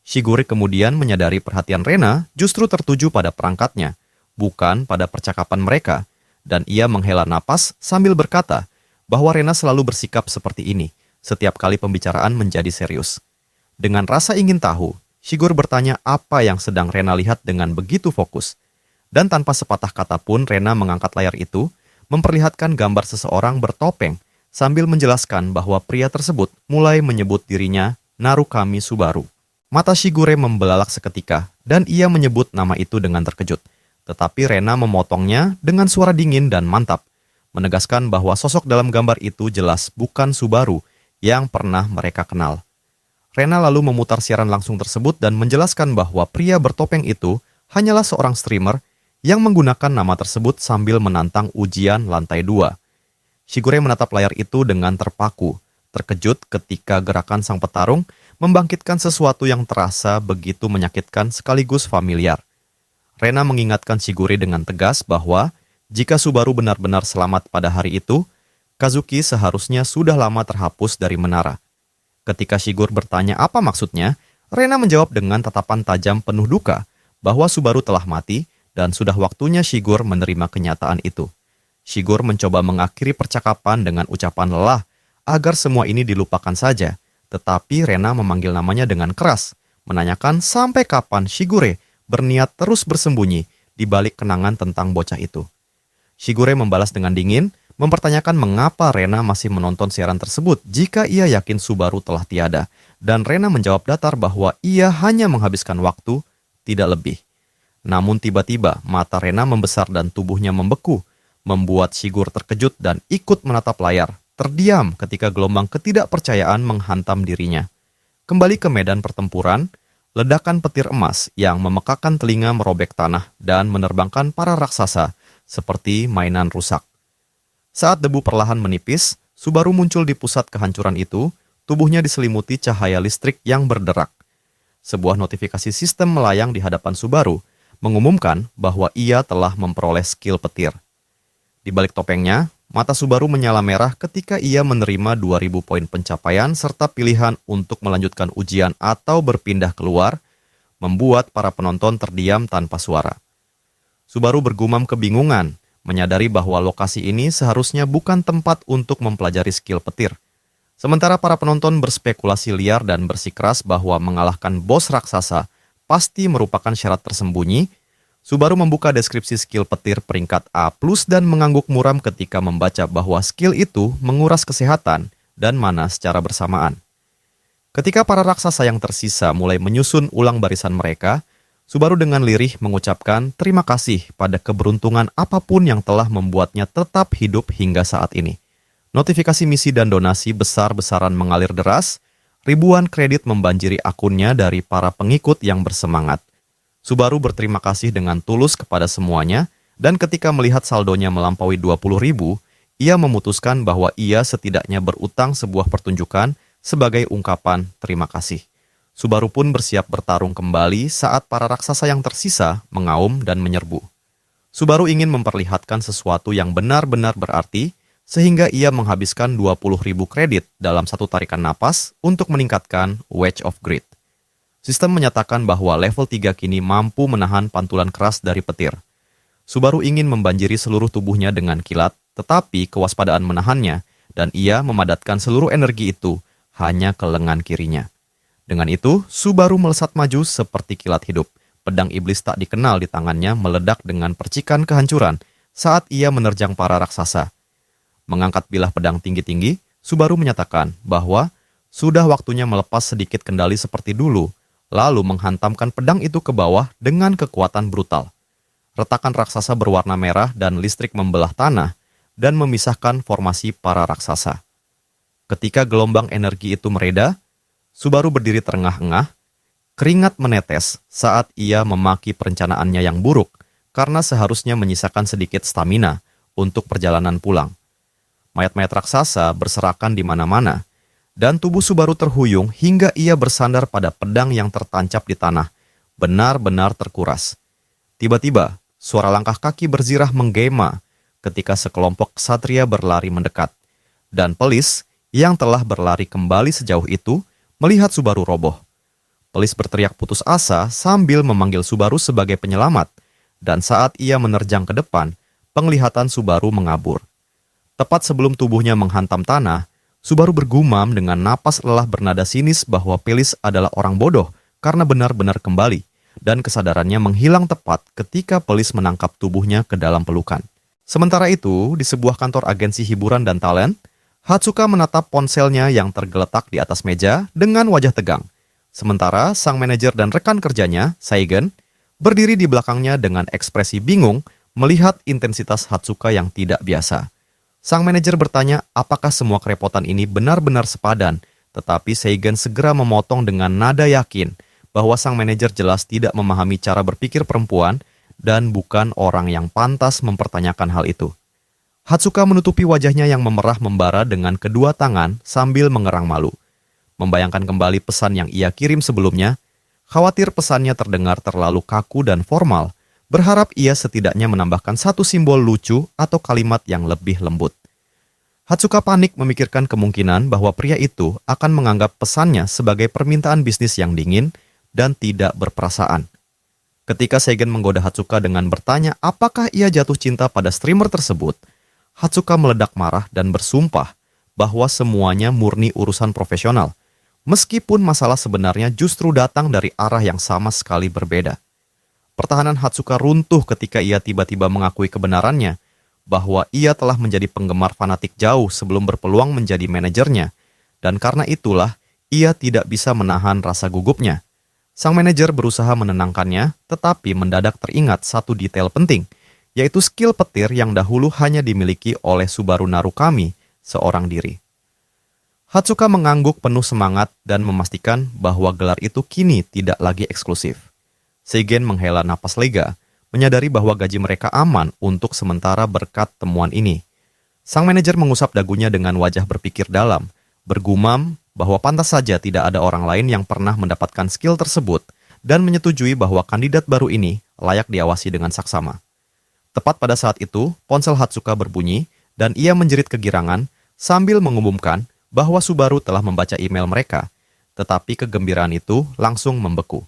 Shigure kemudian menyadari perhatian Rena justru tertuju pada perangkatnya, bukan pada percakapan mereka, dan ia menghela napas sambil berkata bahwa Rena selalu bersikap seperti ini setiap kali pembicaraan menjadi serius. Dengan rasa ingin tahu, Shigur bertanya apa yang sedang Rena lihat dengan begitu fokus. Dan tanpa sepatah kata pun Rena mengangkat layar itu, memperlihatkan gambar seseorang bertopeng sambil menjelaskan bahwa pria tersebut mulai menyebut dirinya Narukami Subaru. Mata Shigure membelalak seketika dan ia menyebut nama itu dengan terkejut. Tetapi Rena memotongnya dengan suara dingin dan mantap, menegaskan bahwa sosok dalam gambar itu jelas bukan Subaru yang pernah mereka kenal. Rena lalu memutar siaran langsung tersebut dan menjelaskan bahwa pria bertopeng itu hanyalah seorang streamer yang menggunakan nama tersebut sambil menantang ujian lantai 2. Shigure menatap layar itu dengan terpaku, terkejut ketika gerakan sang petarung membangkitkan sesuatu yang terasa begitu menyakitkan sekaligus familiar. Rena mengingatkan Shigure dengan tegas bahwa jika Subaru benar-benar selamat pada hari itu, Kazuki seharusnya sudah lama terhapus dari menara. Ketika Shigure bertanya apa maksudnya, Rena menjawab dengan tatapan tajam penuh duka bahwa Subaru telah mati dan sudah waktunya Shigure menerima kenyataan itu. Shigure mencoba mengakhiri percakapan dengan ucapan lelah agar semua ini dilupakan saja, tetapi Rena memanggil namanya dengan keras, menanyakan sampai kapan Shigure berniat terus bersembunyi di balik kenangan tentang bocah itu. Shigure membalas dengan dingin, mempertanyakan mengapa Rena masih menonton siaran tersebut jika ia yakin Subaru telah tiada, dan Rena menjawab datar bahwa ia hanya menghabiskan waktu, tidak lebih. Namun tiba-tiba mata Rena membesar dan tubuhnya membeku, membuat Shigure terkejut dan ikut menatap layar, terdiam ketika gelombang ketidakpercayaan menghantam dirinya. Kembali ke medan pertempuran, ledakan petir emas yang memekakan telinga merobek tanah dan menerbangkan para raksasa seperti mainan rusak. Saat debu perlahan menipis, Subaru muncul di pusat kehancuran itu, tubuhnya diselimuti cahaya listrik yang berderak. Sebuah notifikasi sistem melayang di hadapan Subaru, mengumumkan bahwa ia telah memperoleh skill petir. Di balik topengnya, mata Subaru menyala merah ketika ia menerima 2000 poin pencapaian serta pilihan untuk melanjutkan ujian atau berpindah keluar, membuat para penonton terdiam tanpa suara. Subaru bergumam kebingungan, menyadari bahwa lokasi ini seharusnya bukan tempat untuk mempelajari skill petir. Sementara para penonton berspekulasi liar dan bersikeras bahwa mengalahkan bos raksasa pasti merupakan syarat tersembunyi, Subaru membuka deskripsi skill petir peringkat A+ dan mengangguk muram ketika membaca bahwa skill itu menguras kesehatan dan mana secara bersamaan. Ketika para raksasa yang tersisa mulai menyusun ulang barisan mereka, Subaru dengan lirih mengucapkan terima kasih pada keberuntungan apapun yang telah membuatnya tetap hidup hingga saat ini. Notifikasi misi dan donasi besar-besaran mengalir deras, ribuan kredit membanjiri akunnya dari para pengikut yang bersemangat. Subaru berterima kasih dengan tulus kepada semuanya, dan ketika melihat saldonya melampaui 20.000, ia memutuskan bahwa ia setidaknya berutang sebuah pertunjukan sebagai ungkapan terima kasih. Subaru pun bersiap bertarung kembali saat para raksasa yang tersisa mengaum dan menyerbu. Subaru ingin memperlihatkan sesuatu yang benar-benar berarti, sehingga ia menghabiskan 20.000 kredit dalam satu tarikan napas untuk meningkatkan Wedge of Grit. Sistem menyatakan bahwa level 3 kini mampu menahan pantulan keras dari petir. Subaru ingin membanjiri seluruh tubuhnya dengan kilat, tetapi kewaspadaan menahannya, dan ia memadatkan seluruh energi itu hanya ke lengan kirinya. Dengan itu, Subaru melesat maju seperti kilat hidup. Pedang iblis tak dikenal di tangannya meledak dengan percikan kehancuran saat ia menerjang para raksasa. Mengangkat bilah pedang tinggi-tinggi, Subaru menyatakan bahwa sudah waktunya melepas sedikit kendali seperti dulu, lalu menghantamkan pedang itu ke bawah dengan kekuatan brutal. Retakan raksasa berwarna merah dan listrik membelah tanah dan memisahkan formasi para raksasa. Ketika gelombang energi itu mereda, Subaru berdiri terengah-engah, keringat menetes saat ia memaki perencanaannya yang buruk karena seharusnya menyisakan sedikit stamina untuk perjalanan pulang. Mayat-mayat raksasa berserakan di mana-mana, dan tubuh Subaru terhuyung hingga ia bersandar pada pedang yang tertancap di tanah, benar-benar terkuras. Tiba-tiba, suara langkah kaki berzirah menggema ketika sekelompok ksatria berlari mendekat, dan Pelis yang telah berlari kembali sejauh itu melihat Subaru roboh. Pelis berteriak putus asa sambil memanggil Subaru sebagai penyelamat, dan saat ia menerjang ke depan, penglihatan Subaru mengabur. Tepat sebelum tubuhnya menghantam tanah, Subaru bergumam dengan napas lelah bernada sinis bahwa Pelis adalah orang bodoh karena benar-benar kembali, dan kesadarannya menghilang tepat ketika Pelis menangkap tubuhnya ke dalam pelukan. Sementara itu, di sebuah kantor agensi hiburan dan talent, Hatsuka menatap ponselnya yang tergeletak di atas meja dengan wajah tegang. Sementara sang manajer dan rekan kerjanya, Saigen, berdiri di belakangnya dengan ekspresi bingung melihat intensitas Hatsuka yang tidak biasa. Sang manajer bertanya apakah semua kerepotan ini benar-benar sepadan, tetapi Saigen segera memotong dengan nada yakin bahwa sang manajer jelas tidak memahami cara berpikir perempuan dan bukan orang yang pantas mempertanyakan hal itu. Hatsuka menutupi wajahnya yang memerah membara dengan kedua tangan sambil mengerang malu. Membayangkan kembali pesan yang ia kirim sebelumnya, khawatir pesannya terdengar terlalu kaku dan formal, berharap ia setidaknya menambahkan satu simbol lucu atau kalimat yang lebih lembut. Hatsuka panik memikirkan kemungkinan bahwa pria itu akan menganggap pesannya sebagai permintaan bisnis yang dingin dan tidak berperasaan. Ketika Seigen menggoda Hatsuka dengan bertanya apakah ia jatuh cinta pada streamer tersebut, Hatsuka meledak marah dan bersumpah bahwa semuanya murni urusan profesional, meskipun masalah sebenarnya justru datang dari arah yang sama sekali berbeda. Pertahanan Hatsuka runtuh ketika ia tiba-tiba mengakui kebenarannya, bahwa ia telah menjadi penggemar fanatik jauh sebelum berpeluang menjadi manajernya, dan karena itulah ia tidak bisa menahan rasa gugupnya. Sang manajer berusaha menenangkannya, tetapi mendadak teringat satu detail penting, yaitu skill petir yang dahulu hanya dimiliki oleh Subaru Narukami, seorang diri. Hatsuka mengangguk penuh semangat dan memastikan bahwa gelar itu kini tidak lagi eksklusif. Seigen menghela napas lega, menyadari bahwa gaji mereka aman untuk sementara berkat temuan ini. Sang manajer mengusap dagunya dengan wajah berpikir dalam, bergumam bahwa pantas saja tidak ada orang lain yang pernah mendapatkan skill tersebut dan menyetujui bahwa kandidat baru ini layak diawasi dengan saksama. Tepat pada saat itu, ponsel Hatsuka berbunyi dan ia menjerit kegirangan sambil mengumumkan bahwa Subaru telah membaca email mereka, tetapi kegembiraan itu langsung membeku.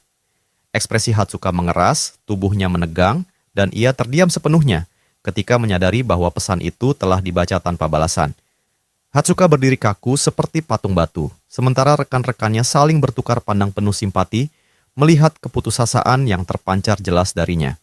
Ekspresi Hatsuka mengeras, tubuhnya menegang, dan ia terdiam sepenuhnya ketika menyadari bahwa pesan itu telah dibaca tanpa balasan. Hatsuka berdiri kaku seperti patung batu, sementara rekan-rekannya saling bertukar pandang penuh simpati melihat keputusasaan yang terpancar jelas darinya.